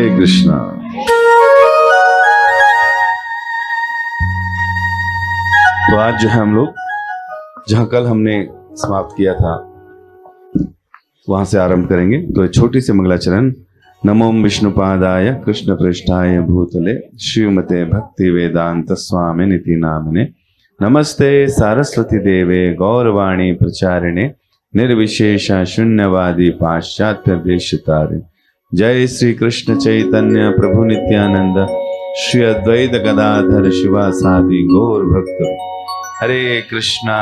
कृष्णा। तो आज जो है हम लोग जहां कल हमने समाप्त किया था वहां से आरंभ करेंगे। तो एक छोटी सी मंगलाचरण। नमो विष्णुपादाय कृष्ण पृष्ठाय भूतले श्रीमते भक्ति वेदांत स्वामी निति नामिने नमस्ते सारस्वती देवे गौरवाणी प्रचारिणे निर्विशेष शून्यवादी पाश्चात्य देशतारिणे। जय श्री कृष्ण चैतन्य प्रभु नित्यानंद श्री अद्वैत गदाधर शिवासादि गौर भक्त। हरे कृष्णा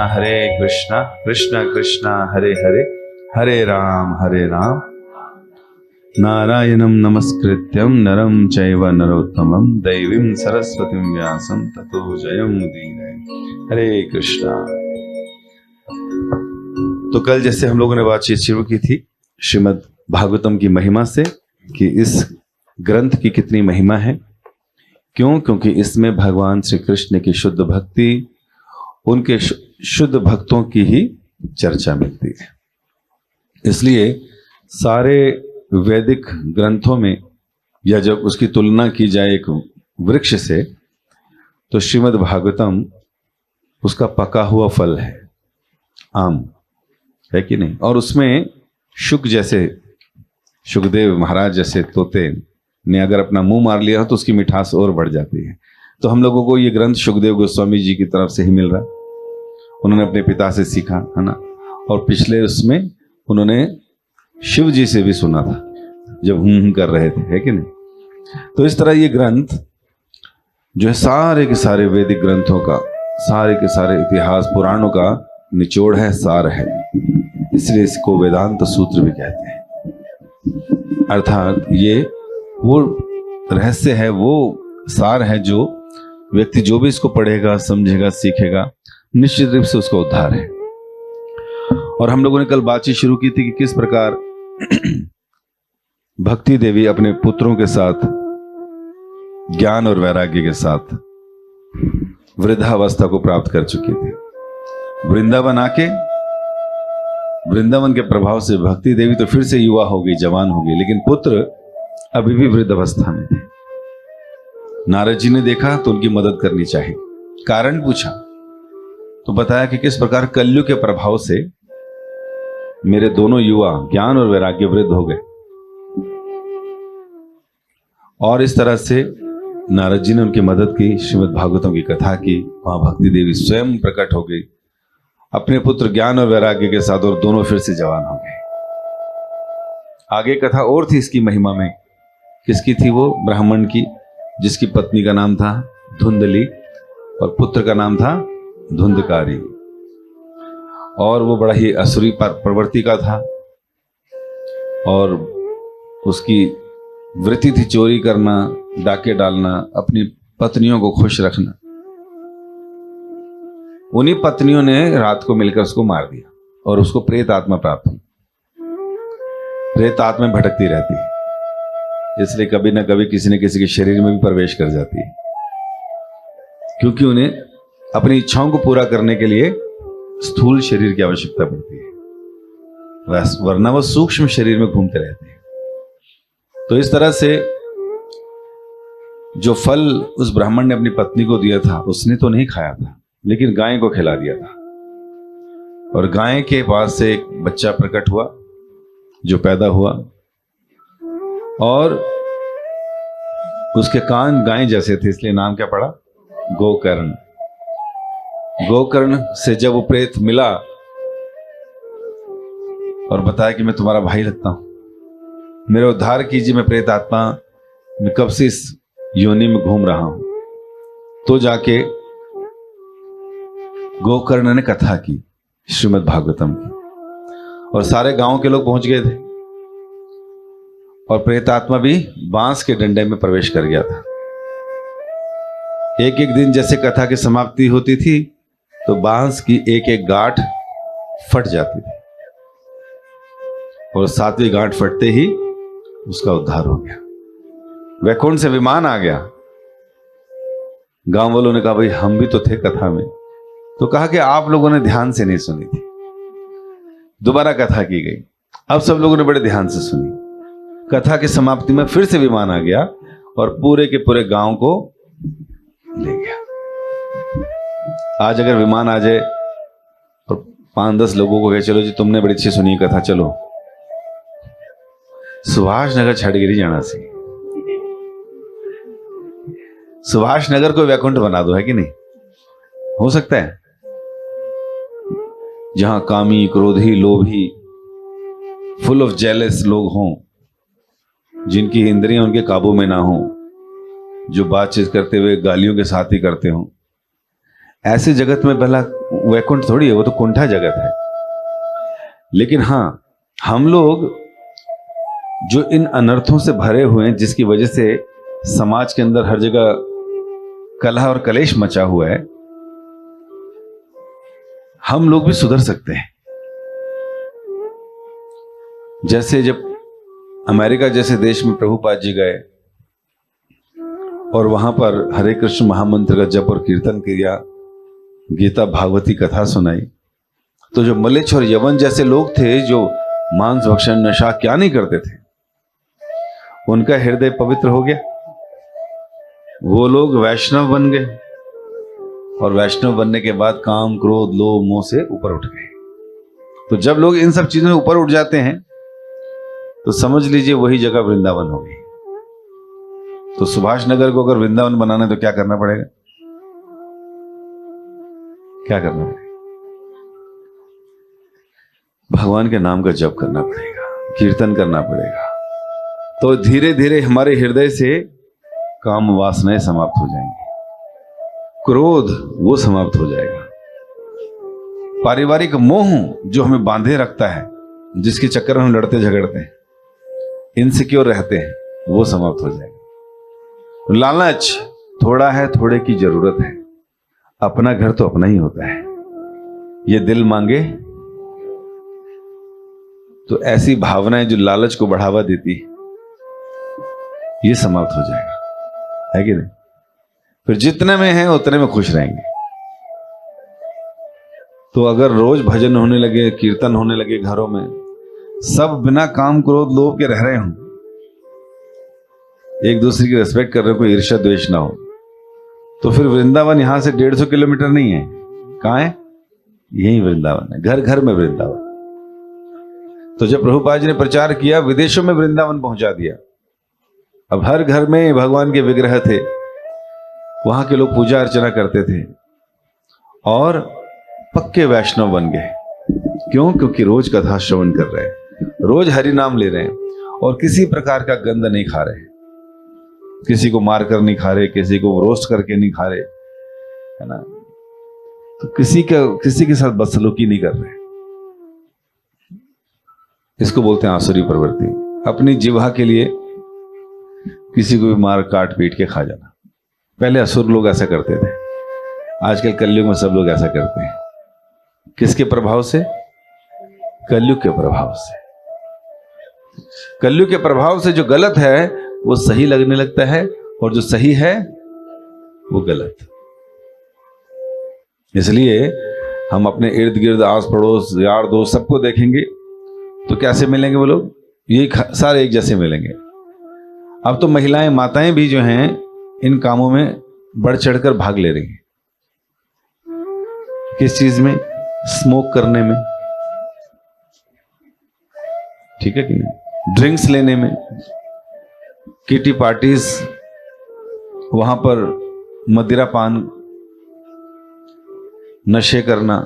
कृष्ण कृष्णा हरे हरे हरे राम नारायणं नमस्कृत्यं नरं चैव नरोत्तमं दैवीं सरस्वतीं व्यासं ततो जयमुदीरये। हरे कृष्णा। तो कल जैसे हम लोगों ने बातचीत शुरू की थी श्रीमद् भागवतम की महिमा से कि इस ग्रंथ की कितनी महिमा है। क्यों? क्योंकि इसमें भगवान श्री कृष्ण की शुद्ध भक्ति, उनके शुद्ध भक्तों की ही चर्चा मिलती है। इसलिए सारे वैदिक ग्रंथों में या जब उसकी तुलना की जाए एक वृक्ष से तो श्रीमद् भागवतम उसका पका हुआ फल है, आम है कि नहीं। और उसमें शुक जैसे शुकदेव महाराज जैसे तोते ने अगर अपना मुंह मार लिया तो उसकी मिठास और बढ़ जाती है। तो हम लोगों को ये ग्रंथ शुकदेव गोस्वामी जी की तरफ से ही मिल रहा है। उन्होंने अपने पिता से सीखा है ना, और पिछले उसमें उन्होंने शिव जी से भी सुना था जब हम कर रहे थे, है कि नहीं। तो इस तरह ये ग्रंथ जो है सारे के सारे वैदिक ग्रंथों का, सारे के सारे इतिहास पुराणों का निचोड़ है, सार है। इसलिए इसको वेदांत सूत्र भी कहते हैं। अर्थात ये वो रहस्य है, वो सार है जो व्यक्ति जो भी इसको पढ़ेगा, समझेगा, सीखेगा, निश्चित रूप से उसका उद्धार है। और हम लोगों ने कल बातचीत शुरू की थी कि किस प्रकार भक्ति देवी अपने पुत्रों के साथ ज्ञान और वैराग्य के साथ वृद्धावस्था को प्राप्त कर चुकी थी। वृंदावन आके, वृंदावन के प्रभाव से भक्ति देवी तो फिर से युवा हो गई, जवान हो गई, लेकिन पुत्र अभी भी वृद्ध अवस्था में थे। नारद जी ने देखा तो उनकी मदद करनी चाहिए। कारण पूछा तो बताया कि किस प्रकार कलयुग के प्रभाव से मेरे दोनों युवा ज्ञान और वैराग्य वृद्ध हो गए। और इस तरह से नारद जी ने उनकी मदद की, श्रीमद् भागवतम की कथा की, वहां भक्ति देवी स्वयं प्रकट हो गई अपने पुत्र ज्ञान और वैराग्य के साथ, और दोनों फिर से जवान हो गए। आगे कथा और थी इसकी महिमा में। किसकी थी? वो ब्राह्मण की, जिसकी पत्नी का नाम था धुंधली और पुत्र का नाम था धुंधकारी। और वो बड़ा ही असुरी प्रवृत्ति का था और उसकी वृत्ति थी चोरी करना, डाके डालना, अपनी पत्नियों को खुश रखना। उन्हीं पत्नियों ने रात को मिलकर उसको मार दिया और उसको प्रेत आत्मा प्राप्त हुई। प्रेत आत्मा भटकती रहती है, इसलिए कभी ना कभी किसी न किसी के शरीर में भी प्रवेश कर जाती है, क्योंकि उन्हें अपनी इच्छाओं को पूरा करने के लिए स्थूल शरीर की आवश्यकता पड़ती है, वरना वो सूक्ष्म शरीर में घूमते रहते हैं। तो इस तरह से जो फल उस ब्राह्मण ने अपनी पत्नी को दिया था उसने तो नहीं खाया था, लेकिन गाय को खिला दिया था। और गाय के पास से एक बच्चा प्रकट हुआ जो पैदा हुआ, और उसके कान गाय जैसे थे, इसलिए नाम क्या पड़ा? गोकर्ण। गोकर्ण से जब वो प्रेत मिला और बताया कि मैं तुम्हारा भाई लगता हूं, मेरा उद्धार कीजिए, मैं प्रेत आत्मा मैं कब से इस योनि में घूम रहा हूं, तो जाके गोकर्ण ने कथा की श्रीमद् भागवतम की, और सारे गांव के लोग पहुंच गए थे, और प्रेतात्मा भी बांस के डंडे में प्रवेश कर गया था। एक एक दिन जैसे कथा की समाप्ति होती थी तो बांस की एक एक गांठ फट जाती थी, और सातवीं गांठ फटते ही उसका उद्धार हो गया। वैकुंठ से विमान आ गया। गांव वालों ने कहा भाई हम भी तो थे कथा में, तो कहा कि आप लोगों ने ध्यान से नहीं सुनी थी। दोबारा कथा की गई, अब सब लोगों ने बड़े ध्यान से सुनी। कथा की समाप्ति में फिर से विमान आ गया और पूरे के पूरे गांव को ले गया। आज अगर विमान आ जाए और 5-10 लोगों को कहे चलो जी तुमने बड़ी अच्छी सुनी कथा, चलो सुभाष नगर छड़ गिरी जाना सी, सुभाष नगर को वैकुंठ बना दो, है कि नहीं? हो सकता है जहां कामी, क्रोधी, लोभी, फुल ऑफ जेलस लोग हों, जिनकी इंद्रियां उनके काबू में ना हो, जो बातचीत करते हुए गालियों के साथ ही करते हों, ऐसे जगत में भला वैकुंठ थोड़ी है, वो तो कुंठा जगत है। लेकिन हां, हम लोग जो इन अनर्थों से भरे हुए हैं, जिसकी वजह से समाज के अंदर हर जगह कलह और कलेश मचा हुआ है, हम लोग भी सुधर सकते हैं। जैसे जब अमेरिका जैसे देश में प्रभुपाद जी गए और वहां पर हरे कृष्ण महामंत्र का जप और कीर्तन किया, गीता भागवती कथा सुनाई, तो जो मलेच्छ और यवन जैसे लोग थे, जो मांस भक्षण नशा क्या नहीं करते थे, उनका हृदय पवित्र हो गया। वो लोग वैष्णव बन गए और वैष्णव बनने के बाद काम, क्रोध, लोभ, मोह से ऊपर उठ गए। तो जब लोग इन सब चीजों से ऊपर उठ जाते हैं तो समझ लीजिए वही जगह वृंदावन हो गई। तो सुभाष नगर को अगर वृंदावन बनाना है तो क्या करना पड़ेगा? क्या करना पड़ेगा? भगवान के नाम का जप करना पड़ेगा, कीर्तन करना पड़ेगा। तो धीरे धीरे हमारे हृदय से काम वासनाएं समाप्त हो जाएंगी, क्रोध वो समाप्त हो जाएगा, पारिवारिक मोह जो हमें बांधे रखता है, जिसके चक्कर में हम लड़ते झगड़ते हैं, इनसिक्योर रहते हैं, वो समाप्त हो जाएगा। लालच थोड़ा है, थोड़े की जरूरत है, अपना घर तो अपना ही होता है, ये दिल मांगे, तो ऐसी भावनाएं जो लालच को बढ़ावा देती, ये समाप्त हो जाएगा, है कि नहीं? फिर जितने में है उतने में खुश रहेंगे। तो अगर रोज भजन होने लगे, कीर्तन होने लगे घरों में, सब बिना काम, क्रोध, लोभ के रह रहे हों, एक दूसरे की रेस्पेक्ट कर रहे हो, कोई ईर्ष्या द्वेष ना हो, तो फिर वृंदावन यहां से 150 किलोमीटर नहीं है। कहां है? यही वृंदावन है, घर घर में वृंदावन। तो जब प्रभुपाद जी ने प्रचार किया, विदेशों में वृंदावन पहुंचा दिया। अब हर घर में भगवान के विग्रह थे, वहां के लोग पूजा अर्चना करते थे और पक्के वैष्णव बन गए। क्यों? क्योंकि रोज कथा श्रवण कर रहे हैं, रोज हरि नाम ले रहे हैं और किसी प्रकार का गंध नहीं खा रहे, किसी को मार कर नहीं खा रहे, किसी को रोस्ट करके नहीं खा रहे, है ना? तो किसी के साथ बदसलूकी नहीं कर रहे। इसको बोलते हैं आसुरी प्रवृत्ति। अपनी जिह्वा के लिए किसी को भी मार काट पीट के खा जाना। पहले असुर लोग ऐसा करते थे, आजकल कलयुग में सब लोग ऐसा करते हैं। किसके प्रभाव से? कलयुग के प्रभाव से। कलयुग के प्रभाव से जो गलत है वो सही लगने लगता है और जो सही है वो गलत। इसलिए हम अपने इर्द गिर्द, आस पड़ोस, यार दोस्त सबको देखेंगे तो कैसे मिलेंगे वो लोग? ये सारे एक जैसे मिलेंगे। अब तो महिलाएं, माताएं भी जो हैं इन कामों में बढ़ चढ़कर भाग ले रही हैं। किस चीज में? स्मोक करने में, ठीक है कि नहीं? ड्रिंक्स लेने में, किटी पार्टीज, वहां पर मदिरा पान, नशे करना,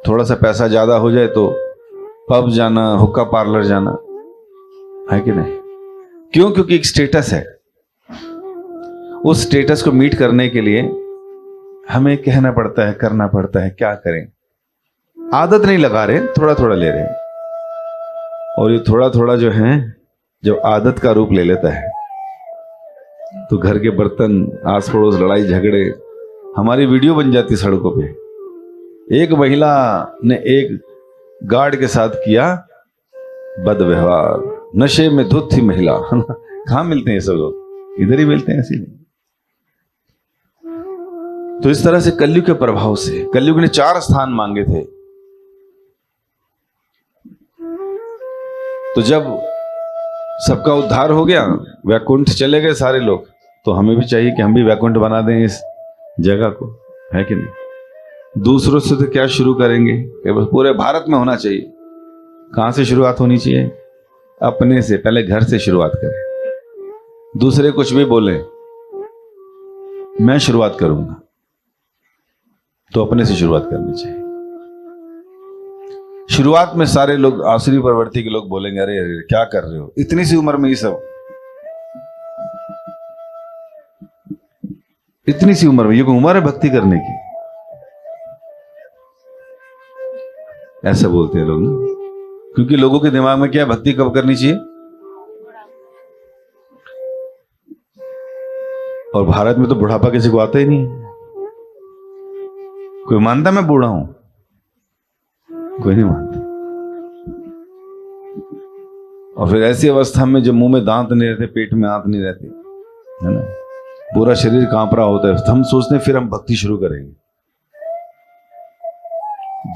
थोड़ा सा पैसा ज्यादा हो जाए तो पब जाना, हुक्का पार्लर जाना, है कि नहीं? क्यों? क्योंकि एक स्टेटस है। उस स्टेटस को मीट करने के लिए हमें कहना पड़ता है, करना पड़ता है। क्या करें? आदत नहीं लगा रहे, थोड़ा थोड़ा ले रहे हैं। और ये थोड़ा थोड़ा जो है, जब आदत का रूप ले लेता है तो घर के बर्तन, आस पड़ोस, लड़ाई झगड़े, हमारी वीडियो बन जाती सड़कों पे। एक महिला ने एक गार्ड के साथ किया बद व्यवहार, नशे में धुत थी महिला। कहां मिलते हैं सब लोग? इधर ही मिलते हैं, ऐसे नहीं। तो इस तरह से कलयुग के प्रभाव से, कलयुग ने 4 स्थान मांगे थे। तो जब सबका उद्धार हो गया, वैकुंठ चले गए सारे लोग, तो हमें भी चाहिए कि हम भी वैकुंठ बना दें इस जगह को, है कि नहीं? दूसरों से तो क्या शुरू करेंगे, केवल पूरे भारत में होना चाहिए। कहां से शुरुआत होनी चाहिए? अपने से, पहले घर से शुरुआत करें। दूसरे कुछ भी बोले, मैं शुरुआत करूंगा, तो अपने से शुरुआत करनी चाहिए। शुरुआत में सारे लोग आसुरी प्रवृत्ति के लोग बोलेंगे, अरे अरे क्या कर रहे हो, इतनी सी उम्र में ये सब, इतनी सी उम्र में ये कोई उम्र है भक्ति करने की? ऐसा बोलते हैं लोग ना, क्योंकि लोगों के दिमाग में क्या, भक्ति कब करनी चाहिए? और भारत में तो बुढ़ापा किसी को आता ही नहीं। कोई मानता मैं बूढ़ा हूं? कोई नहीं मानता। और फिर ऐसी अवस्था में जब मुंह में दांत नहीं रहते, पेट में आंत नहीं रहती, है ना, पूरा शरीर कांप रहा होता है, तो हम सोचते हैं फिर हम भक्ति शुरू करेंगे।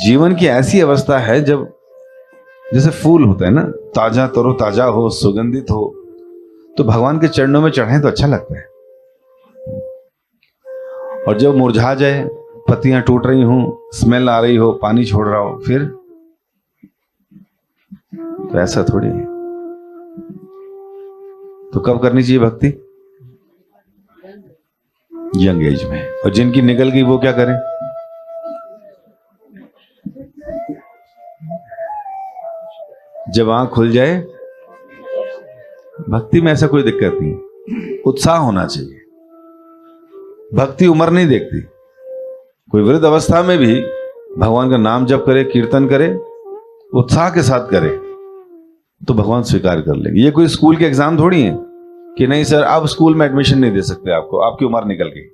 जीवन की ऐसी अवस्था है जब जैसे फूल होता है ना, ताजा तरो ताजा हो, सुगंधित हो, तो भगवान के चरणों में चढ़े तो अच्छा लगता है। और जब मुरझा जाए, पत्तियां टूट रही हों, स्मेल आ रही हो, पानी छोड़ रहा हो, फिर तो ऐसा थोड़ी है। तो कब करनी चाहिए भक्ति? यंग एज में। और जिनकी निकल गई वो क्या करें? जब आंख खुल जाए। भक्ति में ऐसा कोई दिक्कत नहीं, उत्साह होना चाहिए। भक्ति उम्र नहीं देखती। कोई वृद्ध अवस्था में भी भगवान का नाम जप करे, कीर्तन करे, उत्साह के साथ करे, तो भगवान स्वीकार कर लेंगे। ये कोई स्कूल के एग्जाम थोड़ी है कि नहीं सर अब स्कूल में एडमिशन नहीं दे सकते आपको, आपकी उम्र निकल गई।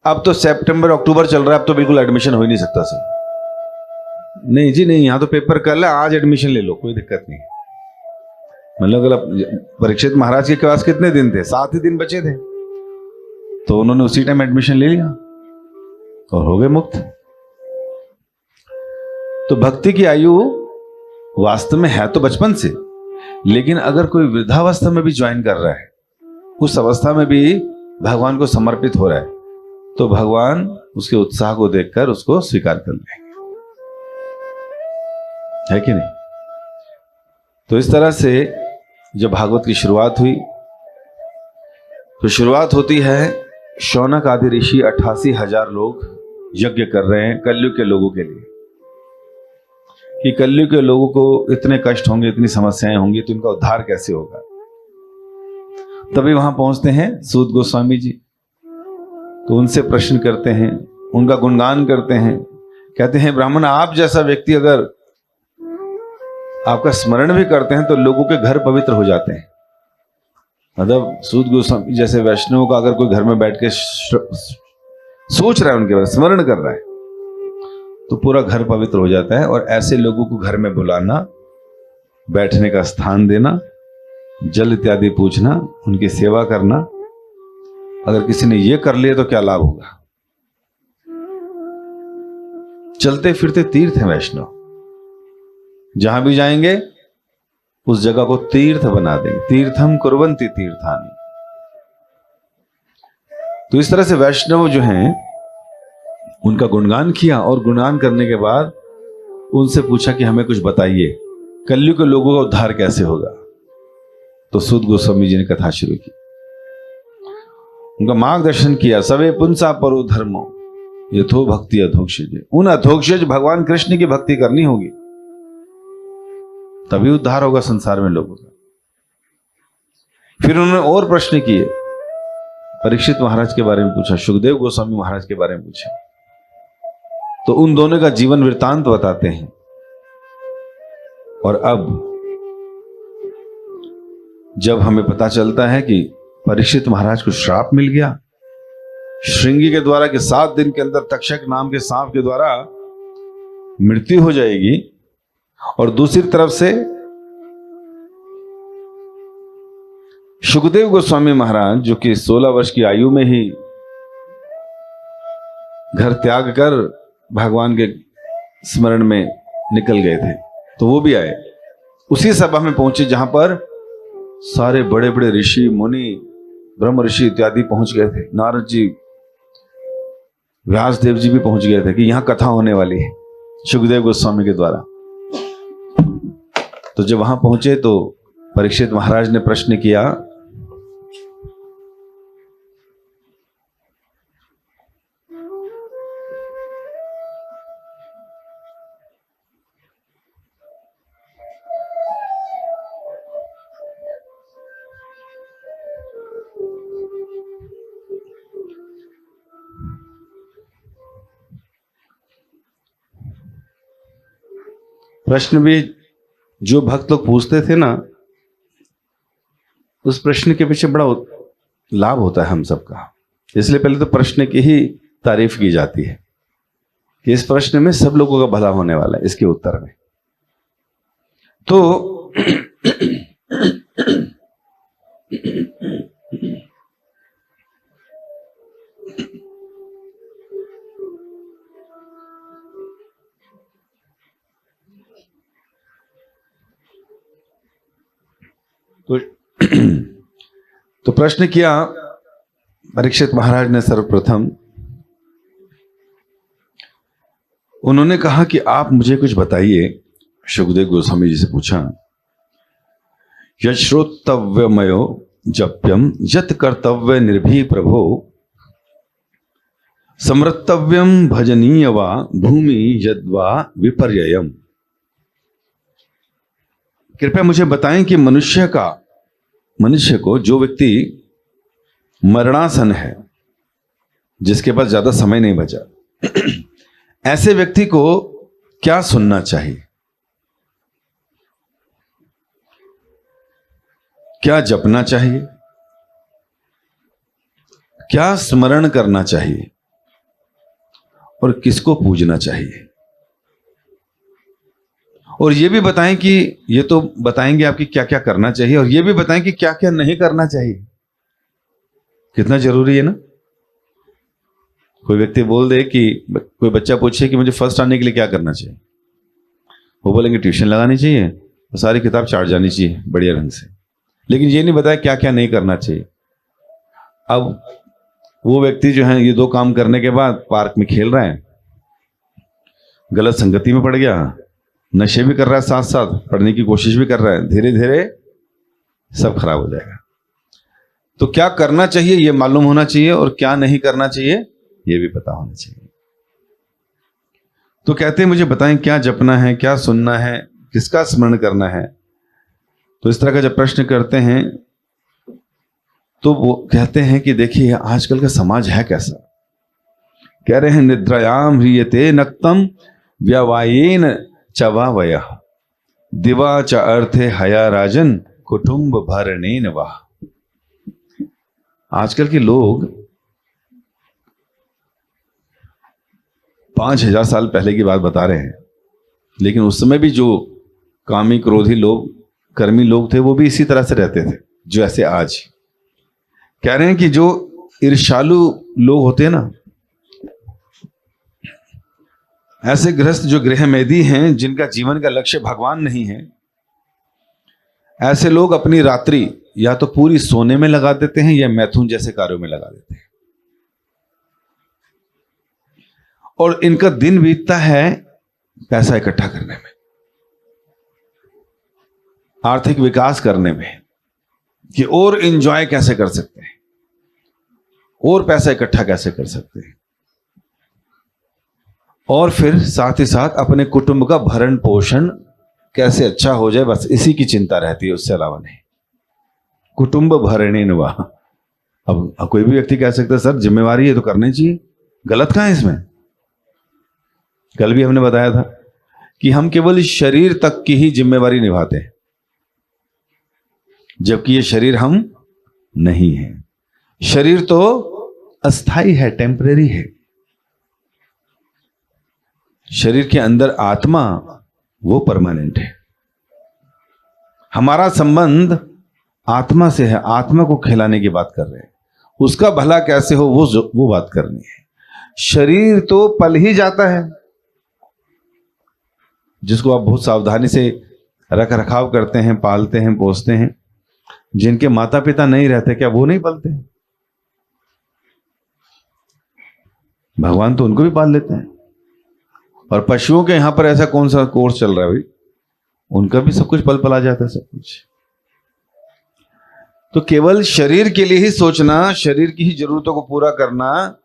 अब तो सितंबर अक्टूबर चल रहा है, अब तो बिल्कुल एडमिशन हो ही नहीं सकता सर। नहीं जी नहीं, यहां तो पेपर कल है, आज एडमिशन ले लो, कोई दिक्कत नहीं। मतलब अगर परीक्षित महाराज के पास कितने दिन थे? 7 ही दिन बचे थे, तो उन्होंने उसी टाइम एडमिशन ले लिया और हो गए मुक्त। तो भक्ति की आयु वास्तव में है तो बचपन से, लेकिन अगर कोई वृद्धावस्था में भी ज्वाइन कर रहा है, उस अवस्था में भी भगवान को समर्पित हो रहा है, तो भगवान उसके उत्साह को देखकर उसको स्वीकार कर लेंगे, है कि नहीं? तो इस तरह से जब भागवत की शुरुआत हुई, तो शुरुआत होती है शौनक आदि ऋषि 88,000 लोग यज्ञ कर रहे हैं कलयुग के लोगों के लिए, कि कलयुग के लोगों को इतने कष्ट होंगे, इतनी समस्याएं होंगी, तो इनका उद्धार कैसे होगा। तभी वहां पहुंचते हैं सूत गोस्वामी जी, तो उनसे प्रश्न करते हैं, उनका गुणगान करते हैं, कहते हैं ब्राह्मण आप जैसा व्यक्ति अगर आपका स्मरण भी करते हैं तो लोगों के घर पवित्र हो जाते हैं। मतलब सूत गोस्वामी जैसे वैष्णव का अगर कोई घर में बैठ के सोच रहा है, उनके बारे में स्मरण कर रहा है, तो पूरा घर पवित्र हो जाता है। और ऐसे लोगों को घर में बुलाना, बैठने का स्थान देना, जल इत्यादि पूछना, उनकी सेवा करना, अगर किसी ने यह कर लिया तो क्या लाभ होगा। चलते फिरते तीर्थ है वैष्णव, जहां भी जाएंगे उस जगह को तीर्थ बना देंगे। तीर्थम कुर्वन्ति तीर्थानि। तो इस तरह से वैष्णव जो हैं उनका गुणगान किया, और गुणगान करने के बाद उनसे पूछा कि हमें कुछ बताइए, कलयुग के लोगों का उद्धार कैसे होगा। तो सूत गोस्वामी जी ने कथा शुरू की, उनका मार्गदर्शन किया। सवे पुंसा परो धर्मो यथो भक्ति अधोक्षज। उन अधोक्षज भगवान कृष्ण की भक्ति करनी होगी, तभी उद्धार होगा संसार में लोगों का। फिर उन्होंने और प्रश्न किए, परीक्षित महाराज के बारे में पूछा, सुखदेव गोस्वामी महाराज के बारे में पूछा, तो उन दोनों का जीवन वृत्तांत बताते हैं। और अब जब हमें पता चलता है कि परीक्षित महाराज को श्राप मिल गया श्रृंगी के द्वारा कि 7 दिन के अंदर तक्षक नाम के सांप के द्वारा मृत्यु हो जाएगी, और दूसरी तरफ से सुखदेव गोस्वामी महाराज जो कि 16 वर्ष की आयु में ही घर त्याग कर भगवान के स्मरण में निकल गए थे, तो वो भी आए। उसी सभा में पहुंचे जहां पर सारे बड़े बड़े ऋषि मुनि ब्रह्म ऋषि इत्यादि पहुंच गए थे। नारद जी, व्यासदेव जी भी पहुंच गए थे कि यहां कथा होने वाली है सुखदेव गोस्वामी के द्वारा। तो जब वहां पहुंचे तो परीक्षित महाराज ने प्रश्न किया, प्रश्न भी जो भक्त लोग पूछते थे ना, उस प्रश्न के पीछे बड़ा लाभ होता है हम सबका। इसलिए पहले तो प्रश्न की ही तारीफ की जाती है कि इस प्रश्न में सब लोगों का भला होने वाला है, इसके उत्तर में। तो तो प्रश्न किया परीक्षित महाराज ने सर्वप्रथम। उन्होंने कहा कि आप मुझे कुछ बताइए। सुखदेव गोस्वामी जी से पूछा, यश्रोतव्यमयो जप्यम यत कर्तव्य निर्भी प्रभो समृतव्यम भजनीय वा भूमि यद्वा विपर्ययम। कृपया मुझे बताएं कि मनुष्य को, जो व्यक्ति मरणासन है, जिसके पास ज्यादा समय नहीं बचा, ऐसे व्यक्ति को क्या सुनना चाहिए, क्या जपना चाहिए, क्या स्मरण करना चाहिए और किसको पूजना चाहिए। और ये भी बताएं कि, ये तो बताएंगे आपकी क्या क्या करना चाहिए, और ये भी बताएं कि क्या क्या नहीं करना चाहिए। कितना जरूरी है ना। कोई व्यक्ति बोल दे कि, कोई बच्चा पूछे कि मुझे फर्स्ट आने के लिए क्या करना चाहिए, वो बोलेंगे ट्यूशन लगानी चाहिए और सारी किताब चाट जानी चाहिए बढ़िया ढंग से, लेकिन ये नहीं बताया क्या क्या नहीं करना चाहिए। अब वो व्यक्ति जो है, ये दो काम करने के बाद पार्क में खेल रहा है, गलत संगति में पड़ गया, नशे भी कर रहा है, साथ साथ पढ़ने की कोशिश भी कर रहा है, धीरे धीरे सब खराब हो जाएगा। तो क्या करना चाहिए ये मालूम होना चाहिए, और क्या नहीं करना चाहिए ये भी पता होना चाहिए। तो कहते हैं मुझे बताएं क्या जपना है, क्या सुनना है, किसका स्मरण करना है। तो इस तरह का जब प्रश्न करते हैं तो वो कहते हैं कि देखिए आजकल का समाज है कैसा। कह रहे हैं निद्रायाम ह्रियते नक्तम व्यवायेन चवावय दिवा च अर्थे हया राजन कुटुंब भरणेन वाह। आजकल के लोग 5000 साल पहले की बात बता रहे हैं, लेकिन उस समय भी जो कामी क्रोधी लोग, कर्मी लोग थे, वो भी इसी तरह से रहते थे जो ऐसे आज। कह रहे हैं कि जो ईर्ष्यालु लोग होते हैं ना, ऐसे गृहस्थ जो गृहमेधी हैं, जिनका जीवन का लक्ष्य भगवान नहीं है, ऐसे लोग अपनी रात्रि या तो पूरी सोने में लगा देते हैं या मैथुन जैसे कार्यों में लगा देते हैं, और इनका दिन बीतता है पैसा इकट्ठा करने में, आर्थिक विकास करने में, कि और एंजॉय कैसे कर सकते हैं, और पैसा इकट्ठा कैसे कर सकते हैं, और फिर साथ ही साथ अपने कुटुंब का भरण पोषण कैसे अच्छा हो जाए, बस इसी की चिंता रहती है, उससे अलावा नहीं। कुटुंब भरणेन वाह। अब कोई भी व्यक्ति कह सकता है सर जिम्मेवारी है तो करनी चाहिए, गलत कहां है इसमें। कल भी हमने बताया था कि हम केवल इस शरीर तक की ही जिम्मेवारी निभाते हैं, जबकि ये शरीर हम नहीं है। शरीर तो अस्थाई है, टेम्परेरी है। शरीर के अंदर आत्मा वो परमानेंट है। हमारा संबंध आत्मा से है, आत्मा को खिलाने की बात कर रहे हैं, उसका भला कैसे हो वो बात करनी है। शरीर तो पल ही जाता है, जिसको आप बहुत सावधानी से रख रखाव करते हैं, पालते हैं, पोसते हैं, जिनके माता पिता नहीं रहते, क्या वो नहीं पालते? भगवान तो उनको भी पाल लेते हैं। और पशुओं के यहां पर ऐसा कौन सा कोर्स चल रहा है भाई? उनका भी सब कुछ पल पला जाता है, सब कुछ। तो केवल शरीर के लिए ही सोचना, शरीर की ही जरूरतों को पूरा करना,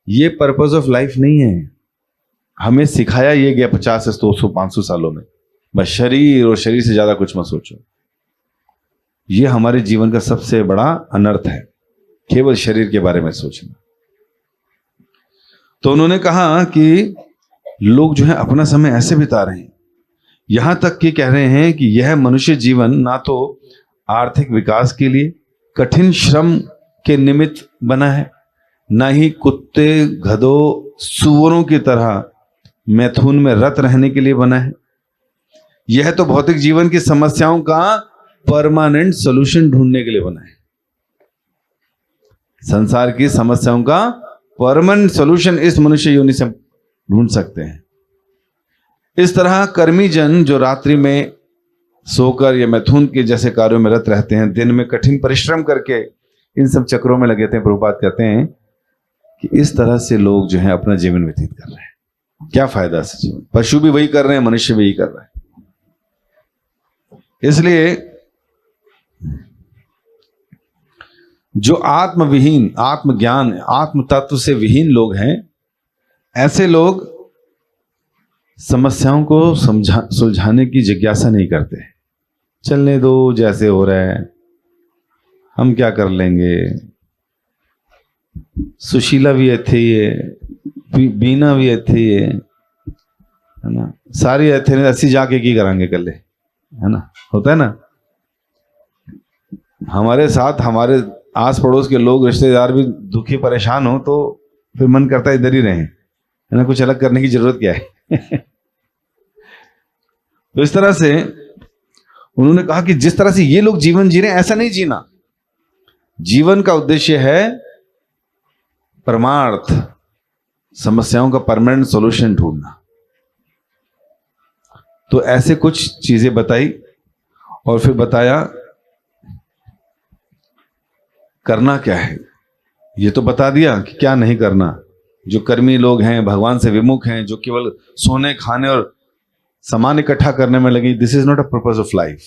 ये पर्पस ऑफ लाइफ नहीं है। हमें सिखाया ये गया 50 से 200 500 सालों में, बस शरीर और शरीर से ज्यादा कुछ मत सोचो। ये हमारे जीवन का सबसे बड़ा अनर्थ है, केवल शरीर के बारे में सोचना। तो उन्होंने कहा कि लोग जो है अपना समय ऐसे बिता रहे हैं, यहां तक कि कह रहे हैं कि यह मनुष्य जीवन ना तो आर्थिक विकास के लिए कठिन श्रम के निमित्त बना है, ना ही कुत्ते गधों सूअरों की तरह मैथुन में रत रहने के लिए बना है। यह तो भौतिक जीवन की समस्याओं का परमानेंट सॉल्यूशन ढूंढने के लिए बना है। संसार की समस्याओं का परमानेंट सॉल्यूशन इस मनुष्य योनि से ढूंढ सकते हैं। इस तरह कर्मी जन जो रात्रि में सोकर या मैथुन के जैसे कार्यों में रत रहते हैं, दिन में कठिन परिश्रम करके इन सब चक्रों में लगे थे। प्रभुपाद कहते हैं कि इस तरह से लोग जो है अपना जीवन व्यतीत कर रहे हैं। क्या फायदा से जीवन? पशु भी वही कर रहे हैं, मनुष्य भी यही कर रहा है। इसलिए जो आत्मविहीन, आत्मज्ञान, आत्म तत्व से विहीन लोग हैं, ऐसे लोग समस्याओं को सुलझाने की जिज्ञासा नहीं करते। चलने दो, जैसे हो रहा है, हम क्या कर लेंगे। सुशीला भी अच्छी ही है, बीना भी अच्छी ही है ना, सारी अच्छे ने अस्सी जाके की करांगे कल, है ना, होता है ना। हमारे साथ हमारे आस पड़ोस के लोग, रिश्तेदार भी दुखी परेशान हो तो फिर मन करता है इधर ही रहें, है ना, कुछ अलग करने की जरूरत क्या है। तो इस तरह से उन्होंने कहा कि जिस तरह से ये लोग जीवन जी रहे हैं, ऐसा नहीं जीना। जीवन का उद्देश्य है परमार्थ, समस्याओं का परमानेंट सॉल्यूशन ढूंढना। तो ऐसे कुछ चीजें बताई और फिर बताया करना क्या है। ये तो बता दिया कि क्या नहीं करना। जो कर्मी लोग हैं, भगवान से विमुख हैं, जो केवल सोने खाने और सामान इकट्ठा करने में लगी, this is not a purpose of life.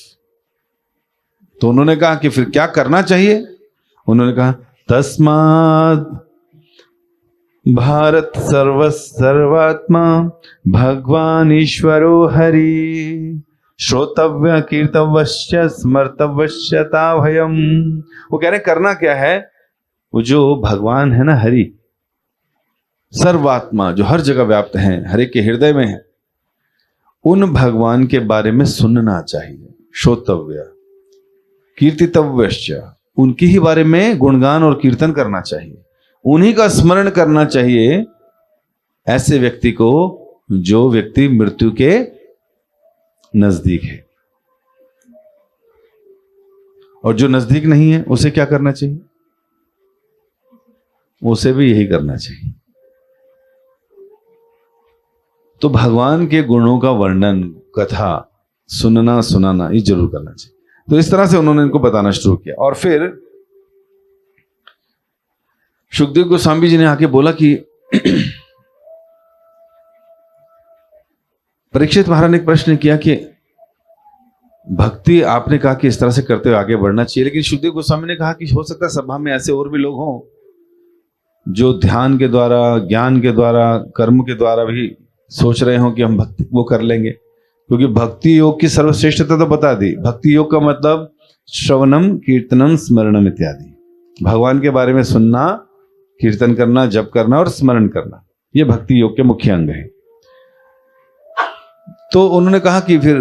तो उन्होंने कहा कि फिर क्या करना चाहिए। उन्होंने कहा तस्मात् भारत सर्वात्मा भगवान ईश्वरो हरि श्रोतव्य कीर्तव्य स्मर्तव्यता भयम। वो कह रहे करना क्या है, वो जो भगवान है ना, हरि सर्वात्मा, जो हर जगह व्याप्त है, हर एक के हृदय में है, उन भगवान के बारे में सुनना चाहिए। श्रोतव्य कीर्तितव्य, उनकी ही बारे में गुणगान और कीर्तन करना चाहिए, उन्हीं का स्मरण करना चाहिए। ऐसे व्यक्ति को जो व्यक्ति मृत्यु के नजदीक है, और जो नजदीक नहीं है उसे क्या करना चाहिए? उसे भी यही करना चाहिए। तो भगवान के गुणों का वर्णन, कथा सुनना सुनाना ये जरूर करना चाहिए। तो इस तरह से उन्होंने इनको बताना शुरू किया। और फिर सुखदेव गोस्वामी जी ने आके बोला कि परीक्षित महाराज ने एक प्रश्न किया कि भक्ति आपने कहा कि इस तरह से करते हुए आगे बढ़ना चाहिए, लेकिन सुखदेव गोस्वामी ने कहा कि हो सकता है सभा में ऐसे और भी लोग हों जो ध्यान के द्वारा, ज्ञान के द्वारा, कर्म के द्वारा भी सोच रहे हो कि हम भक्ति वो कर लेंगे। क्योंकि भक्ति योग की सर्वश्रेष्ठता तो बता दी। भक्ति योग का मतलब श्रवणम कीर्तनम स्मरणम इत्यादि, भगवान के बारे में सुनना, कीर्तन करना, जप करना और स्मरण करना, ये भक्ति योग के मुख्य अंग है। तो उन्होंने कहा कि फिर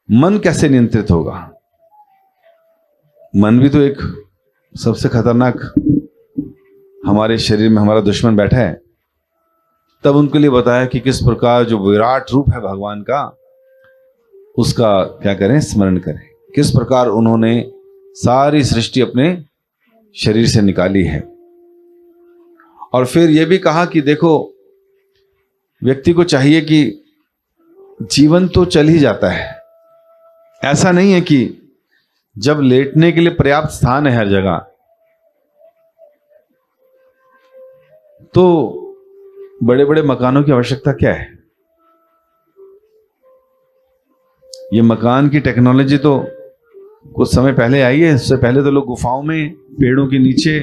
मन कैसे नियंत्रित होगा। मन भी तो एक सबसे खतरनाक, हमारे शरीर में हमारा दुश्मन बैठा है। तब उनके लिए बताया कि किस प्रकार जो विराट रूप है भगवान का, उसका क्या करें, स्मरण करें। किस प्रकार उन्होंने सारी सृष्टि अपने शरीर से निकाली है। और फिर यह भी कहा कि देखो, व्यक्ति को चाहिए कि जीवन तो चल ही जाता है, ऐसा नहीं है कि जब लेटने के लिए पर्याप्त स्थान है हर जगह, तो बड़े बड़े मकानों की आवश्यकता क्या है? ये मकान की टेक्नोलॉजी तो कुछ समय पहले आई है। इससे पहले तो लोग गुफाओं में, पेड़ों के नीचे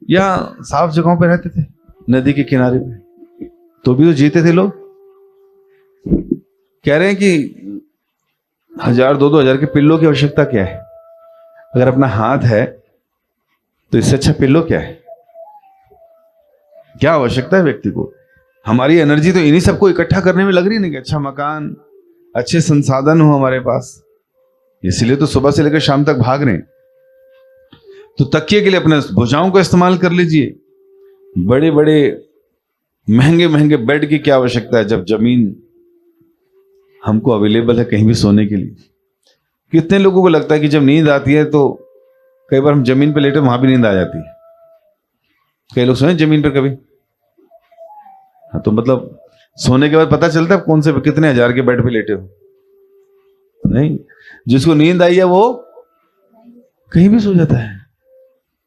या साफ जगहों पर रहते थे, नदी के किनारे पे, तो भी तो जीते थे लोग। कह रहे हैं कि 1000-2000 हजार के पिल्लों की आवश्यकता क्या है? अगर अपना हाथ है तो इससे अच्छा पिल्लो क्या है? क्या आवश्यकता है व्यक्ति को? हमारी एनर्जी तो इन्हीं सबको इकट्ठा करने में लग रही है ना, कि अच्छा मकान, अच्छे संसाधन हो हमारे पास, इसलिए तो सुबह से लेकर शाम तक भाग रहे हैं। तो तकिए के लिए अपने भुजाओं को इस्तेमाल कर लीजिए। बड़े बड़े महंगे महंगे बेड की क्या आवश्यकता है, जब जमीन हमको अवेलेबल है कहीं भी सोने के लिए। कितने लोगों को लगता है कि जब नींद आती है तो कई बार हम जमीन पर लेटे, वहां भी नींद आ जाती है। कई लोग सोए जमीन पर कभी? हाँ, तो मतलब सोने के बाद पता चलता है कौन से कितने हजार के बेड पे लेटे हो? नहीं। जिसको नींद आई है वो कहीं भी सो जाता है,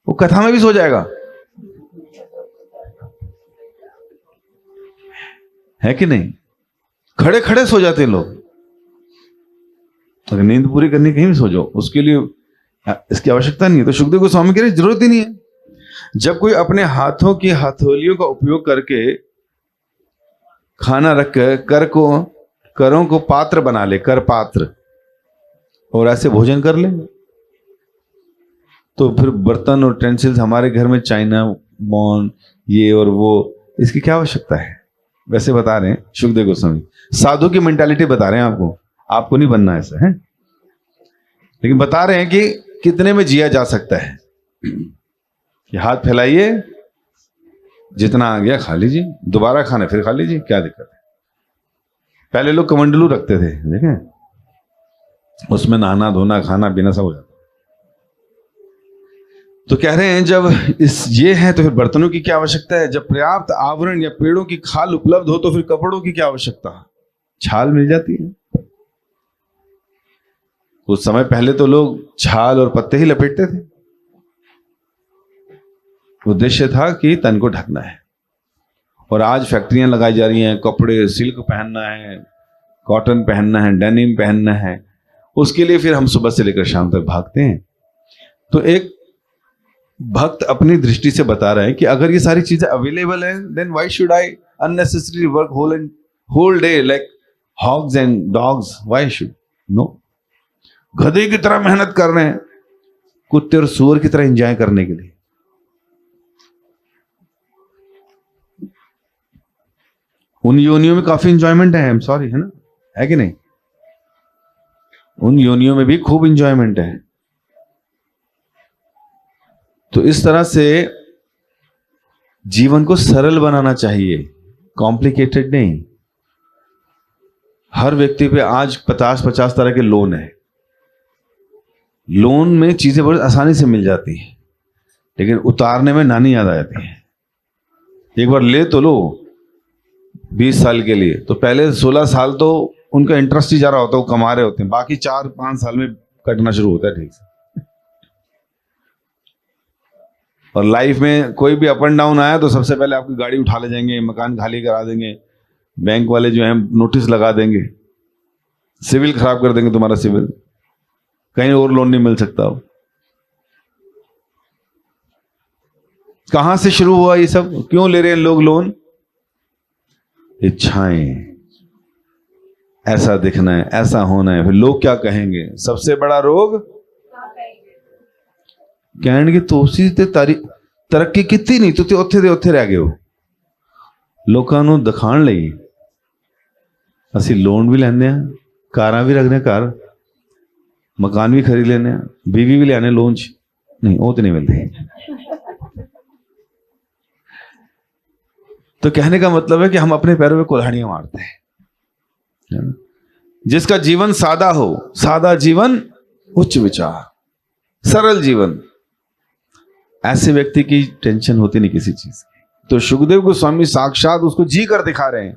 वो कथा में भी सो जाएगा, है कि नहीं? खड़े खड़े सो जाते हैं लोग। अगर नींद पूरी करनी, कहीं भी सो जाओ, उसके लिए इसकी आवश्यकता नहीं है। तो सुखदेव गोस्वामी कह रहे जरूरत ही नहीं है। जब कोई अपने हाथों की हथौलियों का उपयोग करके खाना रख कर करों को पात्र बना ले, कर पात्र, और ऐसे भोजन कर ले, तो फिर बर्तन और टेंसिल्स हमारे घर में चाइना, मॉन, ये और वो, इसकी क्या आवश्यकता है? वैसे बता रहे हैं सुखदेव गोस्वामी, साधु की मेंटालिटी बता रहे हैं आपको। आपको नहीं बनना ऐसा है, लेकिन बता रहे हैं कि कितने में जिया जा सकता है। कि हाथ फैलाइए, जितना आ गया खा लीजिए, दोबारा खाना फिर खा लीजिए, क्या दिक्कत है? पहले लोग कमंडलू रखते थे, देखें, उसमें नहाना धोना खाना पीना सब हो जाता। तो कह रहे हैं जब ये है तो फिर बर्तनों की क्या आवश्यकता है? जब पर्याप्त आवरण या पेड़ों की खाल उपलब्ध हो तो फिर कपड़ों की क्या आवश्यकता? छाल मिल जाती है। कुछ समय पहले तो लोग छाल और पत्ते ही लपेटते थे। उद्देश्य था कि तन को ढकना है। और आज फैक्ट्रियां लगाई जा रही हैं, कपड़े, सिल्क पहनना है, कॉटन पहनना है, डेनिम पहनना है, उसके लिए फिर हम सुबह से लेकर शाम तक भागते हैं। तो एक भक्त अपनी दृष्टि से बता रहा है कि अगर ये सारी चीजें अवेलेबल हैं, then why should I unnecessary work whole day like hogs and dogs? Why should? No. गधे की तरह मेहनत कर रहे हैं, कुत्ते और सूअर की तरह एंजॉय करने के लिए। उन योनियों में काफी एंजॉयमेंट है, आई एम सॉरी, है ना, है कि नहीं? उन योनियों में भी खूब एंजॉयमेंट है। तो इस तरह से जीवन को सरल बनाना चाहिए, कॉम्प्लिकेटेड नहीं। हर व्यक्ति पे आज 50-50 तरह के लोन है। लोन में चीजें बहुत आसानी से मिल जाती है, लेकिन उतारने में नानी याद आ जाती है। एक बार ले तो लो 20 साल के लिए, तो पहले 16 साल तो उनका इंटरेस्ट ही जा रहा होता है, वो कमा रहे होते हैं, बाकी 4-5 साल में कटना शुरू होता है ठीक से। और लाइफ में कोई भी अप एंड डाउन आया तो सबसे पहले आपकी गाड़ी उठा ले जाएंगे, मकान खाली करा देंगे, बैंक वाले जो है नोटिस लगा देंगे, सिविल खराब कर देंगे तुम्हारा सिविल, कहीं और लोन नहीं मिल सकता हो। कहां से शुरू हुआ ये सब? क्यों ले रहे हैं लोग लोन? इच्छाएं, ऐसा दिखना है, ऐसा होना है, फिर लोग क्या कहेंगे। सबसे बड़ा रोग कहने तो उसी ते तरक्की कितनी नहीं, तो उत्थे दे उत्थे रह गए हो। लोगों ਨੂੰ ਦਿਖਾਣ ਲਈ ਅਸੀਂ ਲੋਨ भी ਲੈਂਦੇ ਆ, ਕਾਰਾਂ भी रखने घर, मकान भी खरीद लेने, बीवी भी लियाने लोन च, नहीं वो तो नहीं मिलती। तो कहने का मतलब है कि हम अपने पैरों में कुल्हाड़ियां मारते हैं। जिसका जीवन सादा हो, सादा जीवन, उच्च विचार, सरल जीवन, ऐसे व्यक्ति की टेंशन होती नहीं किसी चीज की। तो सुखदेव गोस्वामी साक्षात उसको जी कर दिखा रहे हैं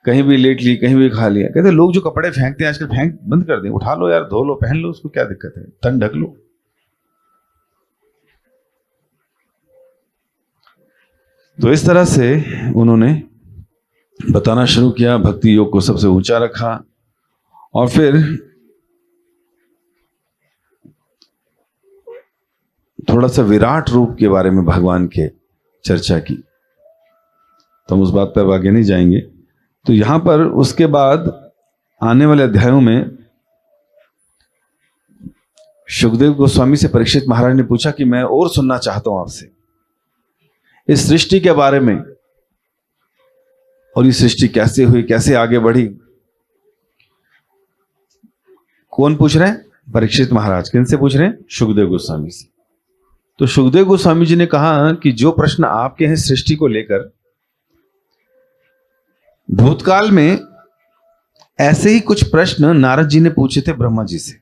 कहीं भी लेट ली, कहीं भी खा लिया। कहते लोग जो कपड़े फेंकते हैं आजकल, फेंक बंद कर दें, उठा लो यार, धो लो, पहन लो, उसको क्या दिक्कत है, तन ढक लो। तो इस तरह से उन्होंने बताना शुरू किया, भक्ति योग को सबसे ऊंचा रखा, और फिर थोड़ा सा विराट रूप के बारे में भगवान के चर्चा की। तो हम उस बात पर आगे नहीं जाएंगे। तो यहां पर उसके बाद आने वाले अध्यायों में सुखदेव गोस्वामी से परीक्षित महाराज ने पूछा कि मैं और सुनना चाहता हूं आपसे इस सृष्टि के बारे में, और ये सृष्टि कैसे हुई, कैसे आगे बढ़ी। कौन पूछ रहे हैं? परीक्षित महाराज। किन से पूछ रहे हैं? सुखदेव गोस्वामी से। तो सुखदेव गोस्वामी जी ने कहा कि जो प्रश्न आपके हैं सृष्टि को लेकर, भूतकाल में ऐसे ही कुछ प्रश्न नारद जी ने पूछे थे ब्रह्मा जी से,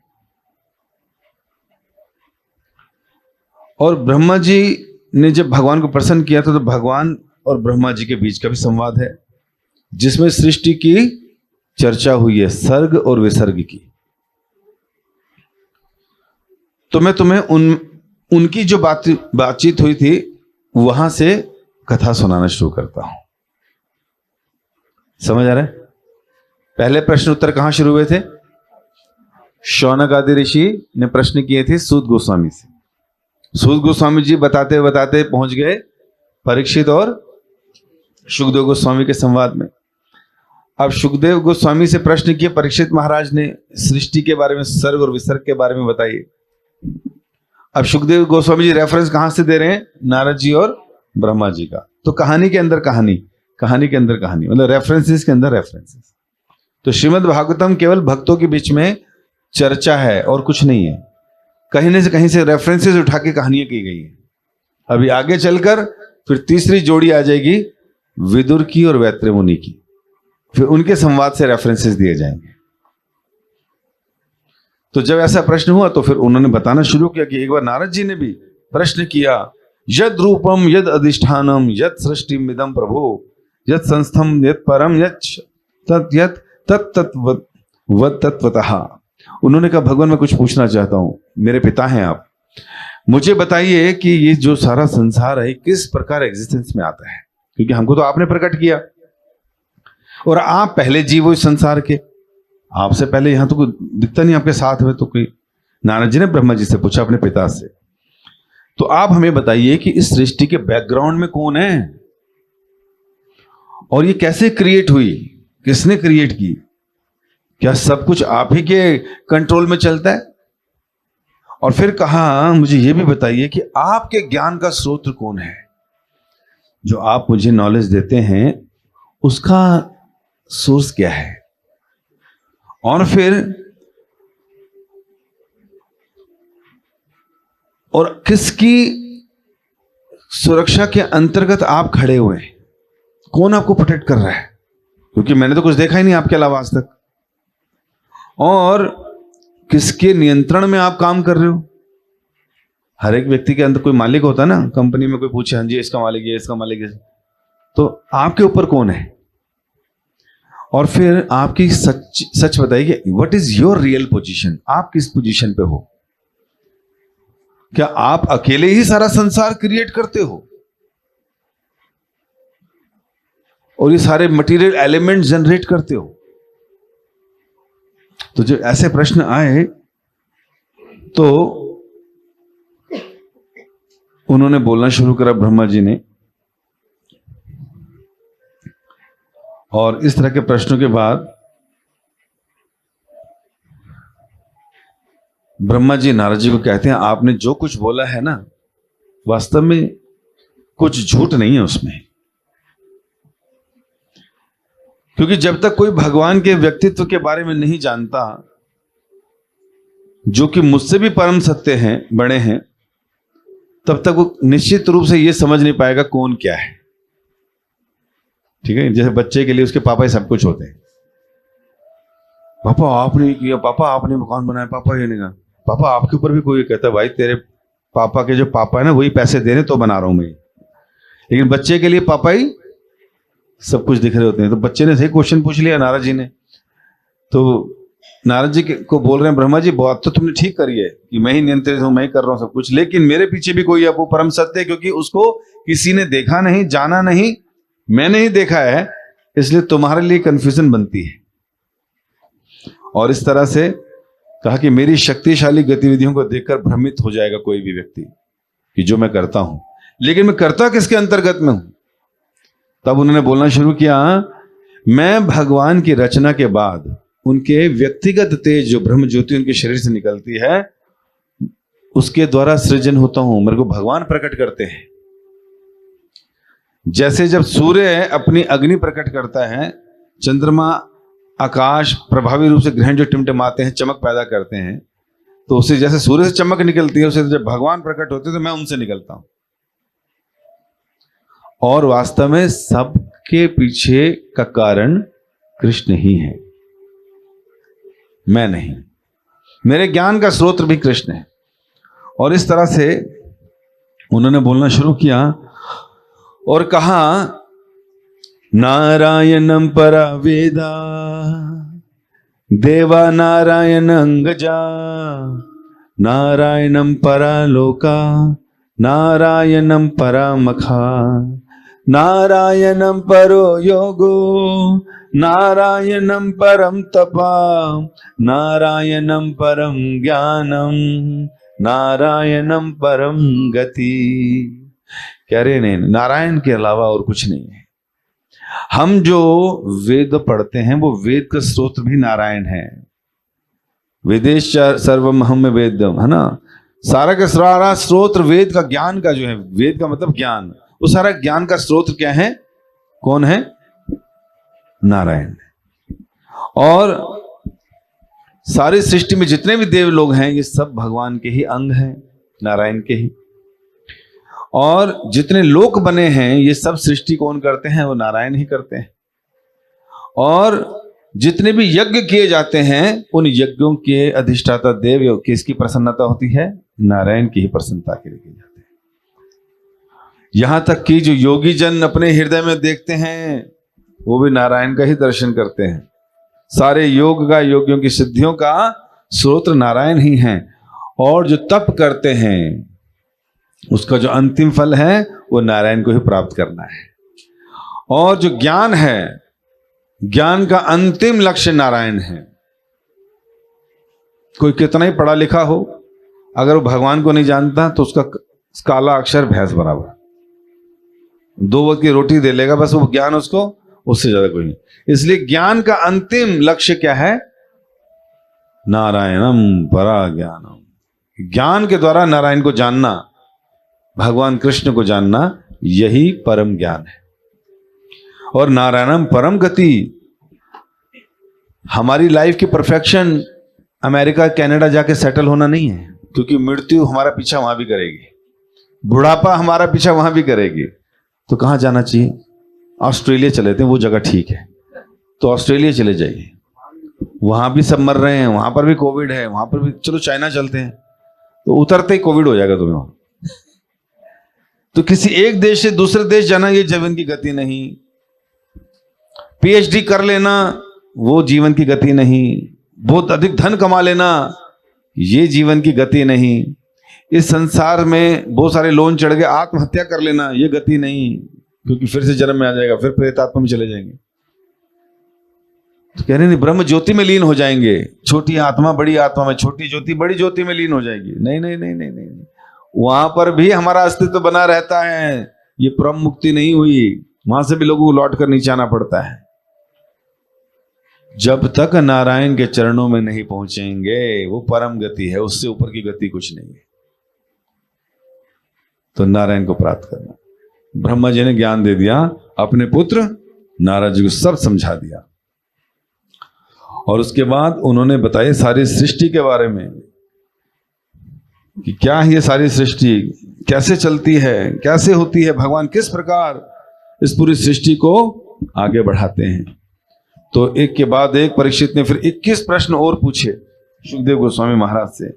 और ब्रह्मा जी ने जब भगवान को प्रसन्न किया था, तो भगवान और ब्रह्मा जी के बीच का भी संवाद है, जिसमें सृष्टि की चर्चा हुई है, सर्ग और विसर्ग की। तो मैं तुम्हें उनकी जो बातचीत हुई थी वहां से कथा सुनाना शुरू करता हूं। समझ आ रहा है? पहले प्रश्न उत्तर कहां शुरू हुए थे? शौनक आदि ऋषि ने प्रश्न किए थे सूत गोस्वामी से। सूत गोस्वामी जी बताते बताते पहुंच गए परीक्षित और सुखदेव गोस्वामी के संवाद में। अब सुखदेव गोस्वामी से प्रश्न किए परीक्षित महाराज ने सृष्टि के बारे में, सर्ग और विसर्ग के बारे में बताइए। अब सुखदेव गोस्वामी जी रेफरेंस कहां से दे रहे हैं? नारद जी और ब्रह्मा जी का। तो कहानी के अंदर कहानी, कहानी के अंदर कहानी, मतलब रेफरेंसेस के अंदर रेफरेंसेस। तो श्रीमद् भागवतम केवल भक्तों के बीच में चर्चा है और कुछ नहीं है। कहीं से रेफरेंसेस उठा के कहानियां की गई है। अभी आगे चलकर फिर तीसरी जोड़ी आ जाएगी विदुर की और वैत्र मुनि की, फिर उनके संवाद से रेफरेंसेस दिए जाएंगे। तो जब ऐसा प्रश्न हुआ तो फिर उन्होंने बताना शुरू किया कि एक बार नारद जी ने भी प्रश्न किया, यद रूपम यद अधिष्ठानम यद सृष्टिम इदम प्रभो यद संस्थम यद परम यद तत्तत्वतः। उन्होंने कहा भगवान मैं कुछ पूछना चाहता हूं, मेरे पिता हैं आप, मुझे बताइए कि ये जो सारा संसार है किस प्रकार एग्जिस्टेंस में आता है, क्योंकि हमको तो आपने प्रकट किया और आप पहले जीव हो इस संसार के, आपसे पहले यहां तो कोई दिखता नहीं आपके साथ में। तो कोई नारद जी ने ब्रह्मा जी से पूछा अपने पिता से, तो आप हमें बताइए कि इस सृष्टि के बैकग्राउंड में कौन है और ये कैसे क्रिएट हुई, किसने क्रिएट की, क्या सब कुछ आप ही के कंट्रोल में चलता है? और फिर कहा मुझे ये भी बताइए कि आपके ज्ञान का स्रोत कौन है, जो आप मुझे नॉलेज देते हैं उसका सोर्स क्या है। और फिर और किसकी सुरक्षा के अंतर्गत आप खड़े हुए हैं, कौन आपको प्रोटेक्ट कर रहा है, क्योंकि मैंने तो कुछ देखा ही नहीं आपके अलावा आज तक। और किसके नियंत्रण में आप काम कर रहे हो। हर एक व्यक्ति के अंदर कोई मालिक होता है ना, कंपनी में कोई पूछे हाँ जी इसका मालिक है, इसका मालिक है, तो आपके ऊपर कौन है। और फिर आपकी सच बताइए, what is your real position, आप किस पोजीशन पे हो। क्या आप अकेले ही सारा संसार क्रिएट करते हो और ये सारे मटेरियल एलिमेंट जनरेट करते हो। तो जब ऐसे प्रश्न आए तो उन्होंने बोलना शुरू करा ब्रह्मा जी ने, और इस तरह के प्रश्नों के बाद ब्रह्मा जी नारद जी को कहते हैं आपने जो कुछ बोला है ना, वास्तव में कुछ झूठ नहीं है उसमें, क्योंकि जब तक कोई भगवान के व्यक्तित्व के बारे में नहीं जानता, जो कि मुझसे भी परम सत्य हैं, बड़े हैं, तब तक वो निश्चित रूप से ये समझ नहीं पाएगा कौन क्या है। ठीक है, जैसे बच्चे के लिए उसके पापा ही सब कुछ होते हैं। पापा आपने किया, पापा आपने मकान बनाया, पापा ये नहीं कहा, पापा आपके ऊपर भी कोई कहता है भाई तेरे पापा के जो पापा है ना वही पैसे दे रहे तो बना रहा हूं मैं। लेकिन बच्चे के लिए पापा ही सब कुछ दिख रहे होते हैं। तो बच्चे ने सही क्वेश्चन पूछ लिया नारद जी ने, तो नारद जी को बोल रहे हैं ब्रह्मा जी बात तो तुमने ठीक करी है कि मैं ही नियंत्रित हूं, मैं ही कर रहा हूं सब कुछ, लेकिन मेरे पीछे भी कोई है वो परम सत्य है, क्योंकि उसको किसी ने देखा नहीं, जाना नहीं, मैंने ही देखा है, इसलिए तुम्हारे लिए कंफ्यूजन बनती है। और इस तरह से कहा कि मेरी शक्तिशाली गतिविधियों को देखकर भ्रमित हो जाएगा कोई भी व्यक्ति कि जो मैं करता हूं, लेकिन मैं करता किसके अंतर्गत में हूं। तब उन्होंने बोलना शुरू किया, मैं भगवान की रचना के बाद उनके व्यक्तिगत तेज जो ब्रह्म ज्योति उनके शरीर से निकलती है उसके द्वारा सृजन होता हूं, मेरे को भगवान प्रकट करते हैं। जैसे जब सूर्य अपनी अग्नि प्रकट करता है, चंद्रमा आकाश प्रभावी रूप से ग्रहण जो टिमटिमाते हैं चमक पैदा करते हैं, तो उसे जैसे सूर्य से चमक निकलती है, उसे जब भगवान प्रकट होते हैं तो मैं उनसे निकलता हूं। और वास्तव में सबके पीछे का कारण कृष्ण ही है, मैं नहीं। मेरे ज्ञान का स्रोत भी कृष्ण है। और इस तरह से उन्होंने बोलना शुरू किया और कहा, नारायणं परा वेदा देवा नारायण अंगजा नारायणं परा लोका नारायणं परा मखा नारायणं परो योगो नारायणं परम तपा नारायणं परम ज्ञानम नारायणं परम गति। कह रहे नहीं, नारायण के अलावा और कुछ नहीं है। हम जो वेद पढ़ते हैं वो वेद का स्रोत भी नारायण है। वेदेश सर्वमहम वेदम, है ना, सारा का सारा स्रोत वेद का ज्ञान का जो है, वेद का मतलब ज्ञान, वो सारा ज्ञान का स्रोत क्या है, कौन है, नारायण। और सारी सृष्टि में जितने भी देव लोग हैं ये सब भगवान के ही अंग हैं, नारायण के ही। और जितने लोक बने हैं ये सब सृष्टि कौन करते हैं, वो नारायण ही करते हैं। और जितने भी यज्ञ किए जाते हैं उन यज्ञों के अधिष्ठाता देव किसकी प्रसन्नता होती है, नारायण की ही प्रसन्नता के लिए किए जाते हैं। यहां तक कि जो योगी जन अपने हृदय में देखते हैं वो भी नारायण का ही दर्शन करते हैं। सारे योग का, योगियों की सिद्धियों का स्रोत नारायण ही हैं। और जो तप करते हैं उसका जो अंतिम फल है वो नारायण को ही प्राप्त करना है। और जो ज्ञान है, ज्ञान का अंतिम लक्ष्य नारायण है। कोई कितना ही पढ़ा लिखा हो, अगर वो भगवान को नहीं जानता तो उसका काला अक्षर भैंस बराबर, 2 वक्त की रोटी दे लेगा बस, वो ज्ञान उसको, उससे ज्यादा कोई नहीं। इसलिए ज्ञान का अंतिम लक्ष्य क्या है, नारायणम परा ज्ञानम। ज्ञान के द्वारा नारायण को जानना, भगवान कृष्ण को जानना, यही परम ज्ञान है। और नारायणम परम गति, हमारी लाइफ की परफेक्शन अमेरिका कनाडा जाके सेटल होना नहीं है, क्योंकि मृत्यु हमारा पीछा वहां भी करेगी, बुढ़ापा हमारा पीछा वहां भी करेगी। तो कहां जाना चाहिए, ऑस्ट्रेलिया चले थे, वो जगह ठीक है, तो ऑस्ट्रेलिया चले जाइए, वहां भी सब मर रहे हैं, वहां पर भी कोविड है, वहां पर भी, चलो चाइना चलते हैं, तो उतरते ही कोविड हो जाएगा तुम्हें। तो किसी एक देश से दूसरे देश जाना ये जीवन की गति नहीं, पीएचडी कर लेना वो जीवन की गति नहीं, बहुत अधिक धन कमा लेना ये जीवन की गति नहीं, इस संसार में बहुत सारे लोन चढ़ के आत्महत्या कर लेना ये गति नहीं, क्योंकि फिर से जन्म में आ जाएगा, फिर प्रेतात्मा में चले जाएंगे। तो कह रहे नहीं, ब्रह्म ज्योति में लीन हो जाएंगे, छोटी आत्मा बड़ी आत्मा में, छोटी ज्योति बड़ी ज्योति में लीन हो जाएगी। नहीं नहीं नहीं नहीं नहीं, वहां पर भी हमारा अस्तित्व बना रहता है, ये परम मुक्ति नहीं हुई, वहां से भी लोगों को लौट कर नीचे आना पड़ता है। जब तक नारायण के चरणों में नहीं पहुंचेंगे वो परम गति है, उससे ऊपर की गति कुछ नहीं है। तो नारायण को प्राप्त करना, ब्रह्मा जी ने ज्ञान दे दिया, अपने पुत्र नारद जी को सब समझा दिया। और उसके बाद उन्होंने बताया सारी सृष्टि के बारे में कि क्या है ये सारी सृष्टि, कैसे चलती है, कैसे होती है, भगवान किस प्रकार इस पूरी सृष्टि को आगे बढ़ाते हैं। तो एक के बाद एक परीक्षित ने फिर 21 प्रश्न और पूछे सुखदेव गोस्वामी महाराज से,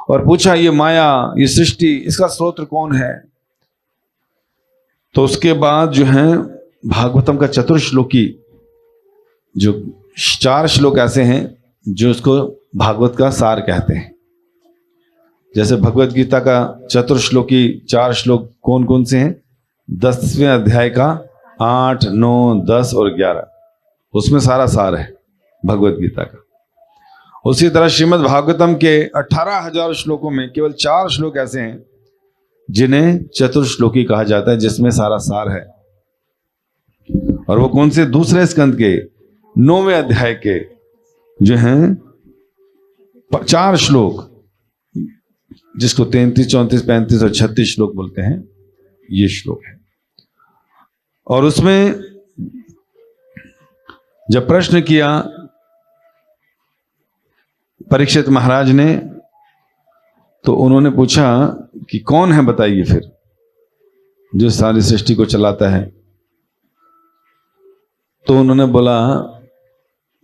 और पूछा ये माया, ये सृष्टि, इसका स्रोत कौन है। तो उसके बाद जो है भागवतम का चतुर्श्लोकी, जो 4 श्लोक ऐसे हैं जो उसको भागवत का सार कहते हैं। जैसे भगवत गीता का चतुर्श्लोकी 4 श्लोक कौन कौन से हैं? 10वें अध्याय का 8, 9, 10 और 11, उसमें सारा सार है भगवत गीता का। उसी तरह श्रीमद् भागवतम के 18,000 श्लोकों में केवल 4 श्लोक ऐसे हैं जिन्हें चतुर्श्लोकी कहा जाता है, जिसमें सारा सार है। और वो कौन से? दूसरे स्कंद के 9वें अध्याय के जो हैं 4 श्लोक, जिसको 33, 34, 35 और 36 श्लोक बोलते हैं, ये श्लोक है। और उसमें जब प्रश्न किया परीक्षित महाराज ने, तो उन्होंने पूछा कि कौन है बताइए फिर जो सारी सृष्टि को चलाता है। तो उन्होंने बोला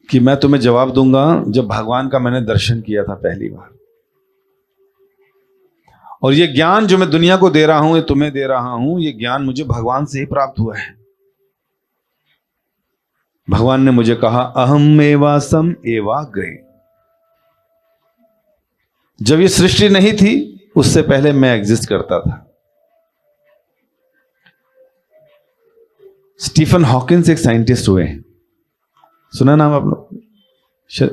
कि मैं तुम्हें जवाब दूंगा जब भगवान का मैंने दर्शन किया था पहली बार। और ये ज्ञान जो मैं दुनिया को दे रहा हूं, ये तुम्हें दे रहा हूं, ये ज्ञान मुझे भगवान से ही प्राप्त हुआ है। भगवान ने मुझे कहा अहम एवासम एवाग्रे। जब ये सृष्टि नहीं थी उससे पहले मैं एग्जिस्ट करता था। स्टीफन हॉकिंस एक साइंटिस्ट हुए हैं, सुना नाम आप लोग?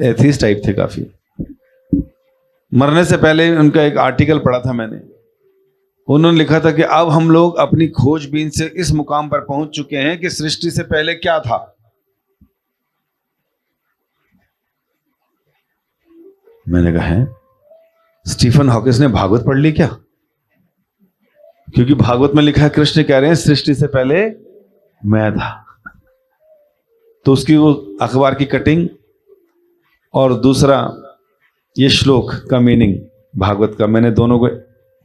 एथीस्ट टाइप थे काफी। मरने से पहले उनका एक आर्टिकल पढ़ा था मैंने। उन्होंने लिखा था कि अब हम लोग अपनी खोजबीन से इस मुकाम पर पहुंच चुके हैं कि सृष्टि से पहले क्या था। मैंने कहा है स्टीफन हॉकिंस ने भागवत पढ़ ली क्या? क्योंकि भागवत में लिखा है, कृष्ण कह रहे हैं सृष्टि से पहले मैं था। तो उसकी वो अखबार की कटिंग और दूसरा ये श्लोक का मीनिंग भागवत का, मैंने दोनों को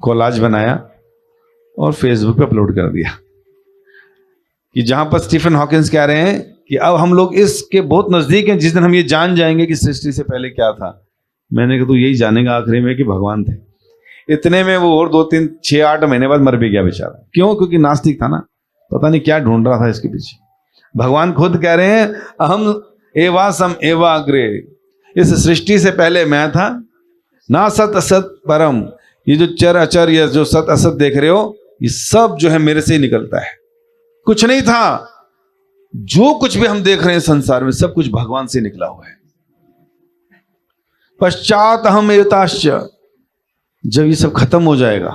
कोलाज बनाया और फेसबुक पे अपलोड कर दिया कि जहां पर स्टीफन हॉकिंस कह रहे हैं कि अब हम लोग इसके बहुत नजदीक हैं, जिस दिन हम ये जान जाएंगे कि सृष्टि से पहले क्या था। मैंने कहा तो यही जानेगा आखिरी में कि भगवान थे। इतने में वो और 2, 3, 6, 8 महीने बाद मर भी गया बेचारा। क्यों? क्योंकि नास्तिक था ना, पता नहीं क्या ढूंढ रहा था इसके पीछे। भगवान खुद कह रहे हैं अहम एवासम एवाग्रे, इस सृष्टि से पहले मैं था। ना सत असत परम, ये जो चर अचर, ये जो सत असत देख रहे हो, ये सब जो है मेरे से ही निकलता है। कुछ नहीं था, जो कुछ भी हम देख रहे हैं संसार में सब कुछ भगवान से निकला हुआ है। पश्चात हम एताश्च, जब ये सब खत्म हो जाएगा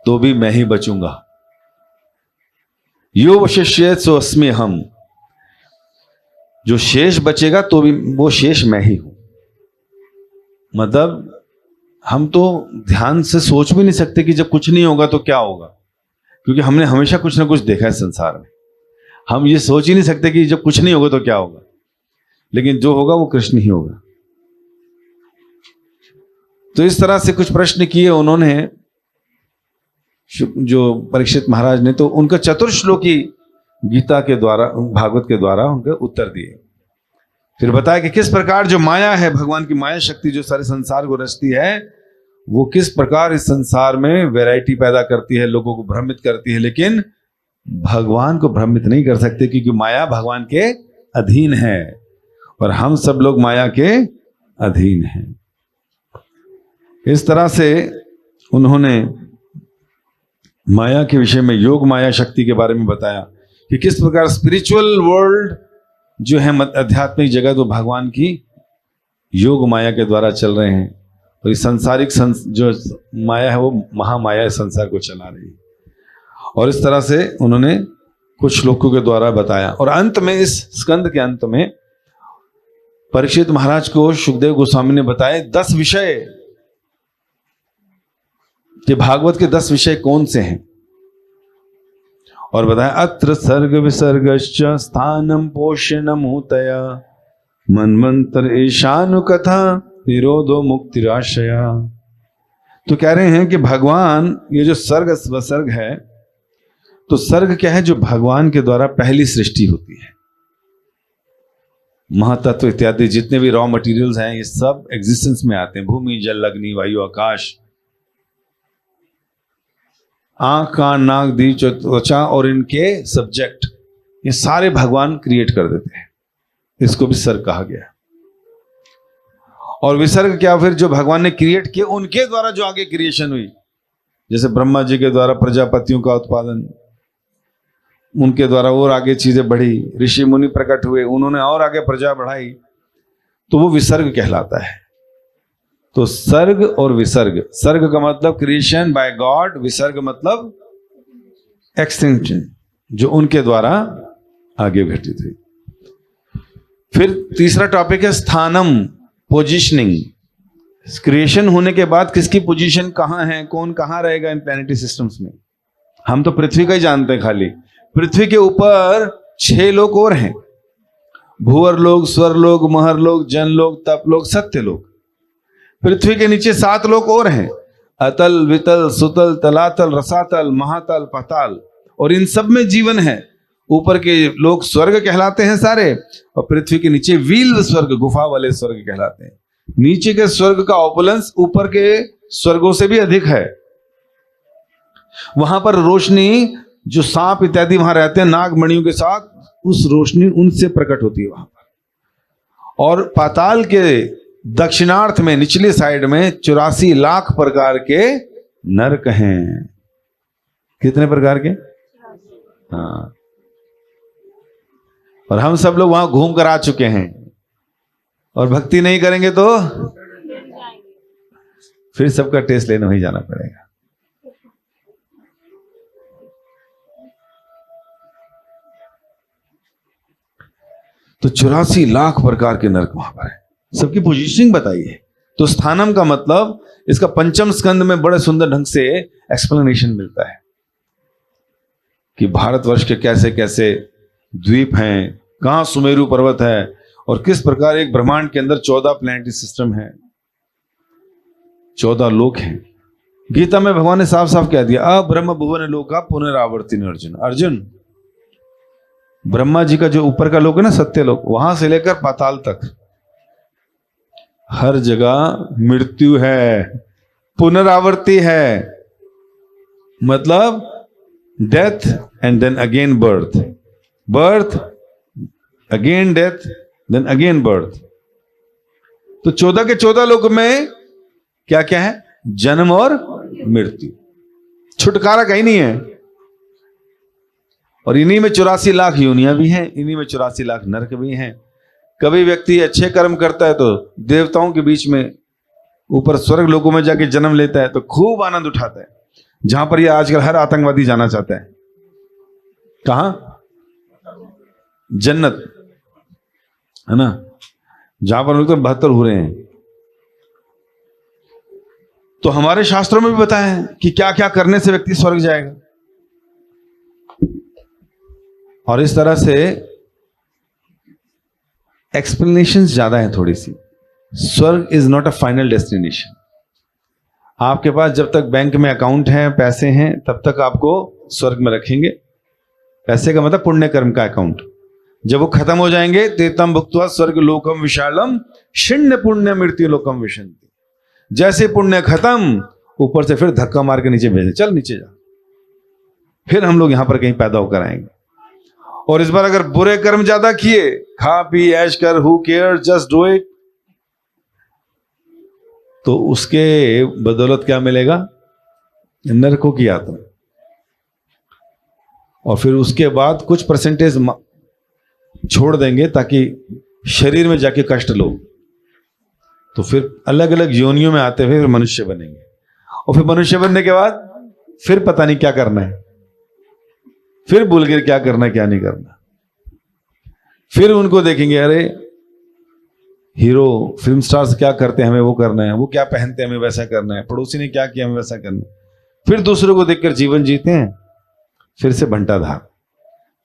तो भी मैं ही बचूंगा। यो वशिष्येत सो अस्मि हम, जो शेष बचेगा तो भी वो शेष मैं ही हूं। मतलब हम तो ध्यान से सोच भी नहीं सकते कि जब कुछ नहीं होगा तो क्या होगा, क्योंकि हमने हमेशा कुछ ना कुछ देखा है संसार में। हम ये सोच ही नहीं सकते कि जब कुछ नहीं होगा तो क्या होगा, लेकिन जो होगा वो कृष्ण ही होगा। तो इस तरह से कुछ प्रश्न किए उन्होंने, जो परीक्षित महाराज ने, तो उनका चतुर्श्लोकी गीता के द्वारा, भागवत के द्वारा उनके उत्तर दिए। फिर बताया कि किस प्रकार जो माया है, भगवान की माया शक्ति जो सारे संसार को रचती है, वो किस प्रकार इस संसार में वैरायटी पैदा करती है, लोगों को भ्रमित करती है, लेकिन भगवान को भ्रमित नहीं कर सकते क्योंकि माया भगवान के अधीन है और हम सब लोग माया के अधीन हैं। इस तरह से उन्होंने माया के विषय में, योग माया शक्ति के बारे में बताया कि किस प्रकार स्पिरिचुअल वर्ल्ड जो है, आध्यात्मिक जगत, वो भगवान की योग माया के द्वारा चल रहे हैं। और ये सांसारिक जो माया है वो महामाया संसार को चला रही है। और इस तरह से उन्होंने कुछ श्लोकों के द्वारा बताया। और अंत में, इस स्कंद के अंत में, परीक्षित महाराज को सुखदेव गोस्वामी ने बताए 10 विषय, कि भागवत के 10 विषय कौन से हैं। और बताया अत्र सर्ग विसर्गश्च स्थानम पोषणम होतया मनमंत्र ईशानु कथा निरोधो मुक्तिराशया। तो कह रहे हैं कि भगवान, ये जो सर्ग वसर्ग है, तो सर्ग क्या है? जो भगवान के द्वारा पहली सृष्टि होती है। महातत्व इत्यादि जितने भी रॉ मटेरियल्स हैं, ये सब एग्जिस्टेंस में आते हैं। भूमि, जल, अग्नि, वायु, आकाश, आंख, कान, नाक, दी, त्वचा और इनके सब्जेक्ट, ये सारे भगवान क्रिएट कर देते हैं। इसको विसर्ग कहा गया। और विसर्ग क्या, फिर जो भगवान ने क्रिएट किए उनके द्वारा जो आगे क्रिएशन हुई, जैसे ब्रह्मा जी के द्वारा प्रजापतियों का उत्पादन, उनके द्वारा और आगे चीजें बढ़ी, ऋषि मुनि प्रकट हुए, उन्होंने और आगे प्रजा बढ़ाई, तो वो विसर्ग कहलाता है। तो सर्ग और विसर्ग, सर्ग का मतलब क्रिएशन बाय गॉड, विसर्ग मतलब एक्सटेंशन जो उनके द्वारा आगे घटित हुई। फिर तीसरा टॉपिक है स्थानम, पोजीशनिंग। क्रिएशन होने के बाद किसकी पोजीशन कहां है, कौन कहां रहेगा इन प्लैनेटरी सिस्टम्स में। हम तो पृथ्वी का ही जानते हैं खाली। पृथ्वी के ऊपर 6 लोक और हैं, भूवर लोक, स्वर लोक, महर लोक, जन लोक, तप लोक, सत्य लोक। पृथ्वी के नीचे 7 लोक और हैं, अतल, वितल, सुतल, तलातल, रसातल, महातल, पाताल, और इन सब में जीवन है। ऊपर के लोग स्वर्ग कहलाते हैं सारे, और पृथ्वी के नीचे वील स्वर्ग, गुफा वाले स्वर्ग कहलाते हैं। नीचे के स्वर्ग का ऑपुलेंस ऊपर के स्वर्गों से भी अधिक है। वहां पर रोशनी, जो सांप इत्यादि वहां रहते हैं नागमणियों के साथ, उस रोशनी उनसे प्रकट होती है वहां पर। और पाताल के दक्षिणार्थ में निचली साइड में 84 लाख प्रकार के नरक हैं। कितने प्रकार के? हाँ। और हम सब लोग वहां घूम कर आ चुके हैं, और भक्ति नहीं करेंगे तो फिर सबका टेस्ट लेने वहीं जाना पड़ेगा। तो 84 लाख प्रकार के नरक वहां पर है। सबकी पोजीशनिंग बताइए। तो स्थानम का मतलब, इसका पंचम स्कंद में बड़े सुंदर ढंग से एक्सप्लेनेशन मिलता है कि भारतवर्ष के कैसे कैसे द्वीप हैं, कहां सुमेरु पर्वत है, और किस प्रकार एक ब्रह्मांड के अंदर 14 प्लैनेटरी सिस्टम है, 14 लोक हैं। गीता में भगवान ने साफ साफ कह दिया, अब्रह्म भुवन लोका पुनरावर्तिन। अर्जुन, अर्जुन, ब्रह्मा जी का जो ऊपर का लोक है ना, सत्य लोक, वहां से लेकर पाताल तक हर जगह मृत्यु है, पुनरावर्ती है। मतलब death and then again birth, birth again death, then again birth. तो 14 के 14 लोक में क्या क्या है? जन्म और मृत्यु, छुटकारा कहीं नहीं है। और इन्हीं में 84 लाख योनियां भी हैं, इन्हीं में 84 लाख नरक भी हैं। कभी व्यक्ति अच्छे कर्म करता है तो देवताओं के बीच में ऊपर स्वर्ग लोकों में जाके जन्म लेता है, तो खूब आनंद उठाता है, जहां पर ये आजकल हर आतंकवादी जाना चाहता है। कहां? जन्नत है ना, जहां पर लोग तो 72 हो रहे हैं। तो हमारे शास्त्रों में भी बताया है कि क्या क्या करने से व्यक्ति स्वर्ग जाएगा। और इस तरह से एक्सप्लेनेशंस ज्यादा है थोड़ी सी। स्वर्ग is not a final destination. आपके पास जब तक बैंक में अकाउंट है, पैसे हैं, तब तक आपको स्वर्ग में रखेंगे। पैसे का मतलब पुण्य कर्म का अकाउंट। जब वो खत्म हो जाएंगे, तेतम भुक्त्वा स्वर्ग लोकम विशालम शिण्य पुण्य मृत्यु लोकम विशंति। जैसे पुण्य खत्म, ऊपर से फिर धक्का मार के नीचे भेजे, चल नीचे जा, फिर हम लोग यहां पर कहीं पैदा होकर आएंगे। और इस बार अगर बुरे कर्म ज्यादा किए, खा पी ऐश कर, who care, just do it, तो उसके बदौलत क्या मिलेगा? नरकों की यात्रा। और फिर उसके बाद कुछ परसेंटेज छोड़ देंगे ताकि शरीर में जाके कष्ट लो, तो फिर अलग अलग योनियों में आते हुए फिर मनुष्य बनेंगे। और फिर मनुष्य बनने के बाद फिर पता नहीं क्या करना है, फिर भूल गए क्या करना है क्या नहीं करना। फिर उनको देखेंगे, अरे हीरो फिल्म स्टार्स क्या करते हैं, हमें वो करना है, वो क्या पहनते हैं हमें वैसा करना है, पड़ोसी ने क्या किया हमें वैसा करना है। फिर दूसरों को देखकर जीवन जीते हैं, फिर से बंटाधार।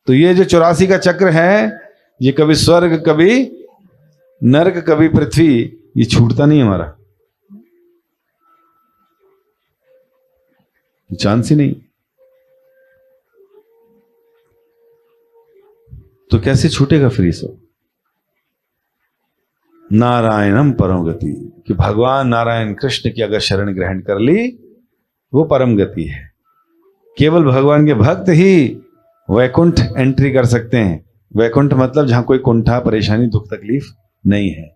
तो ये जो 84 का चक्र है, ये कभी स्वर्ग, कभी नरक, कभी पृथ्वी, ये छूटता नहीं हमारा, चांस ही नहीं। तो कैसे छूटेगा फिर ये सब? नारायणम परम गति, कि भगवान नारायण कृष्ण की अगर शरण ग्रहण कर ली, वो परम गति है। केवल भगवान के भक्त ही वैकुंठ एंट्री कर सकते हैं। वैकुंठ मतलब जहां कोई कुंठा, परेशानी, दुख, तकलीफ नहीं है।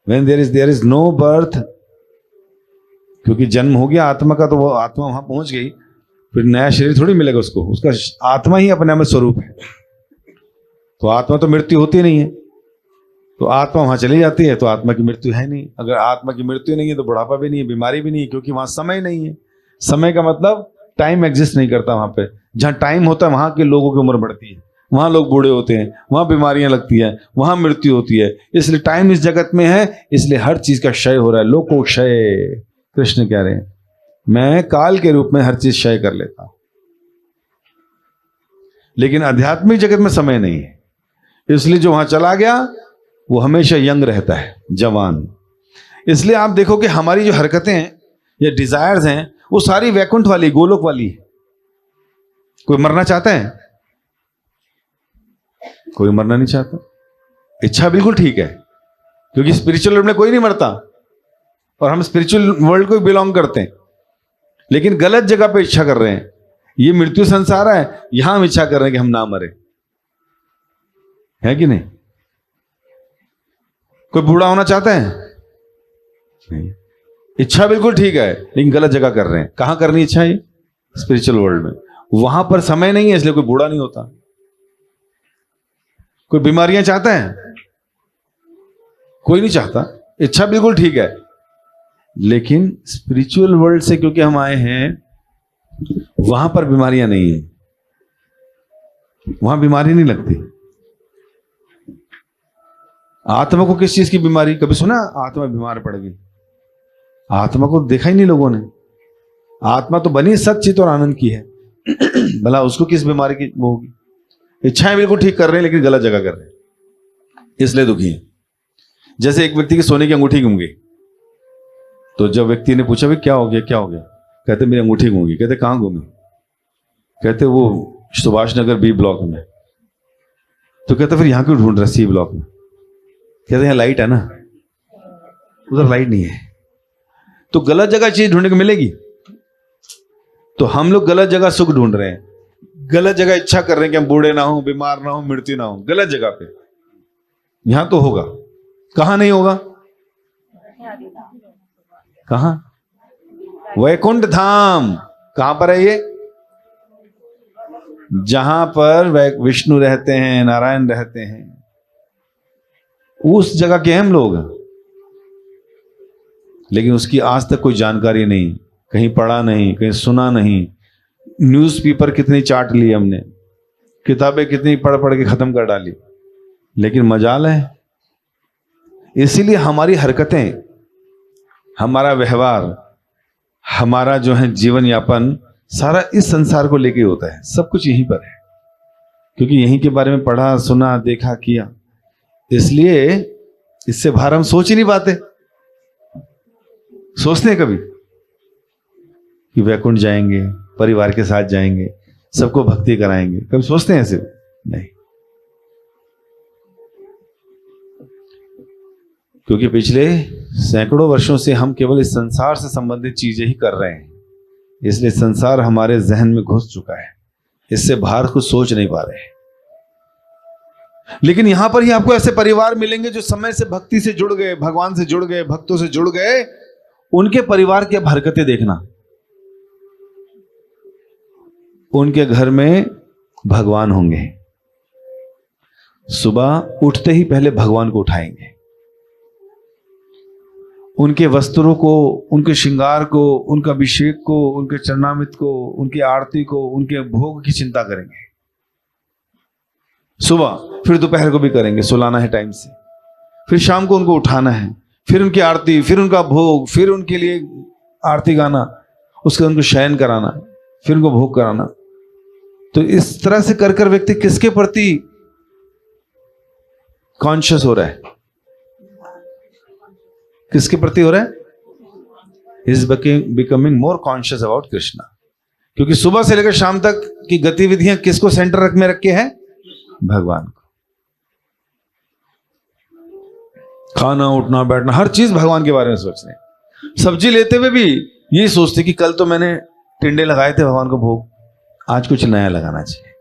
When there is no birth, क्योंकि जन्म हो गया आत्मा का, तो वो आत्मा वहां पहुंच गई, फिर नया शरीर थोड़ी मिलेगा उसको, उसका आत्मा ही अपने में स्वरूप है। तो आत्मा तो मृत्यु होती नहीं है, तो आत्मा वहां चली जाती है, तो आत्मा की मृत्यु है नहीं। अगर आत्मा की मृत्यु नहीं है तो बुढ़ापा भी नहीं है, बीमारी भी नहीं है, क्योंकि वहां समय नहीं है। समय का मतलब टाइम एग्जिस्ट नहीं करता वहां पे। जहां टाइम होता है वहां के लोगों की उम्र बढ़ती है, वहां लोग बूढ़े होते हैं, वहां बीमारियां लगती है, वहां मृत्यु होती है। इसलिए टाइम इस जगत में है, इसलिए हर चीज का क्षय हो रहा है। लोको क्षय, कृष्ण कह रहे हैं मैं काल के रूप में हर चीज क्षय कर लेता हूं। लेकिन आध्यात्मिक जगत में समय नहीं है, इसलिए जो वहां चला गया वो हमेशा यंग रहता है, जवान। इसलिए आप देखो कि हमारी जो हरकतें हैं या डिजायर्स हैं वो सारी वैकुंठ वाली, गोलोक वाली है। कोई मरना चाहता है? कोई मरना नहीं चाहता। इच्छा बिल्कुल ठीक है, क्योंकि स्पिरिचुअल वर्ल्ड में कोई नहीं मरता और हम स्पिरिचुअल वर्ल्ड को बिलोंग करते हैं, लेकिन गलत जगह पे इच्छा कर रहे हैं। ये मृत्यु संसार है, यहां हम इच्छा कर रहे हैं कि हम ना मरे, है कि नहीं? कोई बूढ़ा होना चाहता है? नहीं। इच्छा बिल्कुल ठीक है, लेकिन गलत जगह कर रहे हैं। कहां करनी इच्छा? ये स्पिरिचुअल वर्ल्ड में। वहां पर समय नहीं है, इसलिए कोई बूढ़ा नहीं होता। कोई बीमारियां चाहता है? कोई नहीं चाहता। इच्छा बिल्कुल ठीक है, लेकिन स्पिरिचुअल वर्ल्ड से क्योंकि हम आए हैं, वहां पर बीमारियां नहीं है, वहां बीमारी नहीं लगती। आत्मा को किस चीज की बीमारी? कभी सुना आत्मा बीमार पड़ गई? आत्मा को देखा ही नहीं लोगों ने। आत्मा तो बनी सच्चित और आनंद की है, भला उसको किस बीमारी की वो होगी? इच्छाएं बिल्कुल ठीक कर रहे हैं, लेकिन गलत जगह कर रहे हैं, इसलिए दुखी है। जैसे एक व्यक्ति की सोने की अंगूठी घूम गई, तो जब व्यक्ति ने पूछा भाई क्या हो गया, क्या हो गया? कहते मेरी अंगूठी घूम गई। कहते कहां घूमी? कहते वो सुभाष नगर बी ब्लॉक में। तो कहते फिर यहां क्यों ढूंढ रहे सी ब्लॉक में? कहते यहाँ लाइट है ना, उधर लाइट नहीं है। तो गलत जगह चीज ढूंढने को मिलेगी। तो हम लोग गलत जगह सुख ढूंढ रहे हैं, गलत जगह इच्छा कर रहे हैं कि हम बूढ़े ना हो, बीमार ना हो, मृत्यु ना हो। गलत जगह पे। यहां तो होगा, कहां नहीं होगा? कहां? वैकुंठ धाम। कहां पर है ये? जहां पर विष्णु रहते हैं, नारायण रहते हैं, उस जगह के हम लोग। लेकिन उसकी आज तक कोई जानकारी नहीं, कहीं पढ़ा नहीं, कहीं सुना नहीं। न्यूज़पेपर कितनी चाट ली हमने, किताबें कितनी पढ़ पढ़ के खत्म कर डाली, लेकिन मजाल है। इसीलिए हमारी हरकतें, हमारा व्यवहार, हमारा जो है जीवन यापन, सारा इस संसार को लेके होता है। सब कुछ यहीं पर है, क्योंकि यहीं के बारे में पढ़ा, सुना, देखा, किया। इसलिए इससे बाहर हम सोच ही नहीं पाते। सोचते हैं कभी कि वैकुंठ जाएंगे, परिवार के साथ जाएंगे, सबको भक्ति कराएंगे? कभी सोचते हैं ऐसे? नहीं। क्योंकि पिछले सैकड़ों वर्षों से हम केवल इस संसार से संबंधित चीजें ही कर रहे हैं, इसलिए संसार हमारे जहन में घुस चुका है। इससे बाहर कुछ सोच नहीं पा रहे हैं। लेकिन यहां पर ही आपको ऐसे परिवार मिलेंगे जो समय से भक्ति से जुड़ गए, भगवान से जुड़ गए, भक्तों से जुड़ गए। उनके परिवार की अब हरकतें देखना। उनके घर में भगवान होंगे। सुबह उठते ही पहले भगवान को उठाएंगे। उनके वस्त्रों को, उनके श्रृंगार को, उनका अभिषेक को, उनके चरणामृत को, उनकी आरती को, उनके भोग की चिंता करेंगे सुबह। फिर दोपहर को भी करेंगे, सुलाना है टाइम से। फिर शाम को उनको उठाना है, फिर उनकी आरती, फिर उनका भोग, फिर उनके लिए आरती गाना, उसके उनको शयन कराना, फिर उनको भोग कराना। तो इस तरह से कर कर व्यक्ति किसके प्रति कॉन्शियस हो रहा है? किसके प्रति हो रहा है? Is becoming more conscious about Krishna. क्योंकि सुबह से लेकर शाम तक की गतिविधियां किसको सेंटर में रखे हैं? भगवान को। खाना, उठना, बैठना, हर चीज भगवान के बारे में सोच रहे हैं। सब्जी लेते हुए भी यही सोचते कि कल तो मैंने टिंडे लगाए थे भगवान को भोग, आज कुछ नया लगाना चाहिए,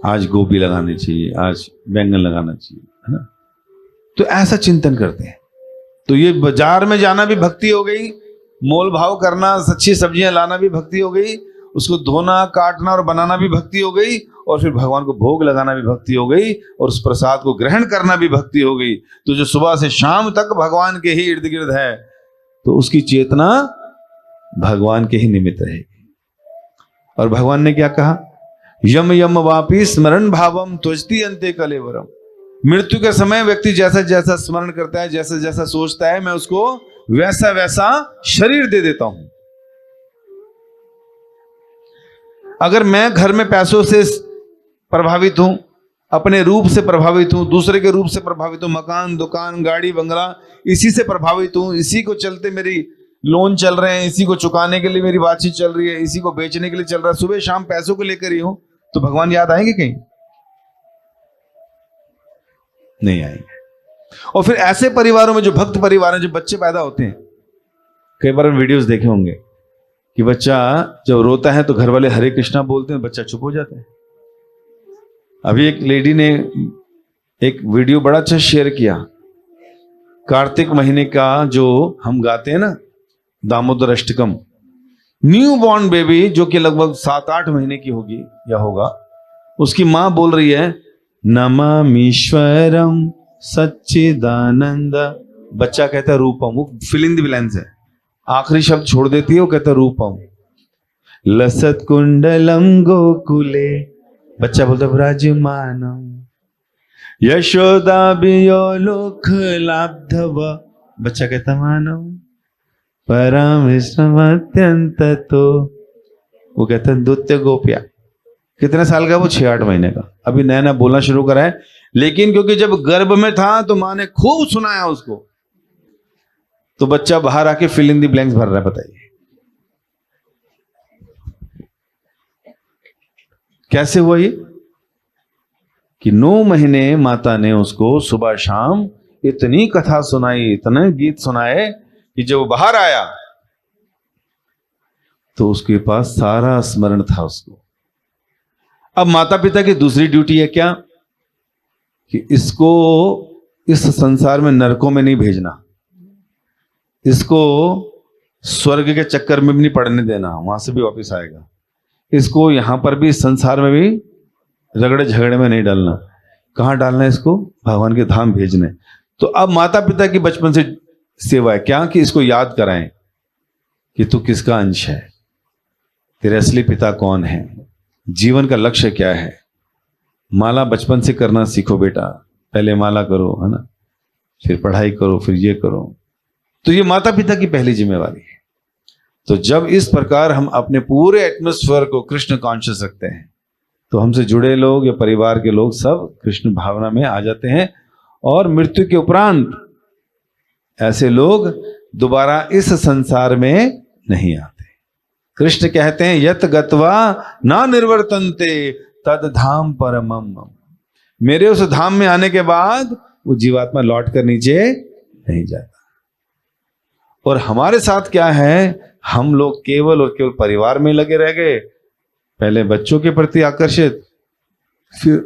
आज गोभी लगानी चाहिए, आज बैंगन लगाना चाहिए, है ना। तो ऐसा चिंतन करते हैं। तो ये बाजार में जाना भी भक्ति हो गई, मोल भाव करना, अच्छी सब्जियां लाना भी भक्ति हो गई, उसको धोना, काटना और बनाना भी भक्ति हो गई, और फिर भगवान को भोग लगाना भी भक्ति हो गई, और उस प्रसाद को ग्रहण करना भी भक्ति हो गई। तो जो सुबह से शाम तक भगवान के ही इर्द गिर्द है, तो उसकी चेतना भगवान के ही निमित्त रहेगी। और भगवान ने क्या कहा? यम यम वापी स्मरण भावम त्वजति अंते कलेवरम। मृत्यु के समय व्यक्ति जैसा जैसा स्मरण करता है, जैसा जैसा सोचता है, मैं उसको वैसा वैसा शरीर दे देता हूं। अगर मैं घर में पैसों से प्रभावित हूं, अपने रूप से प्रभावित हूं, दूसरे के रूप से प्रभावित हूं, मकान, दुकान, गाड़ी, बंगला, इसी से प्रभावित हूं, इसी को चलते मेरी लोन चल रहे हैं, इसी को चुकाने के लिए मेरी बातचीत चल रही है, इसी को बेचने के लिए चल रहा है, सुबह शाम पैसों को लेकर ही हूं, तो भगवान याद आएंगे कहीं? नहीं आएंगे। और फिर ऐसे परिवारों में, जो भक्त परिवार हैं, जो बच्चे पैदा होते हैं, कई बार वीडियोस देखे होंगे कि बच्चा जब रोता है तो घर वाले हरे कृष्णा बोलते हैं, बच्चा चुप हो जाता है। अभी एक लेडी ने एक वीडियो बड़ा अच्छा शेयर किया, कार्तिक महीने का जो हम गाते हैं ना, Damodar Ashtakam, new born baby जो कि लगभग 7-8 महीने की होगी या होगा, उसकी मां बोल रही है नमामीश्वरम सच्चिदानंद। बच्चा कहता है रूपम, वो फिल इन द ब्लैंक्स है, आखिरी शब्द छोड़ देती है, वो कहता है रूपम। लसत कुंडलम गोकुले, बच्चा बोलता ब्रजमानम। यशोदा बियोलोक लाब्धव, बच्चा कहता मानव। परमेश्वरत्यंत, तो वो कहता है दुत्य गोप्या। कितने साल का? वो 6-8 महीने का। अभी नया नया बोलना शुरू करा है, लेकिन क्योंकि जब गर्भ में था तो माँ ने खूब सुनाया उसको, तो बच्चा बाहर आके फिल इन दी ब्लैंक्स भर रहा है। बताइए कैसे हुआ ये? कि 9 महीने माता ने उसको सुबह शाम इतनी कथा सुनाई, इतने गीत सुनाए कि जब वो बाहर आया तो उसके पास सारा स्मरण था उसको। अब माता पिता की दूसरी ड्यूटी है क्या? कि इसको इस संसार में नरकों में नहीं भेजना, इसको स्वर्ग के चक्कर में भी नहीं पड़ने देना, वहां से भी वापस आएगा। इसको यहां पर भी, इस संसार में भी रगड़े झगड़े में नहीं डालना। कहां डालना है इसको? भगवान के धाम भेजने। तो अब माता पिता की बचपन से सेवा है क्या? कि इसको याद कराएं कि तू किसका अंश है, तेरे असली पिता कौन है, जीवन का लक्ष्य क्या है। माला बचपन से करना सीखो बेटा, पहले माला करो, है ना, फिर पढ़ाई करो, फिर ये करो। तो ये माता पिता की पहली जिम्मेवारी है। तो जब इस प्रकार हम अपने पूरे एटमॉस्फेयर को कृष्ण कॉन्शियस रखते हैं, तो हमसे जुड़े लोग या परिवार के लोग सब कृष्ण भावना में आ जाते हैं, और मृत्यु के उपरांत ऐसे लोग दोबारा इस संसार में नहीं आते। कृष्ण कहते हैं यत गत्वा ना निर्वर्तन्ते तद धाम परमम। मेरे उस धाम में आने के बाद वो जीवात्मा लौट कर नीचे नहीं जाता। और हमारे साथ क्या है? हम लोग केवल और केवल परिवार में लगे रह गए, पहले बच्चों के प्रति आकर्षित, फिर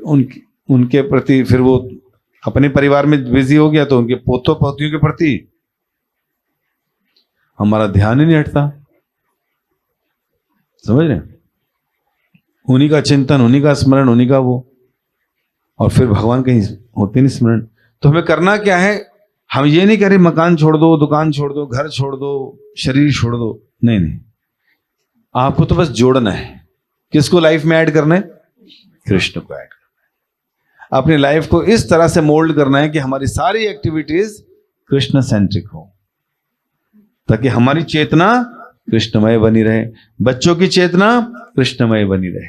उनके प्रति, फिर वो अपने परिवार में बिजी हो गया तो उनके पोतों पोतियों के प्रति हमारा ध्यान ही नहीं हटता। समझ रहे? उन्हीं का चिंतन, उन्हीं का स्मरण, उन्हीं का वो, और फिर भगवान कहीं होते नहीं स्मरण। तो हमें करना क्या है? हम ये नहीं करें मकान छोड़ दो, दुकान छोड़ दो, घर छोड़ दो, शरीर छोड़ दो। नहीं नहीं, आपको तो बस जोड़ना है। किसको लाइफ में ऐड करना है? कृष्ण को ऐड करना है। अपनी लाइफ को इस तरह से मोल्ड करना है कि हमारी सारी एक्टिविटीज कृष्ण सेंट्रिक हो, ताकि हमारी चेतना कृष्णमय बनी रहे, बच्चों की चेतना कृष्णमय बनी रहे,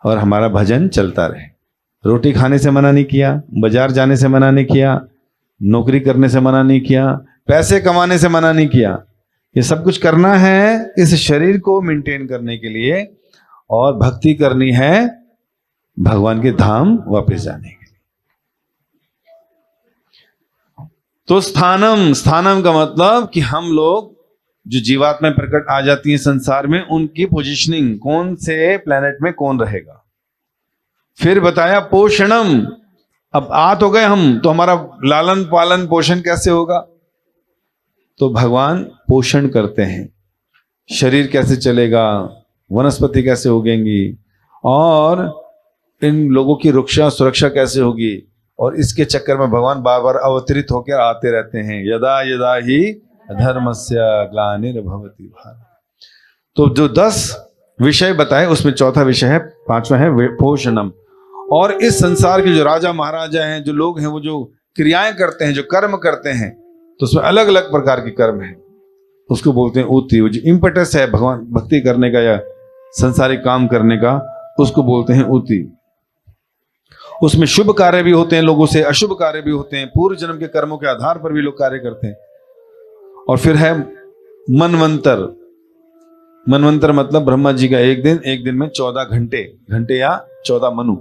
और हमारा भजन चलता रहे। रोटी खाने से मना नहीं किया, बाजार जाने से मना नहीं किया, नौकरी करने से मना नहीं किया, पैसे कमाने से मना नहीं किया। ये सब कुछ करना है इस शरीर को मेंटेन करने के लिए, और भक्ति करनी है भगवान के धाम वापस जाने के लिए। तो स्थानम, स्थानम का मतलब कि हम लोग जो जीवात्माएं प्रकट आ जाती हैं संसार में, उनकी पोजीशनिंग, कौन से प्लेनेट में कौन रहेगा। फिर बताया पोषणम, अब आ तो गए हम, तो हमारा लालन पालन पोषण कैसे होगा। तो भगवान पोषण करते हैं, शरीर कैसे चलेगा, वनस्पति कैसे उगेंगी, और इन लोगों की रक्षा सुरक्षा कैसे होगी। और इसके चक्कर में भगवान बार बार अवतरित होकर आते रहते हैं। यदा यदा ही धर्मस्य ग्लानिर्भवति भारत। तो जो 10 विषय बताए उसमें चौथा विषय है, 5वां है पोषणम। और इस संसार के जो राजा महाराजा हैं, जो लोग हैं, वो जो क्रियाएं करते हैं, जो कर्म करते हैं, तो उसमें अलग अलग प्रकार के कर्म हैं, उसको बोलते हैं ऊती। जो इम्पेटस है भगवान भक्ति करने का या संसारिक काम करने का, उसको बोलते हैं ऊती। उसमें शुभ कार्य भी होते हैं लोगों से, अशुभ कार्य भी होते हैं, पूर्व जन्म के कर्मों के आधार पर भी लोग कार्य करते हैं। और फिर है मनवंतर। मनवंतर मतलब ब्रह्मा जी का एक दिन में 14 घंटे या 14 मनु।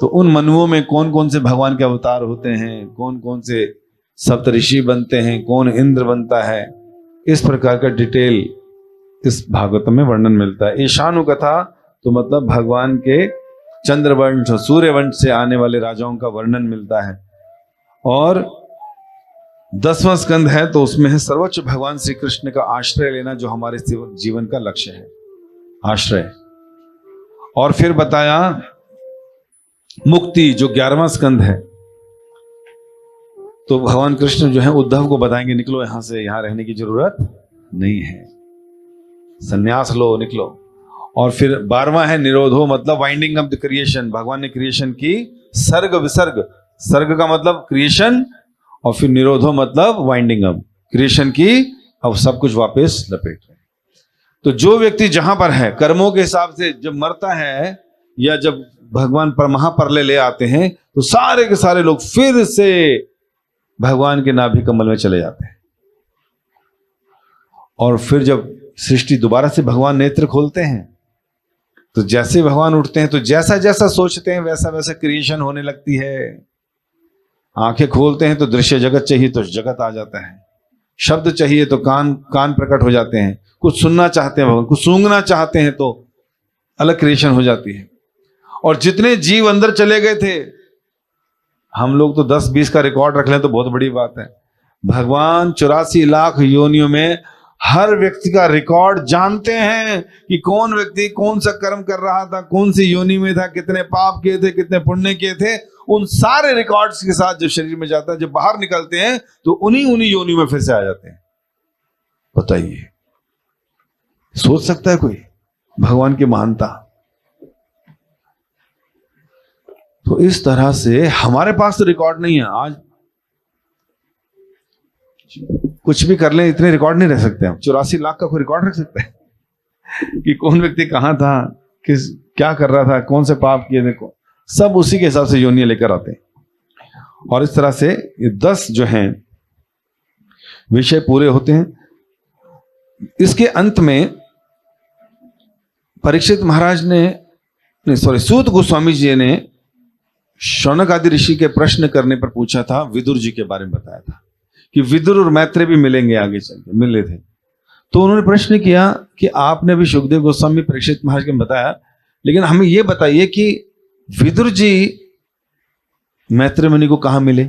तो उन मनुओं में कौन कौन से भगवान के अवतार होते हैं, कौन कौन से सप्तऋषि बनते हैं, कौन इंद्र बनता है, इस प्रकार का डिटेल इस भागवत में वर्णन मिलता है। ईशानु कथा तो मतलब भगवान के चंद्रवंश और सूर्यवंश से आने वाले राजाओं का वर्णन मिलता है। और 10वां स्कंद है तो उसमें है सर्वोच्च भगवान श्री कृष्ण का आश्रय लेना, जो हमारे जीवन का लक्ष्य है, आश्रय। और फिर बताया मुक्ति, जो 11वां स्कंद है। तो भगवान कृष्ण जो है उद्धव को बताएंगे, निकलो यहां से, यहां रहने की जरूरत नहीं है, संन्यास लो, निकलो। और फिर 12वां है निरोधो, मतलब वाइंडिंग अप द क्रिएशन। भगवान ने क्रिएशन की सर्ग विसर्ग, सर्ग का मतलब क्रिएशन, और फिर निरोधो मतलब वाइंडिंग अप क्रिएशन की, अब सब कुछ वापस लपेट रहे। तो जो व्यक्ति जहां पर है कर्मों के हिसाब से जब मरता है या जब भगवान पर महाप्रलय ले आते हैं, तो सारे के सारे लोग फिर से भगवान के नाभि कमल में चले जाते हैं। और फिर जब सृष्टि दोबारा से भगवान नेत्र खोलते हैं, तो जैसे भगवान उठते हैं तो जैसा जैसा सोचते हैं वैसा वैसा क्रिएशन होने लगती है। आंखें खोलते हैं तो दृश्य जगत चाहिए तो जगत आ जाता है, शब्द चाहिए तो कान प्रकट हो जाते हैं, कुछ सुनना चाहते हैं भगवान, कुछ सूंघना चाहते हैं तो अलग क्रिएशन हो जाती है। और जितने जीव अंदर चले गए थे, हम लोग तो 10-20 का रिकॉर्ड रख लें तो बहुत बड़ी बात है। भगवान 84 लाख योनियों में हर व्यक्ति का रिकॉर्ड जानते हैं कि कौन व्यक्ति कौन सा कर्म कर रहा था, कौन सी योनि में था, कितने पाप किए थे, कितने पुण्य किए थे। उन सारे रिकॉर्ड्स के साथ जब शरीर में जाता है, जब बाहर निकलते हैं तो उन्हीं योनि में फिर से आ जाते हैं। बताइए, सोच सकता है कोई भगवान की महानता? तो इस तरह से हमारे पास तो रिकॉर्ड नहीं है। आज कुछ भी कर लें, इतने रिकॉर्ड नहीं रह सकते हम। 84 लाख का कोई रिकॉर्ड रख सकते हैं कि कौन व्यक्ति कहां था, किस क्या कर रहा था, कौन से पाप किए थे, सब उसी के हिसाब से योनियां लेकर आते हैं। और इस तरह से ये 10 जो हैं विषय पूरे होते हैं। इसके अंत में परीक्षित महाराज ने सूत गोस्वामी जी ने शौनक आदि ऋषि के प्रश्न करने पर पूछा था, विदुर जी के बारे में बताया था कि विदुर और मैत्रेय भी मिलेंगे, आगे चल के मिले थे। तो उन्होंने प्रश्न किया कि आपने भी सुखदेव गोस्वामी परीक्षित महाराज के बताया, लेकिन हमें यह बताइए कि विदुर जी मैत्रेय मुनि को कहां मिले,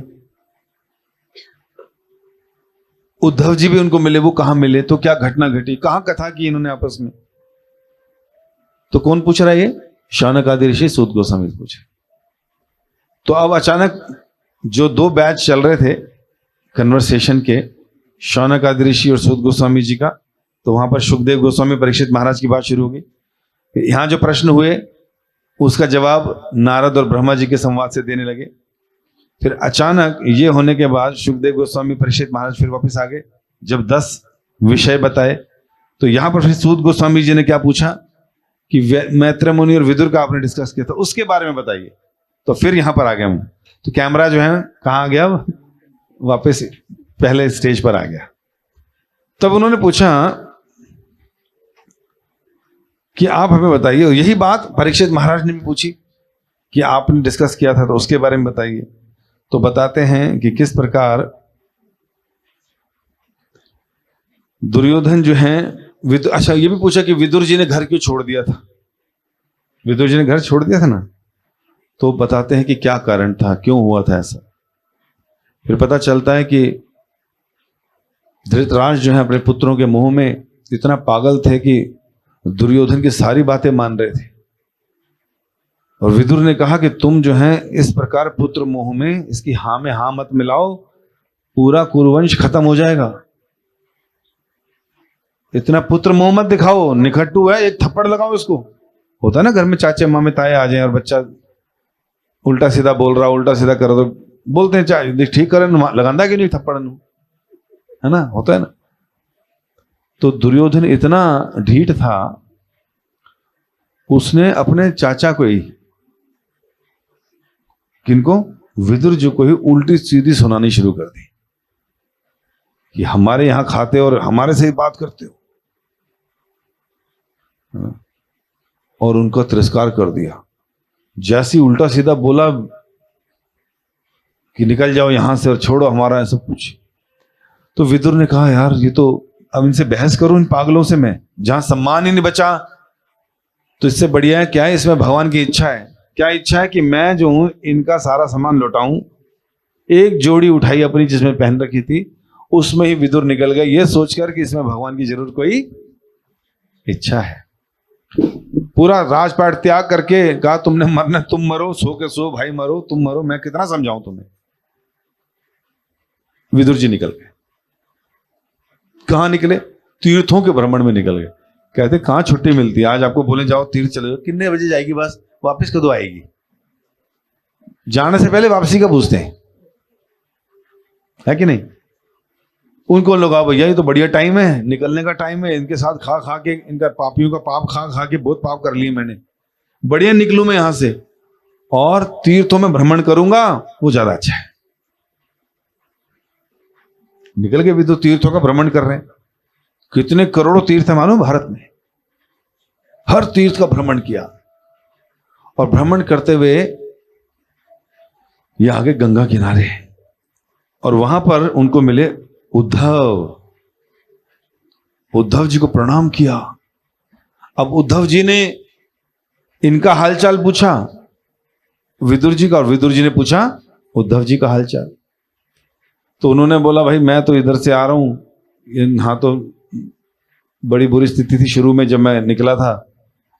उद्धव जी भी उनको मिले, वो कहां मिले, तो क्या घटना घटी, कहां कथा की इन्होंने आपस में। तो कौन पूछ रहा है ये? शौनक आदि ऋषि सूत गोस्वामी पूछे। तो अब अचानक जो 2 बैच चल रहे थे कन्वर्सेशन के, शौनक आदि ऋषि और सूत गोस्वामी जी का, तो वहां पर सुखदेव गोस्वामी परीक्षित महाराज की बात शुरू हो गई। यहां जो प्रश्न हुए उसका जवाब नारद और ब्रह्मा जी के संवाद से देने लगे। फिर अचानक ये होने के बाद सुखदेव गोस्वामी परीक्षित महाराज फिर वापस आ गए। जब 10 विषय बताए तो यहां पर फिर सूत गोस्वामी जी ने क्या पूछा कि मैत्रेय मुनि और विदुर का आपने डिस्कस किया था, उसके बारे में बताइए। तो फिर यहां पर आ गया हूं, तो कैमरा जो है कहां आ गया, वापस पहले स्टेज पर आ गया। तब उन्होंने पूछा कि आप हमें बताइए, यही बात परीक्षित महाराज ने भी पूछी कि आपने डिस्कस किया था तो उसके बारे में बताइए। तो बताते हैं कि किस प्रकार दुर्योधन जो है अच्छा ये भी पूछा कि विदुर जी ने घर क्यों छोड़ दिया था। विदुर जी ने घर छोड़ दिया था ना, तो बताते हैं कि क्या कारण था, क्यों हुआ था ऐसा। फिर पता चलता है कि धृतराष्ट्र जो है अपने पुत्रों के मोह में इतना पागल थे कि दुर्योधन की सारी बातें मान रहे थे। और विदुर ने कहा कि तुम जो है इस प्रकार पुत्र मोह में इसकी हाँ में हाँ मत मिलाओ, पूरा कुरुवंश खत्म हो जाएगा। इतना पुत्र मोह मत दिखाओ, निखट्टू है, एक थप्पड़ लगाओ इसको। होता है ना घर में चाचे मामे ताए आ जाए और बच्चा उल्टा सीधा बोल रहा, उल्टा सीधा कर दो, बोलते हैं चाहे ठीक करें लगांदा कि नहीं थप्पड़, है ना, होता है ना। तो दुर्योधन इतना ढीठ था, उसने अपने चाचा को ही, किनको, विदुर जी को ही उल्टी सीधी सुनानी शुरू कर दी कि हमारे यहां खाते और हमारे से ही बात करते हो, और उनका तिरस्कार कर दिया। जैसी उल्टा सीधा बोला कि निकल जाओ यहां से और छोड़ो हमारा ऐसा कुछ, तो विदुर ने कहा यार ये तो, अब इनसे बहस करूं इन पागलों से मैं, जहां सम्मान ही नहीं बचा, तो इससे बढ़िया है क्या है, इसमें भगवान की इच्छा है। क्या इच्छा है कि मैं जो हूं इनका सारा सामान लौटाऊं। एक जोड़ी उठाई अपनी जिसमें पहन रखी थी, उसमें ही विदुर निकल गए, ये सोचकर कि इसमें भगवान की जरूर कोई इच्छा है। पूरा राजपाट त्याग करके कहा तुमने मरना तुम मरो, सो के सो भाई मरो, तुम मरो, मैं कितना समझाऊं तुम्हें। विदुर जी निकल गए। कहां निकले? तीर्थों के भ्रमण में निकल गए। कहते कहां छुट्टी मिलती है, आज आपको बोले जाओ तीर्थ चले जाओ, कितने बजे जाएगी बस, वापस कदों आएगी? जाने से पहले वापसी का पूछते हैं, है कि नहीं? उनको लगा भैया ये तो बढ़िया टाइम है, निकलने का टाइम है, इनके साथ खा खा के, इनका पापियों का पाप खा खा के बहुत पाप कर लिए मैंने, बढ़िया निकलूं मैं यहां से और तीर्थों में भ्रमण करूंगा, वो ज्यादा अच्छा है। निकल के भी तो तीर्थों का भ्रमण कर रहे हैं। कितने करोड़ों तीर्थ है मालूम भारत में, हर तीर्थ का भ्रमण किया। और भ्रमण करते हुए ये आगे गंगा किनारे, और वहां पर उनको मिले उद्धव। उद्धव जी को प्रणाम किया। अब उद्धव जी ने इनका हालचाल पूछा विदुर जी का, और विदुर जी ने पूछा उद्धव जी का हालचाल। तो उन्होंने बोला भाई मैं तो इधर से आ रहा हूं, यहां तो बड़ी बुरी स्थिति थी शुरू में जब मैं निकला था,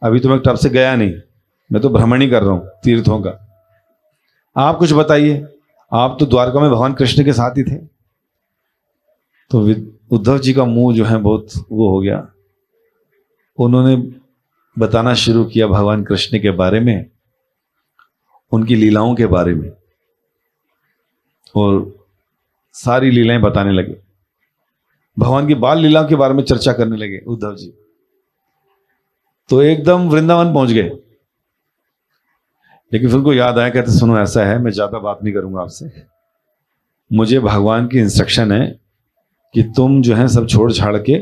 अभी तो मैं तब से गया नहीं, मैं तो भ्रमण ही कर रहा हूं तीर्थों का। आप कुछ बताइए, आप तो द्वारका में भगवान कृष्ण के साथ ही थे। तो उद्धव जी का मुंह जो है बहुत वो हो गया। उन्होंने बताना शुरू किया भगवान कृष्ण के बारे में, उनकी लीलाओं के बारे में, और सारी लीलाएं बताने लगे। भगवान की बाल लीलाओं के बारे में चर्चा करने लगे उद्धव जी। तो एकदम वृंदावन पहुंच गए। लेकिन फिर उनको याद आया, कहते सुनो ऐसा है, मैं ज्यादा बात नहीं करूंगा आपसे, मुझे भगवान की इंस्ट्रक्शन है कि तुम जो है सब छोड़ छाड़ के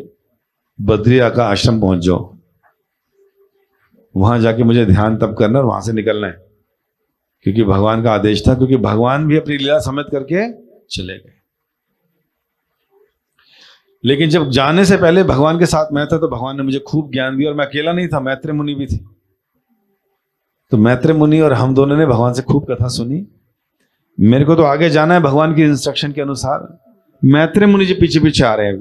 बद्रिया का आश्रम पहुंच जाओ, वहां जाके मुझे ध्यान तप करना और वहां से निकलना है, क्योंकि भगवान का आदेश था, क्योंकि भगवान भी अपनी लीला समझ करके चले गए। लेकिन जब जाने से पहले भगवान के साथ मैं था, तो भगवान ने मुझे खूब ज्ञान दिया, और मैं अकेला नहीं था, मैत्रेय मुनि भी थे। तो मैत्रेय मुनि और हम दोनों ने भगवान से खूब कथा सुनी। मेरे को तो आगे जाना है भगवान की इंस्ट्रक्शन के अनुसार, मैत्रेय मुनि जी पीछे पीछे आ रहे हैं,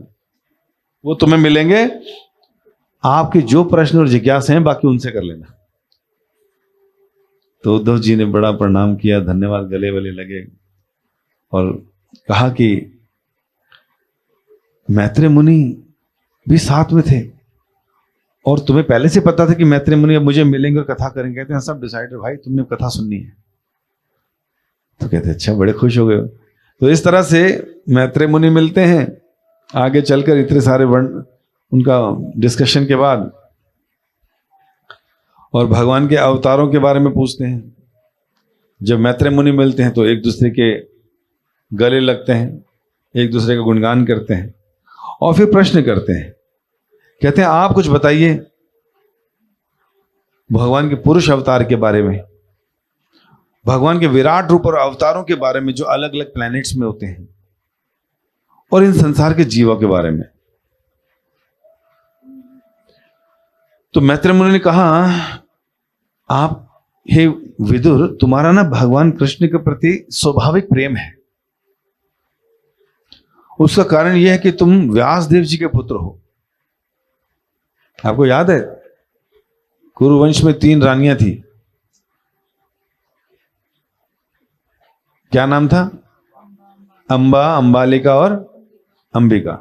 वो तुम्हें मिलेंगे, आपके जो प्रश्न और जिज्ञासा हैं बाकी उनसे कर लेना। तो उद्धव जी ने बड़ा प्रणाम किया, धन्यवाद, गले वले लगे, और कहा कि मैत्रेय मुनि भी साथ में थे, और तुम्हें पहले से पता था कि मैत्रेय मुनि अब मुझे मिलेंगे और कथा करेंगे? कहते हैं सब डिसाइडेड भाई, तुमने कथा सुननी है। तो कहते अच्छा, बड़े खुश हो गए। तो इस तरह से मैत्रेय मुनि मिलते हैं, आगे चलकर इतने सारे वर्ण उनका डिस्कशन के बाद, और भगवान के अवतारों के बारे में पूछते हैं। जब मैत्रेय मुनि मिलते हैं तो एक दूसरे के गले लगते हैं, एक दूसरे का गुणगान करते हैं, और फिर प्रश्न करते हैं। कहते हैं आप कुछ बताइए भगवान के पुरुष अवतार के बारे में, भगवान के विराट रूप और अवतारों के बारे में जो अलग अलग प्लैनेट्स में होते हैं, और इन संसार के जीवों के बारे में। तो मैत्रेय मुनि ने कहा, आप हे विदुर, तुम्हारा ना भगवान कृष्ण के प्रति स्वाभाविक प्रेम है। उसका कारण यह है कि तुम व्यासदेव जी के पुत्र हो। आपको याद है कुरुवंश में 3 रानियां थी, क्या नाम था? अंबा, अंबालिका और अंबिका।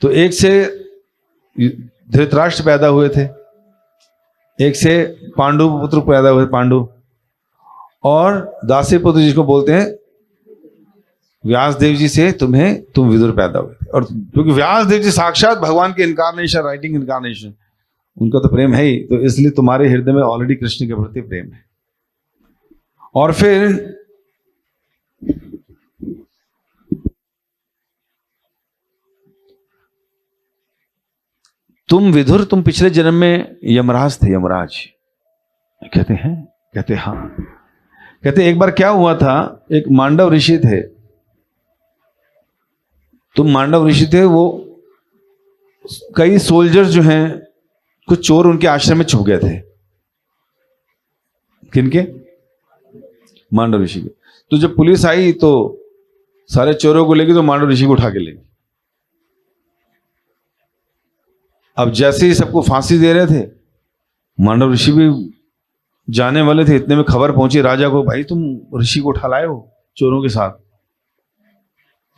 तो एक से धृतराष्ट्र पैदा हुए थे, एक से पांडु पुत्र पैदा हुए, पांडु, और दासी पुत्र जिसको बोलते हैं व्यासदेव जी से तुम विदुर पैदा हुए थे। और क्योंकि व्यासदेव जी साक्षात भगवान के इनकारनेशन, राइटिंग इनकारनेशन, उनका तो प्रेम है ही, तो इसलिए तुम्हारे हृदय में ऑलरेडी कृष्ण के प्रति प्रेम है। और फिर तुम विदुर, तुम पिछले जन्म में यमराज थे, यमराज। कहते हैं, कहते हाँ। कहते एक बार क्या हुआ था, एक मांडव ऋषि थे, तुम मांडव ऋषि थे, वो कई सोल्जर्स जो हैं, कुछ चोर उनके आश्रम में छुप गए थे। किनके? मांडव ऋषि के। तो जब पुलिस आई तो सारे चोरों को लेके तो मांडव ऋषि को उठा के ले गई। अब जैसे ही सबको फांसी दे रहे थे, मांडव ऋषि भी जाने वाले थे, इतने में खबर पहुंची राजा को, भाई तुम ऋषि को उठा लाए हो चोरों के साथ।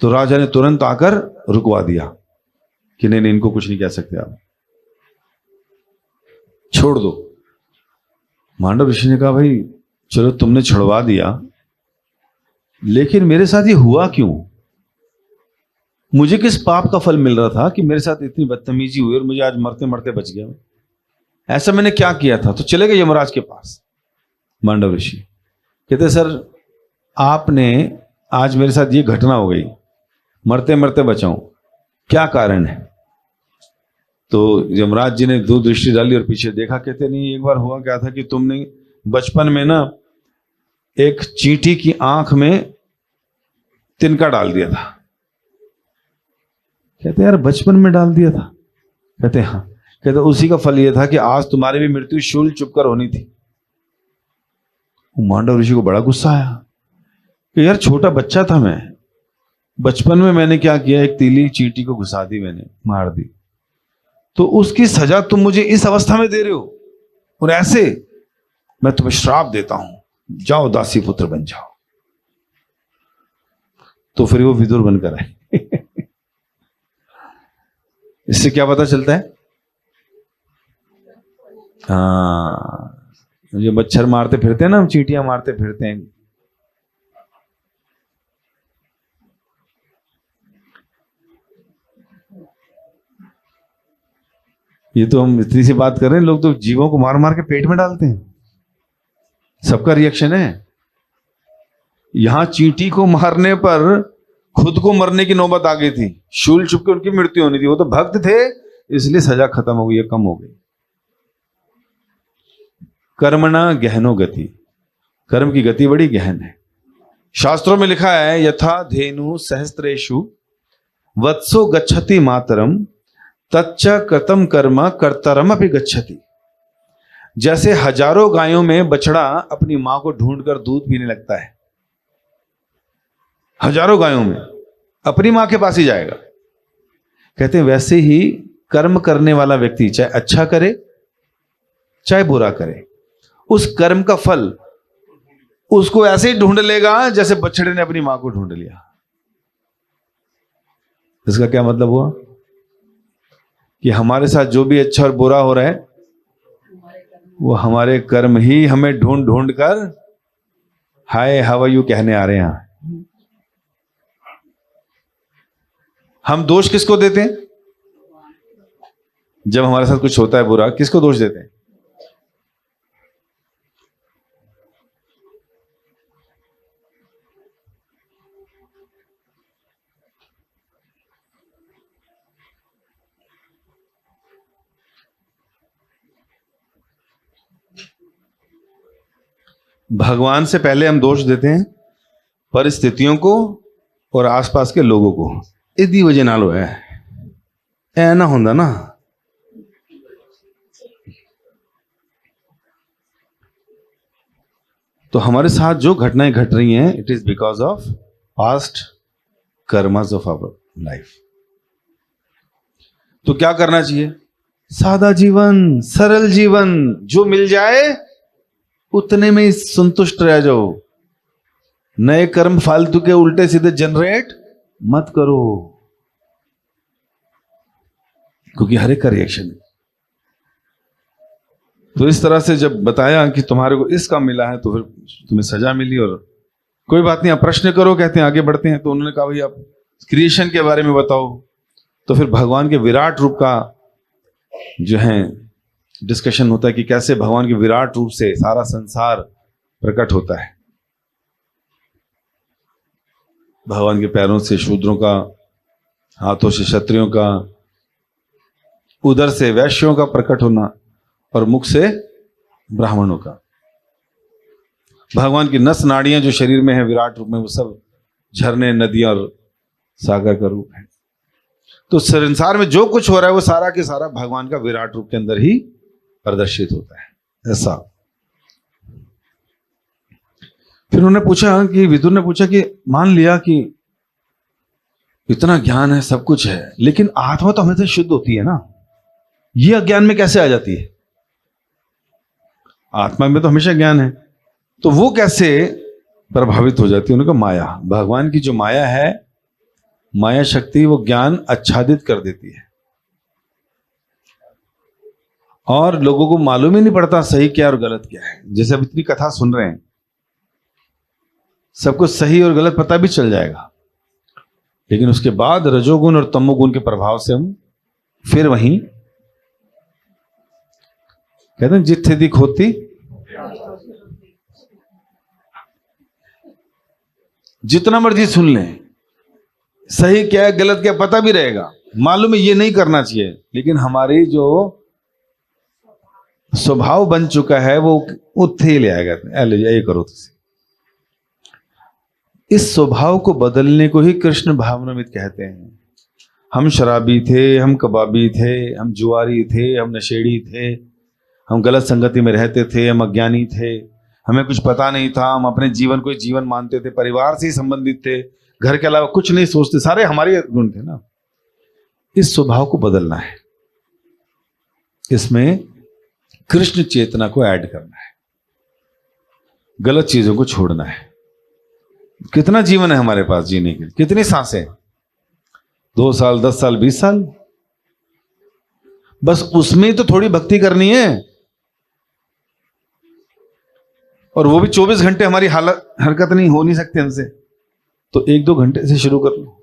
तो राजा ने तुरंत आकर रुकवा दिया कि नहीं नहीं, इनको कुछ नहीं कह सकते आप, छोड़ दो। मांडव ऋषि ने कहा, भाई चलो तुमने छुड़वा दिया, लेकिन मेरे साथ ये हुआ क्यों? मुझे किस पाप का फल मिल रहा था कि मेरे साथ इतनी बदतमीजी हुई और मुझे आज मरते मरते बच गया? ऐसा मैंने क्या किया था? तो चले गए यमराज के पास मांडव ऋषि। कहते सर, आपने आज मेरे साथ ये घटना हो गई, मरते मरते बचाऊं, क्या कारण है? तो यमराज जी ने दो दृष्टि डाली और पीछे देखा। कहते नहीं, एक बार हुआ क्या था कि तुमने बचपन में ना एक चींटी की आंख में तिनका डाल दिया था। कहते यार बचपन में डाल दिया था? कहते हाँ। कहते उसी का फल यह था कि आज तुम्हारी भी मृत्यु शूल चुपकर होनी थी। मांडव ऋषि को बड़ा गुस्सा आया कि यार छोटा बच्चा था मैं, बचपन में मैंने क्या किया, एक तीली चींटी को घुसा दी, मैंने मार दी, तो उसकी सजा तुम मुझे इस अवस्था में दे रहे हो, और ऐसे मैं तुम्हें श्राप देता हूं, जाओ दासी पुत्र बन जाओ। तो फिर वो विदुर बनकर आए। इससे क्या पता चलता है? हाँ, जो मच्छर मारते फिरते हैं ना, हम चींटियां मारते फिरते हैं, ये तो हम इतनी सी बात कर रहे हैं, लोग तो जीवों को मार मार के पेट में डालते हैं। सबका रिएक्शन है। यहां चींटी को मारने पर खुद को मरने की नौबत आ गई थी, शूल चुप के उनकी मृत्यु होनी थी। वो तो भक्त थे, इसलिए सजा खत्म हो गई, कम हो गई। कर्मणा गहनो गति, कर्म की गति बड़ी गहन है। शास्त्रों में लिखा है, यथा धेनु सहस्त्रेषु वत्सो गच्छति मातरम तच्च कृतम कर्म कर्तरम अपि गच्छति। जैसे हजारों गायों में बछड़ा अपनी मां को ढूंढकर दूध पीने लगता है, हजारों गायों में अपनी मां के पास ही जाएगा। कहते हैं वैसे ही कर्म करने वाला व्यक्ति चाहे अच्छा करे चाहे बुरा करे, उस कर्म का फल उसको ऐसे ही ढूंढ लेगा जैसे बछड़े ने अपनी मां को ढूंढ लिया। इसका क्या मतलब हुआ कि हमारे साथ जो भी अच्छा और बुरा हो रहा है, वो हमारे कर्म ही हमें ढूंढ ढूंढ कर हाय हाउ आर यू कहने आ रहे हैं। हम दोष किसको देते हैं? जब हमारे साथ कुछ होता है बुरा, किसको दोष देते हैं? भगवान से पहले हम दोष देते हैं परिस्थितियों को और आसपास के लोगों को। इदी वजह नालो है, ऐ ना होंदा ना, तो हमारे साथ जो घटनाएं घट रही हैं, it is because of past karmas of our life. तो क्या करना चाहिए? सादा जीवन, सरल जीवन, जो मिल जाए उतने में ही संतुष्ट रह जाओ। नए कर्म फालतू के उल्टे सीधे जनरेट मत करो, क्योंकि हर एक का रिएक्शन है। तो इस तरह से जब बताया कि तुम्हारे को इसका मिला है तो फिर तुम्हें सजा मिली, और कोई बात नहीं, आप प्रश्न करो, कहते हैं आगे बढ़ते हैं। तो उन्होंने कहा भाई आप क्रिएशन के बारे में बताओ। तो फिर भगवान के विराट रूप का जो है डिस्कशन होता है कि कैसे भगवान के विराट रूप से सारा संसार प्रकट होता है। भगवान के पैरों से शूद्रों का, हाथों से क्षत्रियों का, उदर से वैश्यों का प्रकट होना और मुख से ब्राह्मणों का। भगवान की नस नाड़ियां जो शरीर में है विराट रूप में, वो सब झरने, नदियां और सागर का रूप है। तो संसार में जो कुछ हो रहा है वो सारा के सारा भगवान का विराट रूप के अंदर ही प्रदर्शित होता है, ऐसा। फिर उन्होंने पूछा कि विदुर ने पूछा कि मान लिया कि इतना ज्ञान है, सब कुछ है, लेकिन आत्मा तो हमेशा शुद्ध होती है ना, ये अज्ञान में कैसे आ जाती है? आत्मा में तो हमेशा ज्ञान है, तो वो कैसे प्रभावित हो जाती है? उन्होंने कहा माया, भगवान की जो माया है, माया शक्ति, वो ज्ञान आच्छादित कर देती है और लोगों को मालूम ही नहीं पड़ता सही क्या और गलत क्या है। जैसे अब इतनी कथा सुन रहे हैं, सबको सही और गलत पता भी चल जाएगा, लेकिन उसके बाद रजोगुण और तमोगुण के प्रभाव से हम फिर वहीं कहते हैं जिथे दी खोती, जितना मर्जी सुन लें, सही क्या है गलत क्या पता भी रहेगा, मालूम है ये नहीं करना चाहिए, लेकिन हमारी जो स्वभाव बन चुका है वो उत्थे ही ले आएगा, ये करो तुझे। इस स्वभाव को बदलने को ही कृष्ण भावनामृत कहते हैं। हम शराबी थे, हम कबाबी थे, हम जुआरी थे, हम नशेड़ी थे, हम गलत संगति में रहते थे, हम अज्ञानी थे, हमें कुछ पता नहीं था, हम अपने जीवन को जीवन मानते थे, परिवार से ही संबंधित थे, घर के अलावा कुछ नहीं सोचते, सारे हमारे गुण थे ना। इस स्वभाव को बदलना है, इसमें कृष्ण चेतना को ऐड करना है, गलत चीजों को छोड़ना है। कितना जीवन है हमारे पास जीने के लिए, कितनी सांसें, 2 साल, 10 साल, 20 साल, बस उसमें तो थोड़ी भक्ति करनी है, और वो भी 24 घंटे हमारी हरकत नहीं हो नहीं सकते हमसे, तो 1-2 घंटे से शुरू कर लो,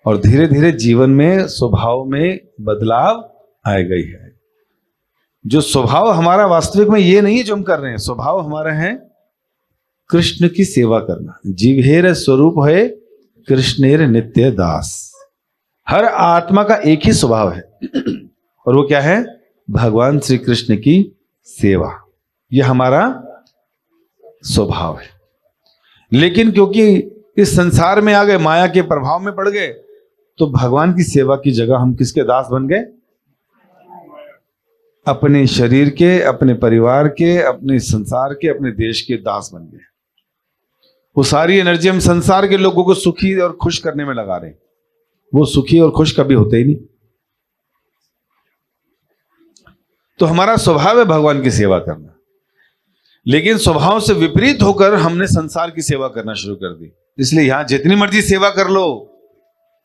और धीरे धीरे जीवन में स्वभाव में बदलाव आएगा ही है। जो स्वभाव हमारा वास्तविक में ये नहीं है जो हम कर रहे हैं, स्वभाव हमारा है कृष्ण की सेवा करना। जीवेर स्वरूप है कृष्णेर नित्य दास। हर आत्मा का एक ही स्वभाव है, और वो क्या है? भगवान श्री कृष्ण की सेवा। यह हमारा स्वभाव है। लेकिन क्योंकि इस संसार में आ गए, माया के प्रभाव में पड़ गए, तो भगवान की सेवा की जगह हम किसके दास बन गए? अपने शरीर के, अपने परिवार के, अपने संसार के, अपने देश के दास बन गए। वो सारी एनर्जी हम संसार के लोगों को सुखी और खुश करने में लगा रहे हैं, वो सुखी और खुश कभी होते ही नहीं। तो हमारा स्वभाव है भगवान की सेवा करना, लेकिन स्वभाव से विपरीत होकर हमने संसार की सेवा करना शुरू कर दी। इसलिए यहां जितनी मर्जी सेवा कर लो,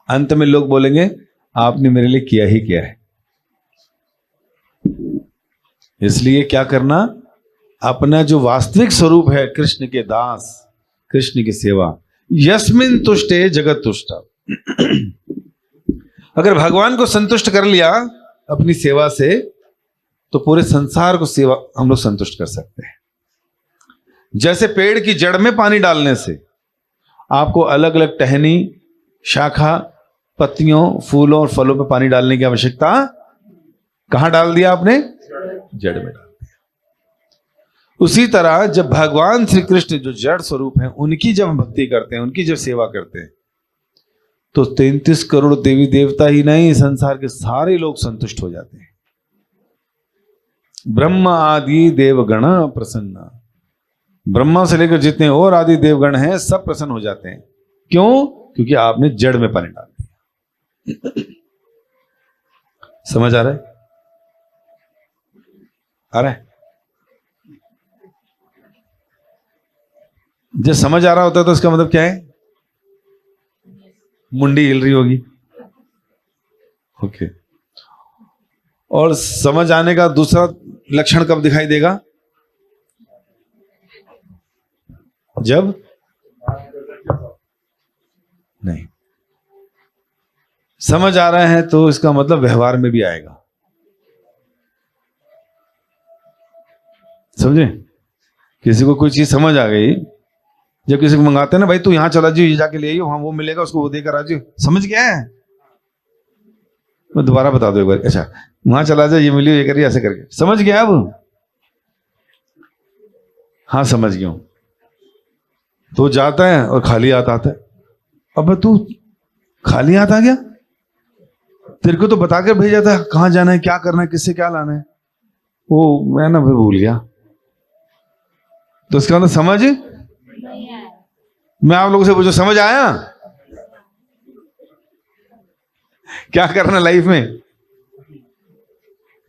अंत में लोग बोलेंगे आपने मेरे लिए किया ही क्या है। इसलिए क्या करना? अपना जो वास्तविक स्वरूप है कृष्ण के दास, कृष्ण की सेवा। यस्मिन तुष्टे जगत तुष्ट। अगर भगवान को संतुष्ट कर लिया अपनी सेवा से, तो पूरे संसार को सेवा हम लोग संतुष्ट कर सकते हैं। जैसे पेड़ की जड़ में पानी डालने से आपको अलग अलग टहनी, शाखा, पत्तियों, फूलों और फलों पर पानी डालने की आवश्यकता कहां डाल दिया आपने? जड़ में डाल दिया। उसी तरह जब भगवान श्री कृष्ण जो जड़ स्वरूप हैं, उनकी जब हम भक्ति करते हैं, उनकी जब सेवा करते हैं, तो 33 करोड़ देवी देवता ही नहीं, संसार के सारे लोग संतुष्ट हो जाते हैं। ब्रह्म आदि देवगण प्रसन्न। ब्रह्मा से लेकर जितने और आदि देवगण हैं सब प्रसन्न हो जाते हैं। क्यों? क्योंकि आपने जड़ में पानी डाल दिया। समझ आ रहा है? आ रहा है? जब समझ आ रहा होता है तो इसका मतलब क्या है? मुंडी हिल रही होगी। ओके। और समझ आने का दूसरा लक्षण कब दिखाई देगा? जब नहीं समझ आ रहा है तो इसका मतलब व्यवहार में भी आएगा। समझे? किसी को कोई चीज समझ आ गई, जब किसी को मंगाते हैं ना, भाई तू यहां चला जाइए, ये जाके ले आइयो, वहां वो मिलेगा, उसको वो देकर आ जाइए, समझ गया है? मैं दोबारा बता दो एक बार। अच्छा, वहां चला जाए, ये मिलियो, ये करिए, ऐसे करके। समझ गया अब? हाँ समझ गया हूं। तो जाता है और खाली हाथ आता है। अब तू खाली हाथ आ गया? तेरे को तो बता कर भेजा था कहां जाना है, क्या करना है, किससे क्या लाना है। वो मैं ना भाई भूल गया। तो इसका मतलब समझ, मैं आप लोगों से पूछूं, समझ आया? क्या करना लाइफ में?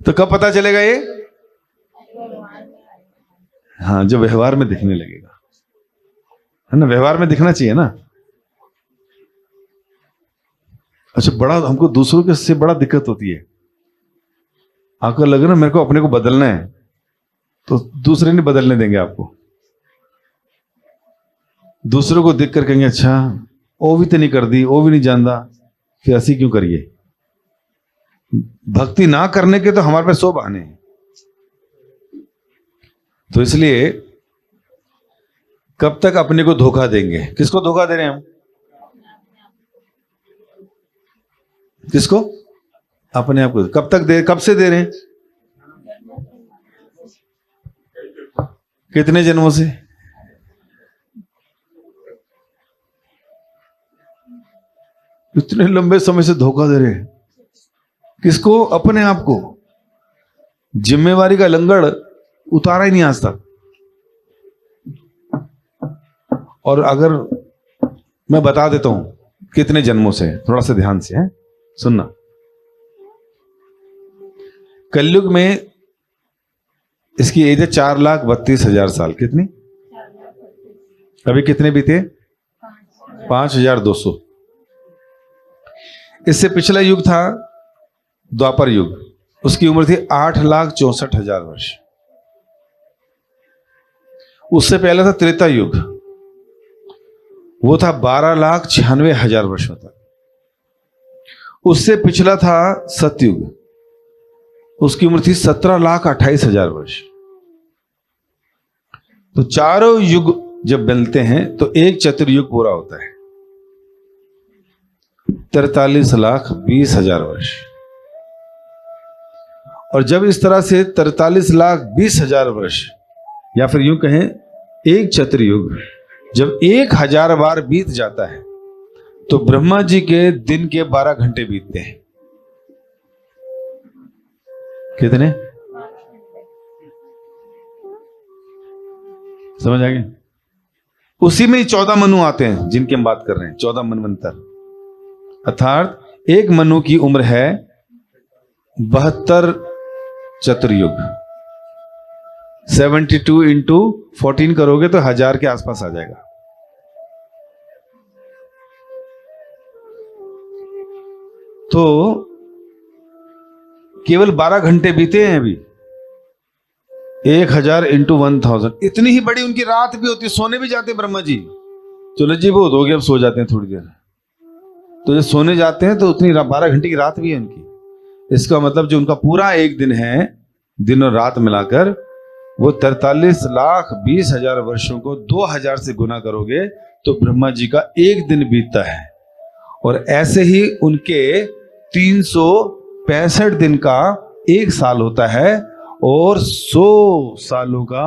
तो कब पता चलेगा ये? हाँ, जो व्यवहार में दिखने लगेगा, है ना? व्यवहार में दिखना चाहिए ना। अच्छा, बड़ा हमको दूसरों के से बड़ा दिक्कत होती है। आपको लगे ना मेरे को अपने को बदलना है, तो दूसरे नहीं बदलने देंगे आपको। दूसरों को देख कर कहेंगे अच्छा वो भी तो नहीं कर दी, वो भी नहीं जानता, फिर ऐसी क्यों करिए। भक्ति ना करने के तो हमारे पास 100 बहाने हैं। तो इसलिए कब तक अपने को धोखा देंगे? किसको धोखा दे रहे हैं हम? किसको? अपने आप को। कब तक दे, कब से दे रहे हैं? कितने जन्मों से? इतने लंबे समय से धोखा दे रहे हैं। किसको? अपने आप को। जिम्मेवारी का लंगड़ उतारा ही नहीं आज तक। और अगर मैं बता देता हूं कितने जन्मों से, थोड़ा सा ध्यान से है सुनना। कलयुग में इसकी एज है 4,32,000 साल। कितनी? अभी कितने बीते? 5,200। इससे पिछला युग था द्वापर युग, उसकी उम्र थी 8,64,000 वर्ष। उससे पहले था त्रेता युग, वो था 12,96,000 वर्षों तक। उससे पिछला था सतयुग, उसकी उम्र थी 17,28,000 वर्ष। तो चारों युग जब मिलते हैं तो एक चतुर्युग पूरा होता है, 43,20,000 वर्ष। और जब इस तरह से 43,20,000 वर्ष, या फिर यूं कहें एक चतुर्युग जब 1,000 बार बीत जाता है तो ब्रह्मा जी के दिन के 12 घंटे बीतते हैं। कितने? समझ आ गया? उसी में ही 14 मनु आते हैं जिनकी हम बात कर रहे हैं, 14 मनवंतर। अर्थात एक मनु की उम्र है 72 चतुर्युग। 72 इंटू 14 करोगे तो 1000 के आसपास आ जाएगा। तो केवल 12 घंटे बीते हैं अभी। 1000 इंटू 1000, इतनी ही बड़ी उनकी रात भी होती है। सोने भी जाते हैं ब्रह्मा जी, चलो जी बहुत हो गया, अब सो जाते हैं थोड़ी देर। तो जब सोने जाते हैं तो उतनी 12 घंटे की रात भी है उनकी। इसका मतलब जो उनका पूरा एक दिन है, दिन और रात मिलाकर, वो 43,20,000 वर्षों को 2000 से गुना करोगे तो ब्रह्मा जी का एक दिन बीतता है। और ऐसे ही उनके 365 दिन का एक साल होता है और 100 सालों का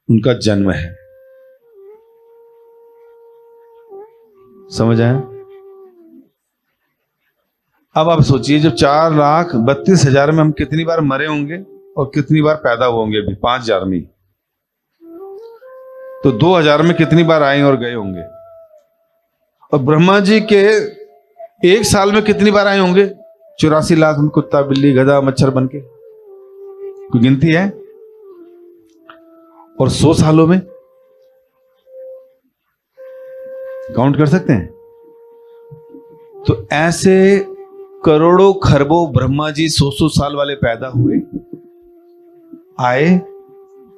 उनका जन्म है। समझ आया? अब आप सोचिए, जब 4,32,000 में हम कितनी बार मरे होंगे और कितनी बार पैदा हुए होंगे? अभी 5,000 में। तो 2000 में कितनी बार आए और गए होंगे? और ब्रह्मा जी के 1 साल में कितनी बार आए होंगे? 84 लाख में कुत्ता बिल्ली गधा मच्छर बन के, कोई गिनती है? और 100 सालों में काउंट कर सकते हैं? तो ऐसे करोड़ों खरबों ब्रह्मा जी 100 साल वाले पैदा हुए, आए,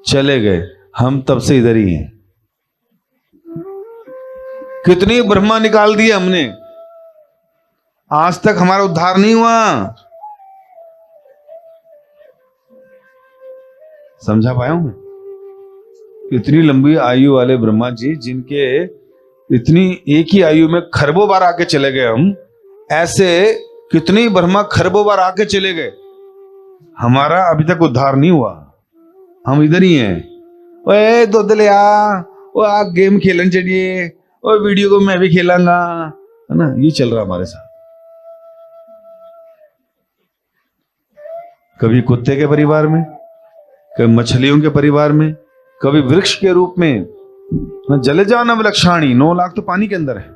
चले गए। हम तब से इधर ही हैं। कितनी ब्रह्मा निकाल दिए हमने, आज तक हमारा उद्धार नहीं हुआ। समझा पाया हूं मैं? इतनी लंबी आयु वाले ब्रह्मा जी, जिनके इतनी एक ही आयु में खरबों बार आके चले गए हम, ऐसे कितनी ब्रह्मा खरबों बार आके चले गए, हमारा अभी तक उद्धार नहीं हुआ। हम इधर ही हैं। ओए दूध ले आ, वो आ गेम खेलन चलिए, और वीडियो को मैं भी खेलांगा, है ना? ये चल रहा हमारे साथ। कभी कुत्ते के परिवार में, कभी मछलियों के परिवार में, कभी वृक्ष के रूप में। जले जाओ न विलक्षाणी, 9 लाख तो पानी के अंदर है।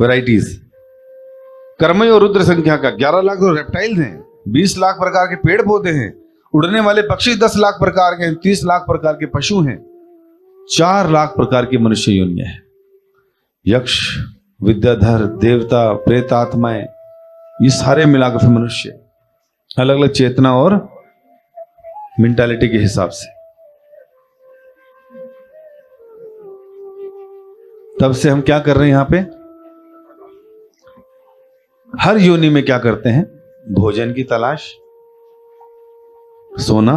वैराइटीज। कर्मय और रुद्र संख्या का 11 लाख तो रेप्टाइल्स हैं, 20 लाख प्रकार के पेड़ पौधे हैं, उड़ने वाले पक्षी 10 लाख प्रकार के हैं, 30 लाख प्रकार के पशु हैं, 4 लाख प्रकार की मनुष्य योनियां हैं। यक्ष, विद्याधर, देवता, प्रेत आत्माएं, ये सारे मिलाकर फिर मनुष्य, अलग अलग चेतना और मेंटालिटी के हिसाब से। तब से हम क्या कर रहे हैं यहां पे? हर योनि में क्या करते हैं? भोजन की तलाश, सोना,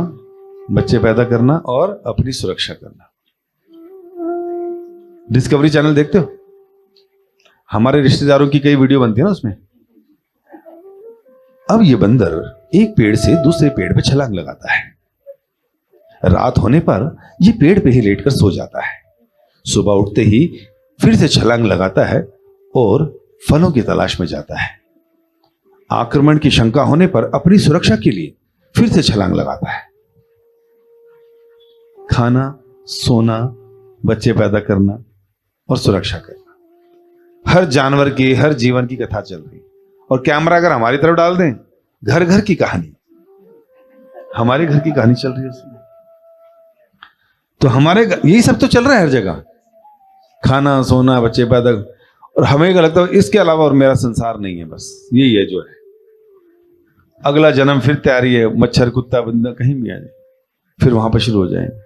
बच्चे पैदा करना और अपनी सुरक्षा करना। डिस्कवरी चैनल देखते हो? हमारे रिश्तेदारों की कई वीडियो बनती है ना उसमें। अब ये बंदर एक पेड़ से दूसरे पेड़ पे छलांग लगाता है। रात होने पर ये पेड़ पे ही लेटकर सो जाता है। सुबह उठते ही फिर से छलांग लगाता है और फलों की तलाश में जाता है। आक्रमण की शंका होने पर अपनी सुरक्षा के लिए फिर से छलांग लगाता है। खाना, सोना, बच्चे पैदा करना और सुरक्षा करना, हर जानवर की, हर जीवन की कथा चल रही। और कैमरा अगर हमारी तरफ डाल दें, घर घर की कहानी, हमारे घर की कहानी चल रही है उसमें। तो हमारे यही सब तो चल रहा है हर जगह, खाना, सोना, बच्चे पैदा। और हमें क्या लगता है इसके अलावा और मेरा संसार नहीं है, बस यही है जो है। अगला जन्म फिर तैयारी है, मच्छर, कुत्ता, बंदर कहीं भी आ जाए, फिर वहां पर शुरू हो जाएंगे।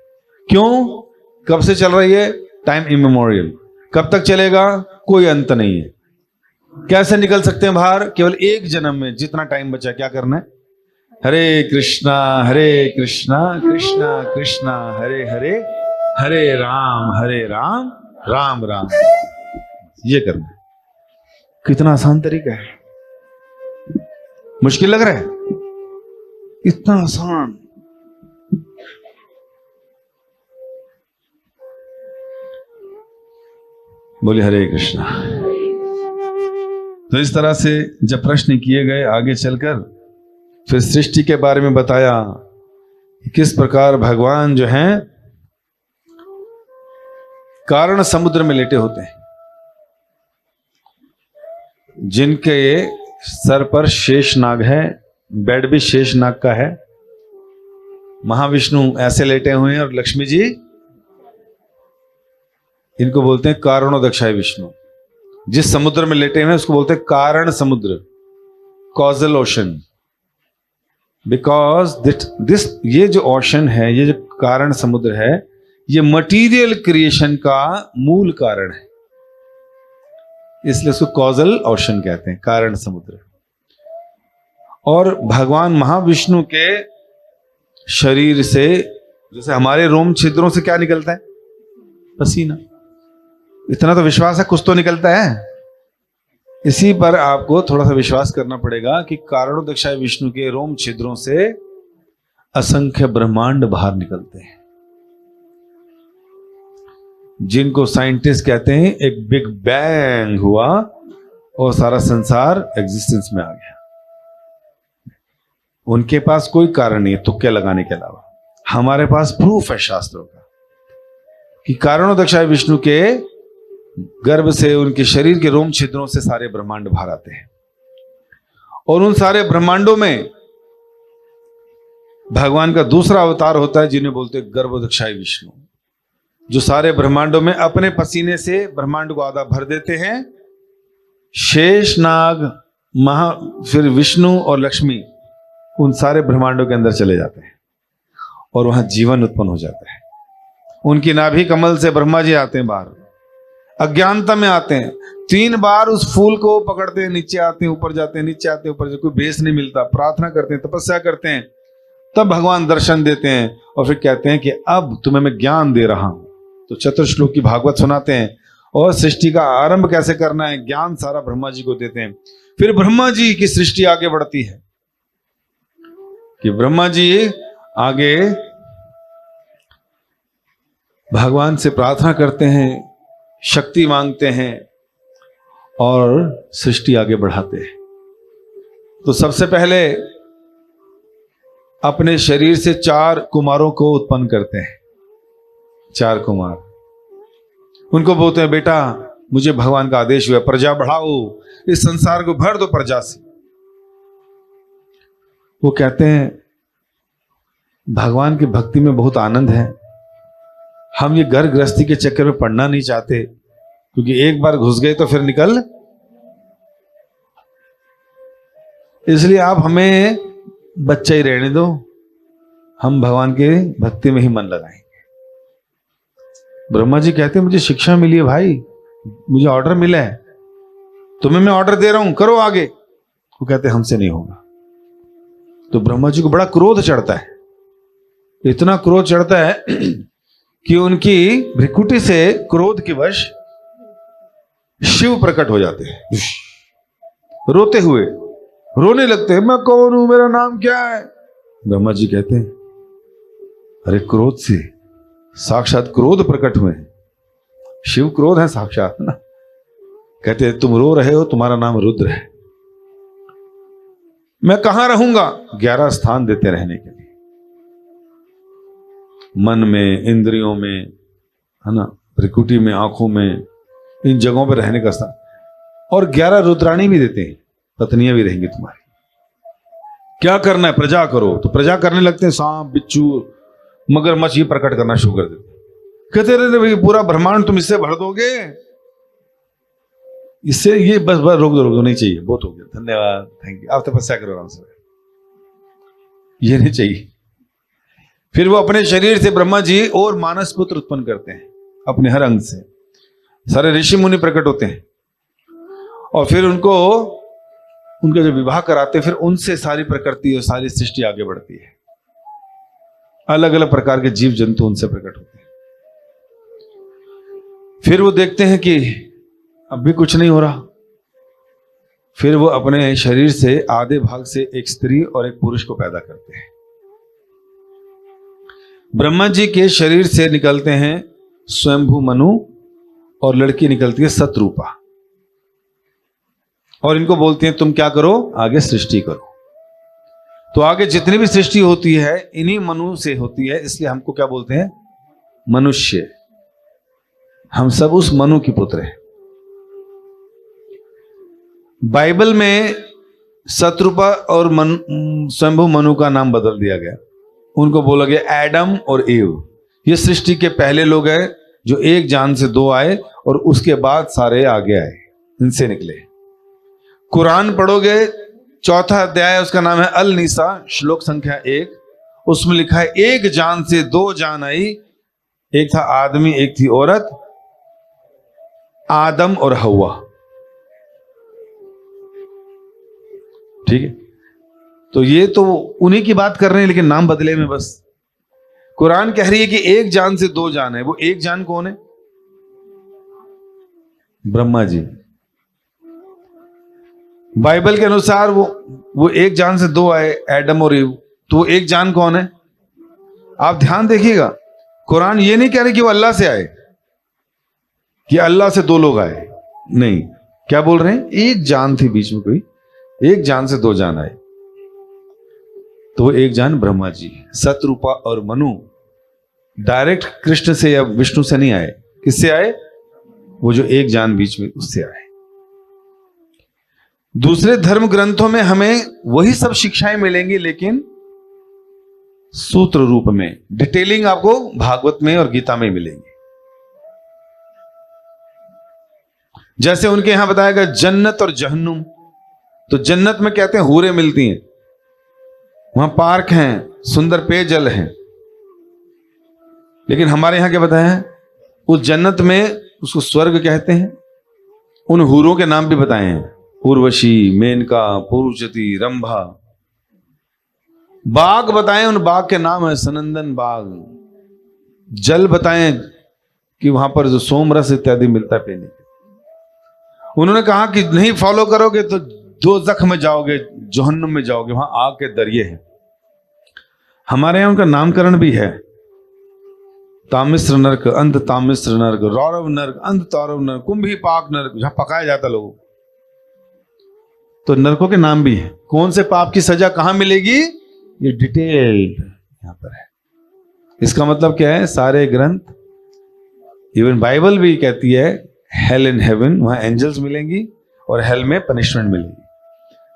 क्यों? कब से चल रही है? Time immemorial. कब तक चलेगा? कोई अंत नहीं है। कैसे निकल सकते हैं बाहर? केवल एक जन्म में जितना टाइम बचा क्या करना है? हरे कृष्णा कृष्णा कृष्णा हरे हरे, हरे राम राम राम। ये करना है। कितना आसान तरीका है। मुश्किल लग रहा है? इतना आसान। बोले हरे कृष्णा। तो इस तरह से जब प्रश्न किए गए, आगे चलकर फिर सृष्टि के बारे में बताया, किस प्रकार भगवान जो हैं कारण समुद्र में लेटे होते हैं, जिनके सर पर शेष नाग है, बेड भी शेष नाग का है। महाविष्णु ऐसे लेटे हुए हैं और लक्ष्मी जी, इनको बोलते हैं कारणोदक्षाय विष्णु। जिस समुद्र में लेटे हुए हैं उसको बोलते हैं कारण समुद्र, कॉजल ओशन। बिकॉज दिस ये जो ओशन है, ये जो कारण समुद्र है, ये मटीरियल क्रिएशन का मूल कारण है, इसलिए उसको कॉजल ओशन कहते हैं, कारण समुद्र। और भगवान महाविष्णु के शरीर से, जैसे हमारे रोम छिद्रों से क्या निकलता है? पसीना। इतना तो विश्वास है, कुछ तो निकलता है। इसी पर आपको थोड़ा सा विश्वास करना पड़ेगा कि कारणोदक्षाय विष्णु के रोम छिद्रों से असंख्य ब्रह्मांड बाहर निकलते हैं, जिनको साइंटिस्ट कहते हैं एक बिग बैंग हुआ और सारा संसार एग्जिस्टेंस में आ गया। उनके पास कोई कारण नहीं है तुक्के लगाने के अलावा। हमारे पास प्रूफ है शास्त्रों का कि कारणोदक्षाय विष्णु के गर्भ से, उनके शरीर के रोम छिद्रों से सारे ब्रह्मांड बाहर आते हैं। और उन सारे ब्रह्मांडों में भगवान का दूसरा अवतार होता है जिन्हें बोलते हैं गर्भोदक्षाय विष्णु, जो सारे ब्रह्मांडों में अपने पसीने से ब्रह्मांड को आधा भर देते हैं। शेष नाग, फिर विष्णु और लक्ष्मी उन सारे ब्रह्मांडों के अंदर चले जाते हैं और वहां जीवन उत्पन्न हो जाता है। उनकी नाभि कमल से ब्रह्मा जी आते हैं बाहर, अज्ञानता में आते हैं, 3 बार उस फूल को पकड़ते हैं, नीचे आते हैं, ऊपर जाते हैं, नीचे आते हैं, ऊपर जाते हैं, कोई बेस नहीं मिलता, प्रार्थना करते हैं, तपस्या करते हैं, तब भगवान दर्शन देते हैं और फिर कहते हैं कि अब तुम्हें मैं ज्ञान दे रहा हूं। तो चतुर्श्लोक की भागवत सुनाते हैं और सृष्टि का आरंभ कैसे करना है ज्ञान सारा ब्रह्मा जी को देते हैं। फिर ब्रह्मा जी की सृष्टि आगे बढ़ती है कि ब्रह्मा जी आगे भगवान से प्रार्थना करते हैं, शक्ति मांगते हैं और सृष्टि आगे बढ़ाते हैं। तो सबसे पहले अपने शरीर से 4 कुमारों को उत्पन्न करते हैं। 4 कुमार, उनको बोलते हैं बेटा मुझे भगवान का आदेश हुआ, प्रजा बढ़ाओ, इस संसार को भर दो प्रजा से। वो कहते हैं भगवान की भक्ति में बहुत आनंद है, हम ये घर गृहस्थी के चक्कर में पड़ना नहीं चाहते, क्योंकि एक बार घुस गए तो फिर निकल, इसलिए आप हमें बच्चा ही रहने दो, हम भगवान के भक्ति में ही मन लगाएंगे। ब्रह्मा जी कहते हैं मुझे शिक्षा मिली है भाई, मुझे ऑर्डर मिला है, तुम्हें मैं ऑर्डर दे रहा हूं, करो आगे। वो कहते हैं हमसे नहीं होगा। तो ब्रह्मा जी को बड़ा क्रोध चढ़ता है, इतना क्रोध चढ़ता है कि उनकी भ्रिकुटी से क्रोध के वश शिव प्रकट हो जाते हैं, रोते हुए रोने लगते हैं, मैं कौन हूं, मेरा नाम क्या है। ब्रह्मा जी कहते हैं अरे क्रोध से साक्षात क्रोध प्रकट हुए हैं, शिव क्रोध है साक्षात ना। कहते हैं तुम रो रहे हो, तुम्हारा नाम रुद्र है, मैं कहां रहूंगा। 11 स्थान देते रहने के लिए, मन में, इंद्रियों में, है ना, प्रकृति में, आंखों में, इन जगहों पर रहने का स्थान। और 11 रुद्राणी भी देते हैं, पत्नियां भी रहेंगी तुम्हारी। क्या करना है, प्रजा करो। तो प्रजा करने लगते हैं, सांप, बिच्छू, मगरमच्छ ये प्रकट करना शुरू कर देते। कहते रहते भाई पूरा ब्रह्मांड तुम इससे भर दोगे, इससे ये बस रोक दो, नहीं चाहिए, बहुत हो गया, धन्यवाद, थैंक यू, आप तपस्या करो आराम से, ये नहीं चाहिए। फिर वो अपने शरीर से ब्रह्मा जी और मानस पुत्र उत्पन्न करते हैं, अपने हर अंग से सारे ऋषि मुनि प्रकट होते हैं और फिर उनका जो विवाह कराते हैं, फिर उनसे सारी प्रकृति और सारी सृष्टि आगे बढ़ती है। अलग अलग प्रकार के जीव जंतु उनसे प्रकट होते हैं। फिर वो देखते हैं कि अब भी कुछ नहीं हो रहा, फिर वो अपने शरीर से आधे भाग से एक स्त्री और एक पुरुष को पैदा करते हैं। ब्रह्मा जी के शरीर से निकलते हैं स्वयंभू मनु और लड़की निकलती है सतरूपा, और इनको बोलते हैं तुम क्या करो, आगे सृष्टि करो। तो आगे जितनी भी सृष्टि होती है इन्हीं मनु से होती है, इसलिए हमको क्या बोलते हैं, मनुष्य। हम सब उस मनु के पुत्र हैं। बाइबल में सतरूपा और स्वयंभू मनु का नाम बदल दिया गया, उनको बोला गया एडम और ईव। ये सृष्टि के पहले लोग हैं जो एक जान से 2 आए और उसके बाद सारे आगे आए, इनसे निकले। कुरान पढ़ोगे, 4था अध्याय, उसका नाम है अल निसा, श्लोक संख्या 1, उसमें लिखा है एक जान से 2 जान आई, एक था आदमी, एक थी औरत, आदम और हवा। ठीक है, तो ये तो उन्हीं की बात कर रहे हैं, लेकिन नाम बदले में बस। कुरान कह रही है कि एक जान से 2 जान है। वो एक जान कौन है? ब्रह्मा जी। बाइबल के अनुसार वो एक जान से 2 आए, एडम और ईव। तो वो एक जान कौन है? आप ध्यान देखिएगा, कुरान ये नहीं कह रही कि वो अल्लाह से आए, कि अल्लाह से 2 लोग आए, नहीं। क्या बोल रहे हैं? एक जान थी बीच में, कोई एक जान से 2 जान आए। तो वो एक जान ब्रह्मा जी, सतरूपा और मनु डायरेक्ट कृष्ण से या विष्णु से नहीं आए। किससे आए? वो जो एक जान बीच में, उससे आए। दूसरे धर्म ग्रंथों में हमें वही सब शिक्षाएं मिलेंगी, लेकिन सूत्र रूप में। डिटेलिंग आपको भागवत में और गीता में मिलेंगी। जैसे उनके यहां बताया गया जन्नत और जहन्नुम। तो जन्नत में कहते हैं हूरें मिलती हैं, वहां पार्क हैं, सुंदर पेयजल है। लेकिन हमारे यहां क्या बताया है? उस जन्नत में उसको स्वर्ग कहते हैं। उन हूरों के नाम भी बताए हैं, उर्वशी, मेनका, पुरुषवती, रंभा। बाग बताएं, उन बाग के नाम है सनंदन बाग। जल बताएं कि वहां पर जो सोमरस इत्यादि मिलता है पीने के। उन्होंने कहा कि नहीं फॉलो करोगे तो दोज़ख में जाओगे, जहन्नुम में जाओगे, वहां आग के दरिये हैं। हमारे यहां उनका नामकरण भी है, तामिश्र नरक, अंध तामिश्र नरक, रौरव नरक, अंध तौरव नरक, कुंभी पाक नरक, जहां पकाया जाता लोगों। तो नरकों के नाम भी है। कौन से पाप की सजा कहां मिलेगी, ये डिटेल्ड यहां पर है। इसका मतलब क्या है? सारे ग्रंथ, इवन बाइबल भी कहती है हेल इन हेवन, वहां एंजल्स मिलेंगी और हेल में पनिशमेंट मिलेगी।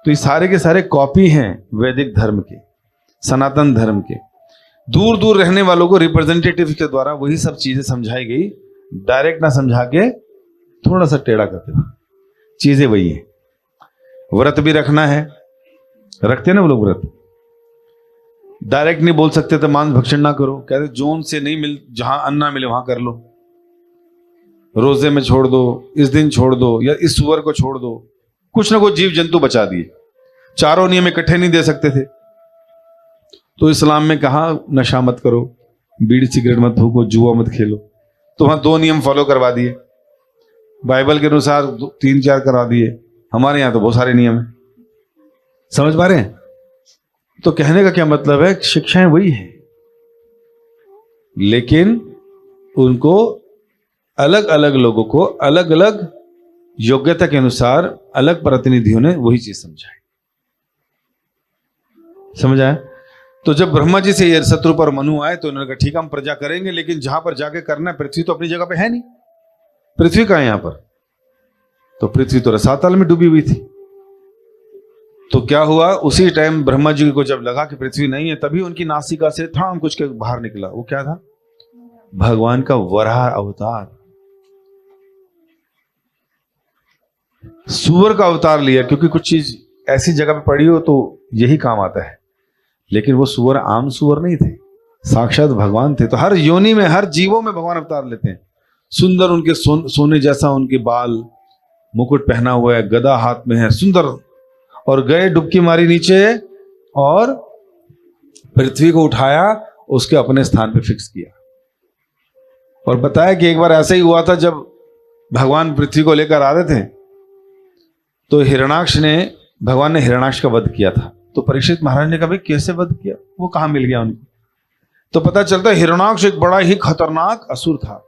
तो ये सारे के सारे कॉपी हैं वैदिक धर्म के, सनातन धर्म के। दूर दूर रहने वालों को रिप्रेजेंटेटिव के द्वारा वही सब चीजें समझाई गई, डायरेक्ट ना समझा के थोड़ा सा टेढ़ा करते हुए। चीजें वही है। व्रत भी रखना है, रखते ना वो लोग व्रत। डायरेक्ट नहीं बोल सकते तो मांस भक्षण ना करो, कहते जोन से नहीं मिल, जहां अन्न ना मिले वहां कर लो। रोजे में छोड़ दो, इस दिन छोड़ दो, या इस सुअर को छोड़ दो। कुछ ना कुछ जीव जंतु बचा दिए। चारों नियम इकट्ठे नहीं दे सकते थे। तो इस्लाम में कहा नशा मत करो, बीड़ी सिगरेट मत फूको, जुआ मत खेलो। तो वहां 2 नियम फॉलो करवा दिए। बाइबल के अनुसार 3-4 करा दिए। हमारे यहां तो बहुत सारे नियम है। समझ पा रहे हैं? तो कहने का क्या मतलब है? शिक्षाएं वही है, लेकिन उनको अलग अलग लोगों को अलग अलग योग्यता के अनुसार अलग प्रतिनिधियों ने वही चीज समझाई। समझ आया? तो जब ब्रह्मा जी से ये शत्रु पर मनु आए तो उन्होंने कहा ठीक हम प्रजा करेंगे, लेकिन जहां पर जाके करना है, पृथ्वी तो अपनी जगह पे है नहीं। पृथ्वी कहां है यहां पर? तो पृथ्वी तो रसातल में डूबी हुई थी। तो क्या हुआ, उसी टाइम ब्रह्मा जी को जब लगा कि पृथ्वी नहीं है, तभी उनकी नासिका से थाम कुछ के बाहर निकला। वो क्या था? भगवान का वराह अवतार, सुअर का अवतार लिया। क्योंकि कुछ चीज ऐसी जगह पे पड़ी हो तो यही काम आता है। लेकिन वो सुअर आम सुअर नहीं थे, साक्षात भगवान थे। तो हर योनि में, हर जीवों में भगवान अवतार लेते हैं। सुंदर उनके सोने जैसा उनके बाल, मुकुट पहना हुआ है, गदा हाथ में है, सुंदर। और गए डुबकी मारी नीचे और पृथ्वी को उठाया, उसके अपने स्थान पे फिक्स किया। और बताया कि एक बार ऐसा ही हुआ था, जब भगवान पृथ्वी को लेकर आ रहे थे तो हिरणाक्ष ने, भगवान ने हिरणाक्ष का वध किया था। तो परीक्षित महाराज ने कहा भाई कैसे वध किया, वो कहां मिल गया उनको? तो पता चलता है हिरणाक्ष एक बड़ा ही खतरनाक असुर था,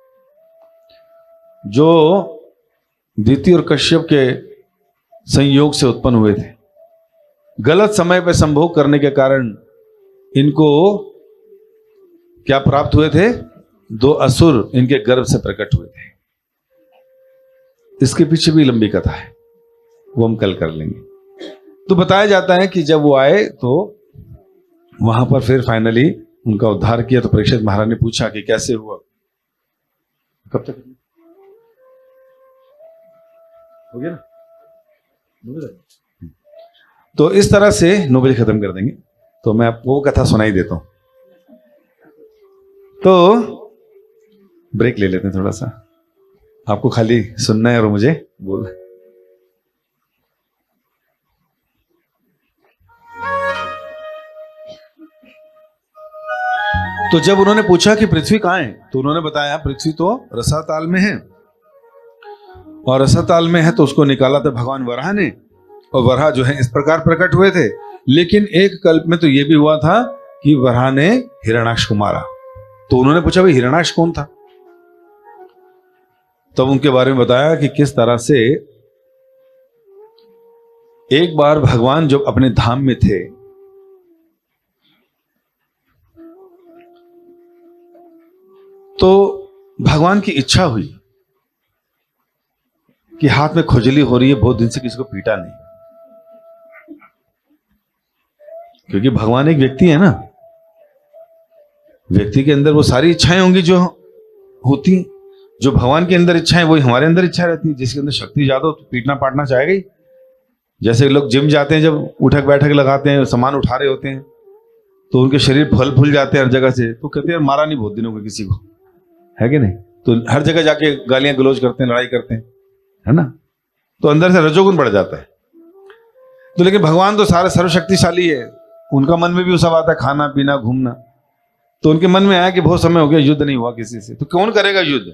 जो दिति और कश्यप के संयोग से उत्पन्न हुए थे। गलत समय पर संभोग करने के कारण इनको क्या प्राप्त हुए थे? 2 असुर इनके गर्भ से प्रकट हुए थे। इसके पीछे भी लंबी कथा है, वो हम कल कर लेंगे। तो बताया जाता है कि जब वो आए तो वहां पर फिर फाइनली उनका उद्धार किया। तो परीक्षित महाराज ने पूछा कि कैसे हुआ, कब तक हो गया ना? तो इस तरह से 9 बजे खत्म कर देंगे। तो मैं आपको वो कथा सुनाई देता हूं। तो ब्रेक ले लेते हैं थोड़ा सा, आपको खाली सुनना है और मुझे बोलना है। तो जब उन्होंने पूछा कि पृथ्वी कहां है, तो उन्होंने बताया पृथ्वी तो रसाताल में है। और रसाताल में है तो उसको निकाला था भगवान वराह ने। और वराह जो है इस प्रकार प्रकट हुए थे। लेकिन एक कल्प में तो यह भी हुआ था कि वराह ने हिरणाक्ष को मारा। तो उन्होंने पूछा भाई हिरणाक्ष कौन था? तब उनके बारे में बताया कि किस तरह से एक बार भगवान जब अपने धाम में थे तो भगवान की इच्छा हुई कि हाथ में खुजली हो रही है, बहुत दिन से किसी को पीटा नहीं, क्योंकि भगवान एक व्यक्ति है ना, व्यक्ति के अंदर वो सारी इच्छाएं होंगी जो होती हैं। जो भगवान के अंदर इच्छाएं वही हमारे अंदर इच्छा रहती है। जिसके अंदर शक्ति ज्यादा हो तो पीटना पाटना चाहेगा ही। जैसे लोग जिम जाते हैं, जब उठक बैठक लगाते हैं, सामान उठा रहे होते हैं, तो उनके शरीर फल फूल जाते हैं हर जगह से, तो कहते हैं मारा नहीं बहुत दिनों को किसी को, है कि नहीं? तो हर जगह जाके गालियां गलौज करते हैं, लड़ाई करते हैं, है ना? तो अंदर से रजोगुण बढ़ जाता है। तो लेकिन भगवान तो सारे सर्वशक्तिशाली है, उनका मन में भी वो सब आता है, खाना पीना घूमना। तो उनके मन में आया कि बहुत समय हो गया युद्ध नहीं हुआ किसी से, तो कौन करेगा युद्ध?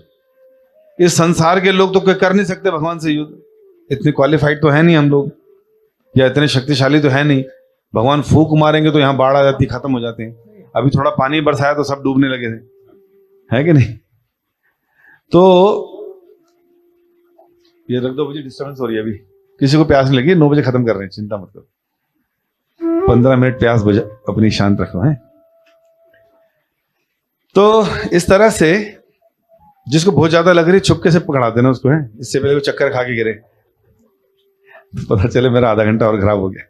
इस संसार के लोग तो कोई कर नहीं सकते भगवान से युद्ध, इतने क्वालिफाइड तो है नहीं हम लोग, या इतने शक्तिशाली तो है नहीं। भगवान फूंक मारेंगे तो यहाँ बाढ़ आ जाती, खत्म हो जाते हैं। अभी थोड़ा पानी बरसाया तो सब डूबने लगे थे, है कि नहीं? तो ये रख दो, मुझे डिस्टर्बेंस हो रही है, अभी किसी को प्यास नहीं लगी, 9 बजे खत्म कर रहे हैं, चिंता मत करो, 15 मिनट प्यास बजा अपनी शांत रखो है। तो इस तरह से जिसको बहुत ज्यादा लग रही चुपके से पकड़ा देना उसको, है, इससे पहले वो चक्कर खा के गिरे, पता चले मेरा आधा घंटा और खराब हो गया।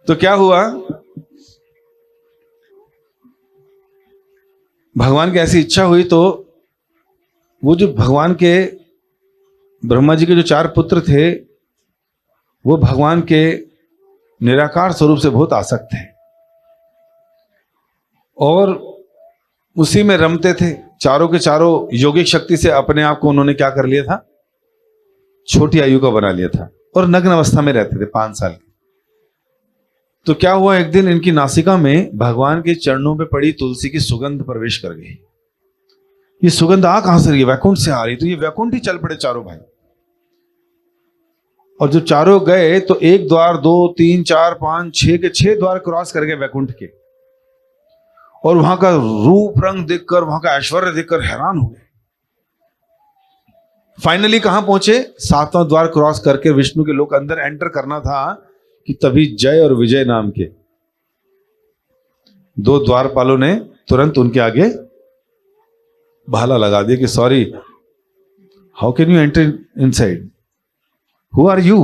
तो क्या हुआ, भगवान की ऐसी इच्छा हुई, तो वो जो भगवान के ब्रह्मा जी के जो 4 पुत्र थे, वो भगवान के निराकार स्वरूप से बहुत आसक्त थे और उसी में रमते थे। चारों के चारों योगिक शक्ति से अपने आप को उन्होंने क्या कर लिया था, छोटी आयु का बना लिया था, और नग्न अवस्था में रहते थे 5 साल के। तो क्या हुआ, एक दिन इनकी नासिका में भगवान के चरणों पे पड़ी तुलसी की सुगंध प्रवेश कर गई। ये सुगंध आ कहां से रही है? वैकुंठ से आ रही। तो ये वैकुंठ ही चल पड़े चारों भाई, और जब चारों गए तो 1 द्वार 2 3 4 5 6 के 6 द्वार क्रॉस कर गए वैकुंठ के, और वहां का रूप रंग देखकर, वहां का ऐश्वर्य देखकर हैरान हो गए। फाइनली कहां पहुंचे? 7वां द्वार क्रॉस करके विष्णु के लोक अंदर एंटर करना था कि तभी जय और विजय नाम के 2 द्वारपालों ने तुरंत उनके आगे भाला लगा दिया कि sorry, how can you enter inside, who are you,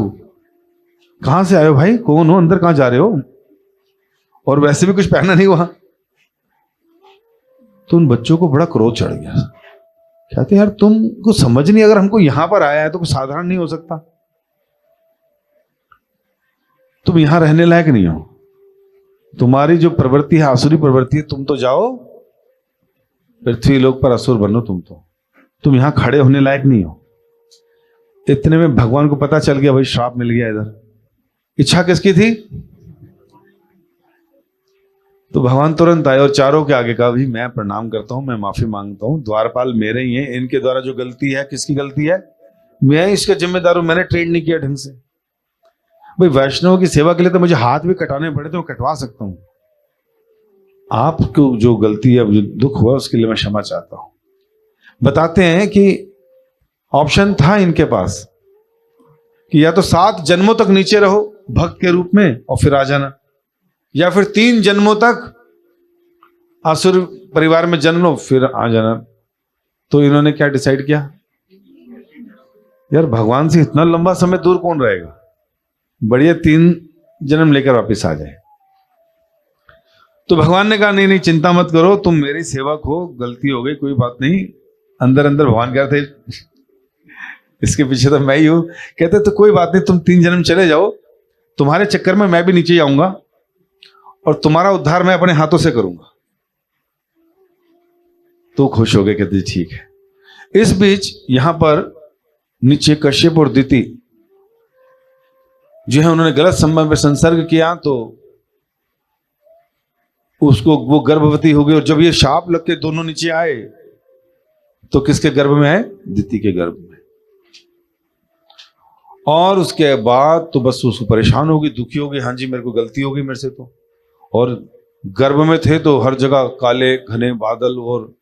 कहां से आए हो भाई, कौन हो, अंदर कहां जा रहे हो? और वैसे भी कुछ पहना नहीं हुआ। तो उन बच्चों को बड़ा क्रोध चढ़ गया, कहते यार तुमको समझ नहीं, अगर हमको यहां पर आया है तो कुछ साधारण नहीं हो सकता, तुम यहां रहने लायक नहीं हो, तुम्हारी जो प्रवृत्ति है आसुरी प्रवृत्ति है, तुम तो जाओ पृथ्वी लोक पर असुर बनो, तुम यहां खड़े होने लायक नहीं हो। इतने में भगवान को पता चल गया, भाई श्राप मिल गया इधर। इच्छा किसकी थी? तो भगवान तुरंत आए और चारों के आगे कहा, भाई मैं प्रणाम करता हूं, मैं माफी मांगता हूं, द्वारपाल मेरे ही हैं, इनके द्वारा जो गलती है, किसकी गलती है? मैं इसका जिम्मेदार हूं, मैंने ट्रेन नहीं किया ढंग से। भाई वैष्णव की सेवा के लिए तो मुझे हाथ भी कटाने पड़े तो मैं कटवा सकता हूं, आपको जो गलती है, जो दुख हुआ, उसके लिए मैं क्षमा चाहता हूं। बताते हैं कि ऑप्शन था इनके पास कि या तो 7 जन्मों तक नीचे रहो भक्त के रूप में और फिर आ जाना, या फिर 3 जन्मों तक असुर परिवार में जन्म लो फिर आ जाना। तो इन्होंने क्या डिसाइड किया, यार भगवान से इतना लंबा समय दूर कौन रहेगा, बढ़िया 3 जन्म लेकर वापस आ जाए। तो भगवान ने कहा नहीं नहीं चिंता मत करो, तुम मेरी सेवक हो, गलती हो गई, कोई बात नहीं। अंदर अंदर भगवान कह रहे थे इसके पीछे तो मैं ही हूं। कहते तो कोई बात नहीं, तुम 3 जन्म चले जाओ, तुम्हारे चक्कर में मैं भी नीचे जाऊंगा और तुम्हारा उद्धार मैं अपने हाथों से करूंगा। तो खुश हो गए, कहते ठीक है। इस बीच यहां पर नीचे कश्यप और दिति जो है उन्होंने गलत संबंध में संसर्ग किया, तो उसको वो गर्भवती हो गई, और जब ये शाप लग के दोनों नीचे आए तो किसके गर्भ में आए? दिति के गर्भ में। और उसके बाद तो बस उसको परेशान होगी, दुखी होगी, हाँ जी मेरे को गलती होगी मेरे से तो। और गर्भ में थे तो हर जगह काले घने बादल और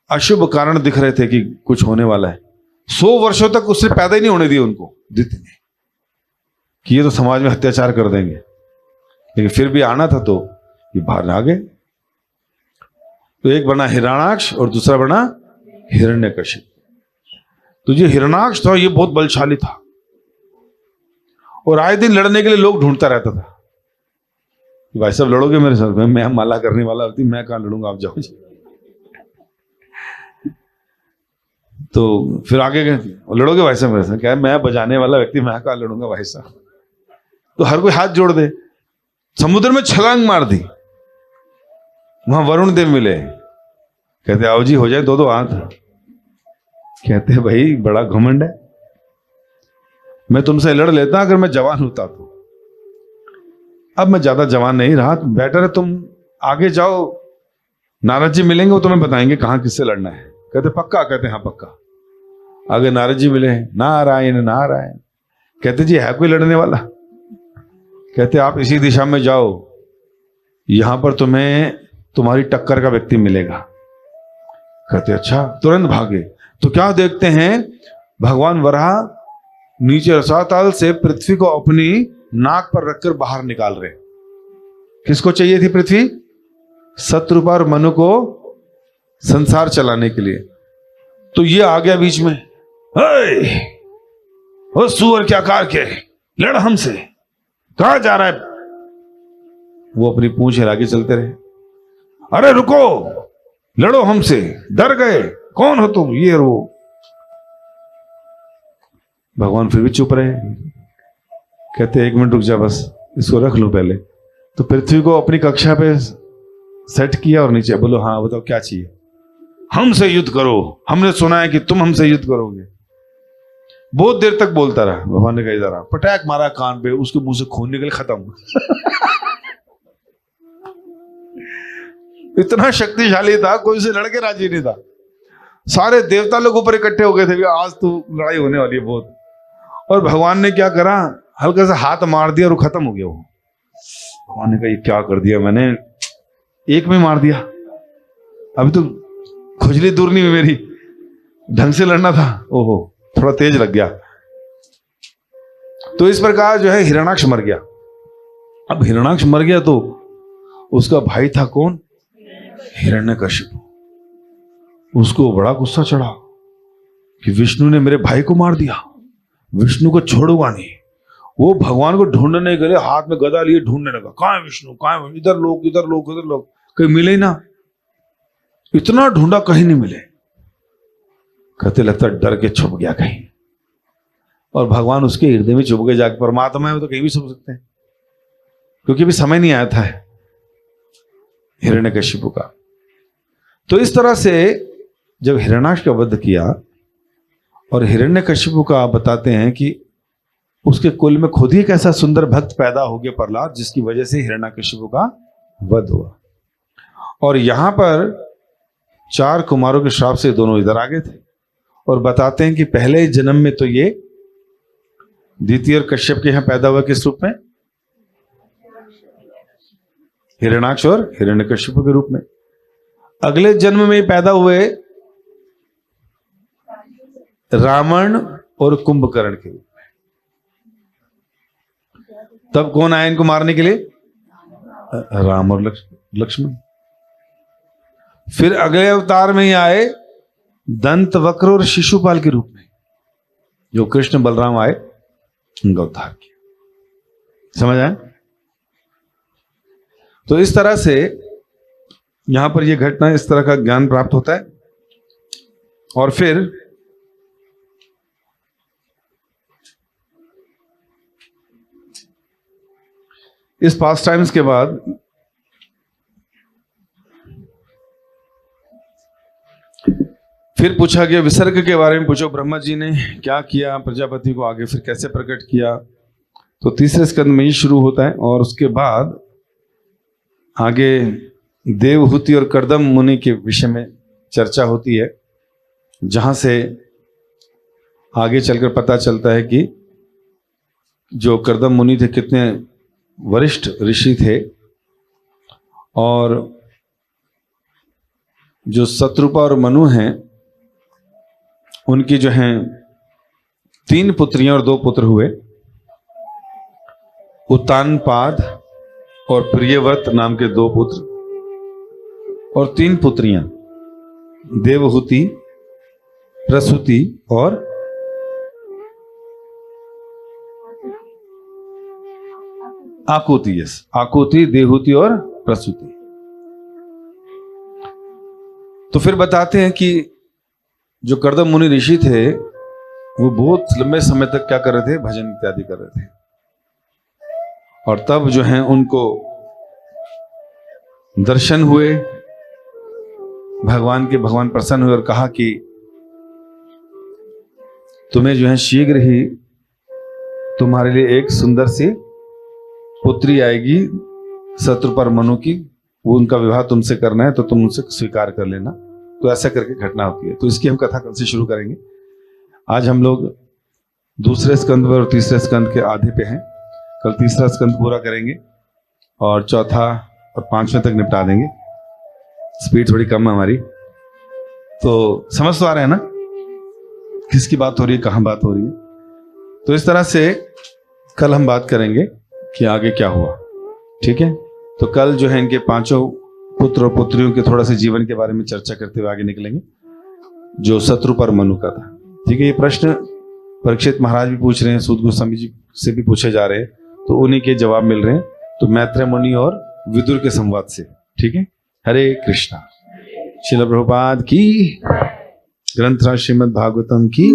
अशुभ कारण दिख रहे थे कि कुछ होने वाला है। 100 वर्षों तक उससे पैदा ही नहीं होने दिया उनको दिति ने, कि ये तो समाज में अत्याचार कर देंगे, लेकिन फिर भी आना था। तो ये बाहर आ गए। तो एक बना हिरण्याक्ष और दूसरा बना हिरण्यकशिप। तो जो हिरण्याक्ष था ये बहुत बलशाली था और आए दिन लड़ने के लिए लोग ढूंढता रहता था। भाई साहब लड़ोगे मेरे साथ? मैं माला करने वाला होती, मैं कहां लड़ूंगा, आप जाओ जी। तो फिर आगे गए, लड़ोगे भाई साहब मेरे साथ? क्या है, मैं बजाने वाला व्यक्ति, मैं कहां लड़ूंगा भाई साहब। तो हर कोई हाथ जोड़ दे। समुद्र में छलांग मार दी, वहां वरुण देव मिले, कहते आओ जी, हो जाए दो दो हाथ। कहते भाई बड़ा घमंड है, मैं तुमसे लड़ लेता अगर मैं जवान होता तो, अब मैं ज्यादा जवान नहीं रहा, तो बेटर है तुम आगे जाओ, नारद जी मिलेंगे वो तुम्हें बताएंगे कहां किससे लड़ना है। कहते पक्का? कहते हाँ पक्का। आगे नारद जी मिले, नारायण नारायण। कहते जी है कोई लड़ने वाला? कहते आप इसी दिशा में जाओ, यहां पर तुम्हें तुम्हारी टक्कर का व्यक्ति मिलेगा। कहते अच्छा। तुरंत भागे तो क्या देखते हैं, भगवान वराह नीचे रसातल से पृथ्वी को अपनी नाक पर रखकर बाहर निकाल रहे। किसको चाहिए थी पृथ्वी? शत्रुपा और मनु को संसार चलाने के लिए। तो ये आ गया बीच में, ओ सुअर क्या कार के, लड़ हमसे, कहां जा रहा है? वो अपनी पूंछ हिला के चलते रहे। अरे रुको, लड़ो हमसे, डर गए, कौन हो तुम? ये रो। भगवान फिर भी चुप रहे। कहते एक मिनट रुक जा, बस इसको रख लो पहले। तो पृथ्वी को अपनी कक्षा पे सेट किया और नीचे बोलो हाँ बताओ क्या चाहिए? हमसे युद्ध करो, हमने सुना है कि तुम हमसे युद्ध करोगे। बहुत देर तक बोलता रहा। भगवान ने कहा इधर आ, पटाक मारा कान पे, उसके मुंह से खून निकल, खत्म। इतना शक्तिशाली था, कोई उसे लड़के राजी नहीं था। सारे देवता लोग ऊपर इकट्ठे हो गए थे, आज तो लड़ाई होने वाली है बहुत। और भगवान ने क्या करा, हल्का सा हाथ मार दिया और वो खत्म हो गया। वो भगवान ने कहा ये क्या कर दिया मैंने, एक में मार दिया, अभी तो खुजली दूर नहीं हुई मेरी, ढंग से लड़ना था। ओहो थोड़ा तेज लग गया। तो इस प्रकार जो है हिरण्याक्ष मर गया। अब हिरण्याक्ष मर गया तो उसका भाई था कौन? हिरण्यकशिप। उसको बड़ा गुस्सा चढ़ा कि विष्णु ने मेरे भाई को मार दिया, विष्णु को छोड़ूंगा नहीं। वो भगवान को ढूंढने के लिए हाथ में गदा लिए ढूंढने लगा, कहां है विष्णु, कहां है? इधर लोग इधर लोग इधर लोग, कहीं मिले ही ना। इतना ढूंढा कहीं नहीं मिले। कहते लगता डर के छुप गया कहीं, और भगवान उसके हृदय में छुप गए जाके। परमात्मा है वो तो कहीं भी छुप सकते हैं, क्योंकि अभी समय नहीं आया था हिरण्यकशिपु का। तो इस तरह से जब हिरण्याक्ष का वध किया, और हिरण्यकशिपु का बताते हैं कि उसके कुल में खुद ही एक ऐसा सुंदर भक्त पैदा हो गया प्रहलाद, जिसकी वजह से हिरण्यकशिपु का वध हुआ। और यहां पर 4 कुमारों के श्राप से दोनों इधर आ गए थे। और बताते हैं कि पहले जन्म में तो ये द्वितीय और कश्यप के यहां पैदा हुआ किस रूप में? हिरण्याक्ष और हिरण्यकशिपु के रूप में। अगले जन्म में पैदा हुए रावण और कुंभकर्ण के रूप में। तब कौन आए इनको मारने के लिए? राम और लक्ष्मण। फिर अगले अवतार में ही आए दंत वक्र और शिशुपाल के रूप में, जो कृष्ण बलराम आए उनका उद्धार किया। समझ आए? तो इस तरह से यहां पर यह घटना, इस तरह का ज्ञान प्राप्त होता है। और फिर इस पास्ट टाइम्स के बाद फिर पूछा गया विसर्ग के बारे में, पूछो ब्रह्मा जी ने क्या किया प्रजापति को, आगे फिर कैसे प्रकट किया। तो तीसरे स्कंद में ही शुरू होता है, और उसके बाद आगे देवहूति और कर्दम मुनि के विषय में चर्चा होती है, जहां से आगे चलकर पता चलता है कि जो कर्दम मुनि थे कितने वरिष्ठ ऋषि थे। और जो शत्रुपा और मनु हैं उनकी जो हैं 3 पुत्रियां और 2 पुत्र हुए, उत्तानपाद और प्रियव्रत नाम के 2 पुत्र और 3 पुत्रियां, देवहूति, प्रसूति और आकुति। यस, आकुति, देवहूति और प्रसूति। तो फिर बताते हैं कि जो कर्दम मुनि ऋषि थे वो बहुत लंबे समय तक क्या कर रहे थे, भजन इत्यादि कर रहे थे। और तब जो है उनको दर्शन हुए भगवान के। भगवान प्रसन्न हुए और कहा कि तुम्हें जो है शीघ्र ही तुम्हारे लिए एक सुंदर सी पुत्री आएगी शत्रुपर मनु की, वो उनका विवाह तुमसे करना है तो तुम उनसे स्वीकार कर लेना। तो ऐसा करके घटना होती है। तो इसकी हम कथा कल से शुरू करेंगे। आज हम लोग दूसरे स्कंद पर और तीसरे स्कंद के आधे पे हैं। कल तीसरा स्कंद पूरा करेंगे और चौथा और 5वें तक निपटा देंगे। स्पीड थोड़ी कम है हमारी, तो समझ तो आ रहे हैं ना किसकी बात हो रही है, कहां बात हो रही है। तो इस तरह से कल हम बात करेंगे कि आगे क्या हुआ। ठीक है, तो कल जो है इनके 5 पुत्र और पुत्रियों के थोड़ा सा जीवन के बारे में चर्चा करते हुए आगे निकलेंगे, जो शत्रुपर मनु का था। ठीक है, ये प्रश्न परीक्षित महाराज भी पूछ रहे हैं, सूत गोस्वामी जी से भी पूछे जा रहे हैं, तो उन्हीं के जवाब मिल रहे हैं। तो मैत्रेय मुनि और विदुर के संवाद से। ठीक है, हरे कृष्णा। श्रील प्रभुपाद की, ग्रंथ श्रीमद् भागवतम की।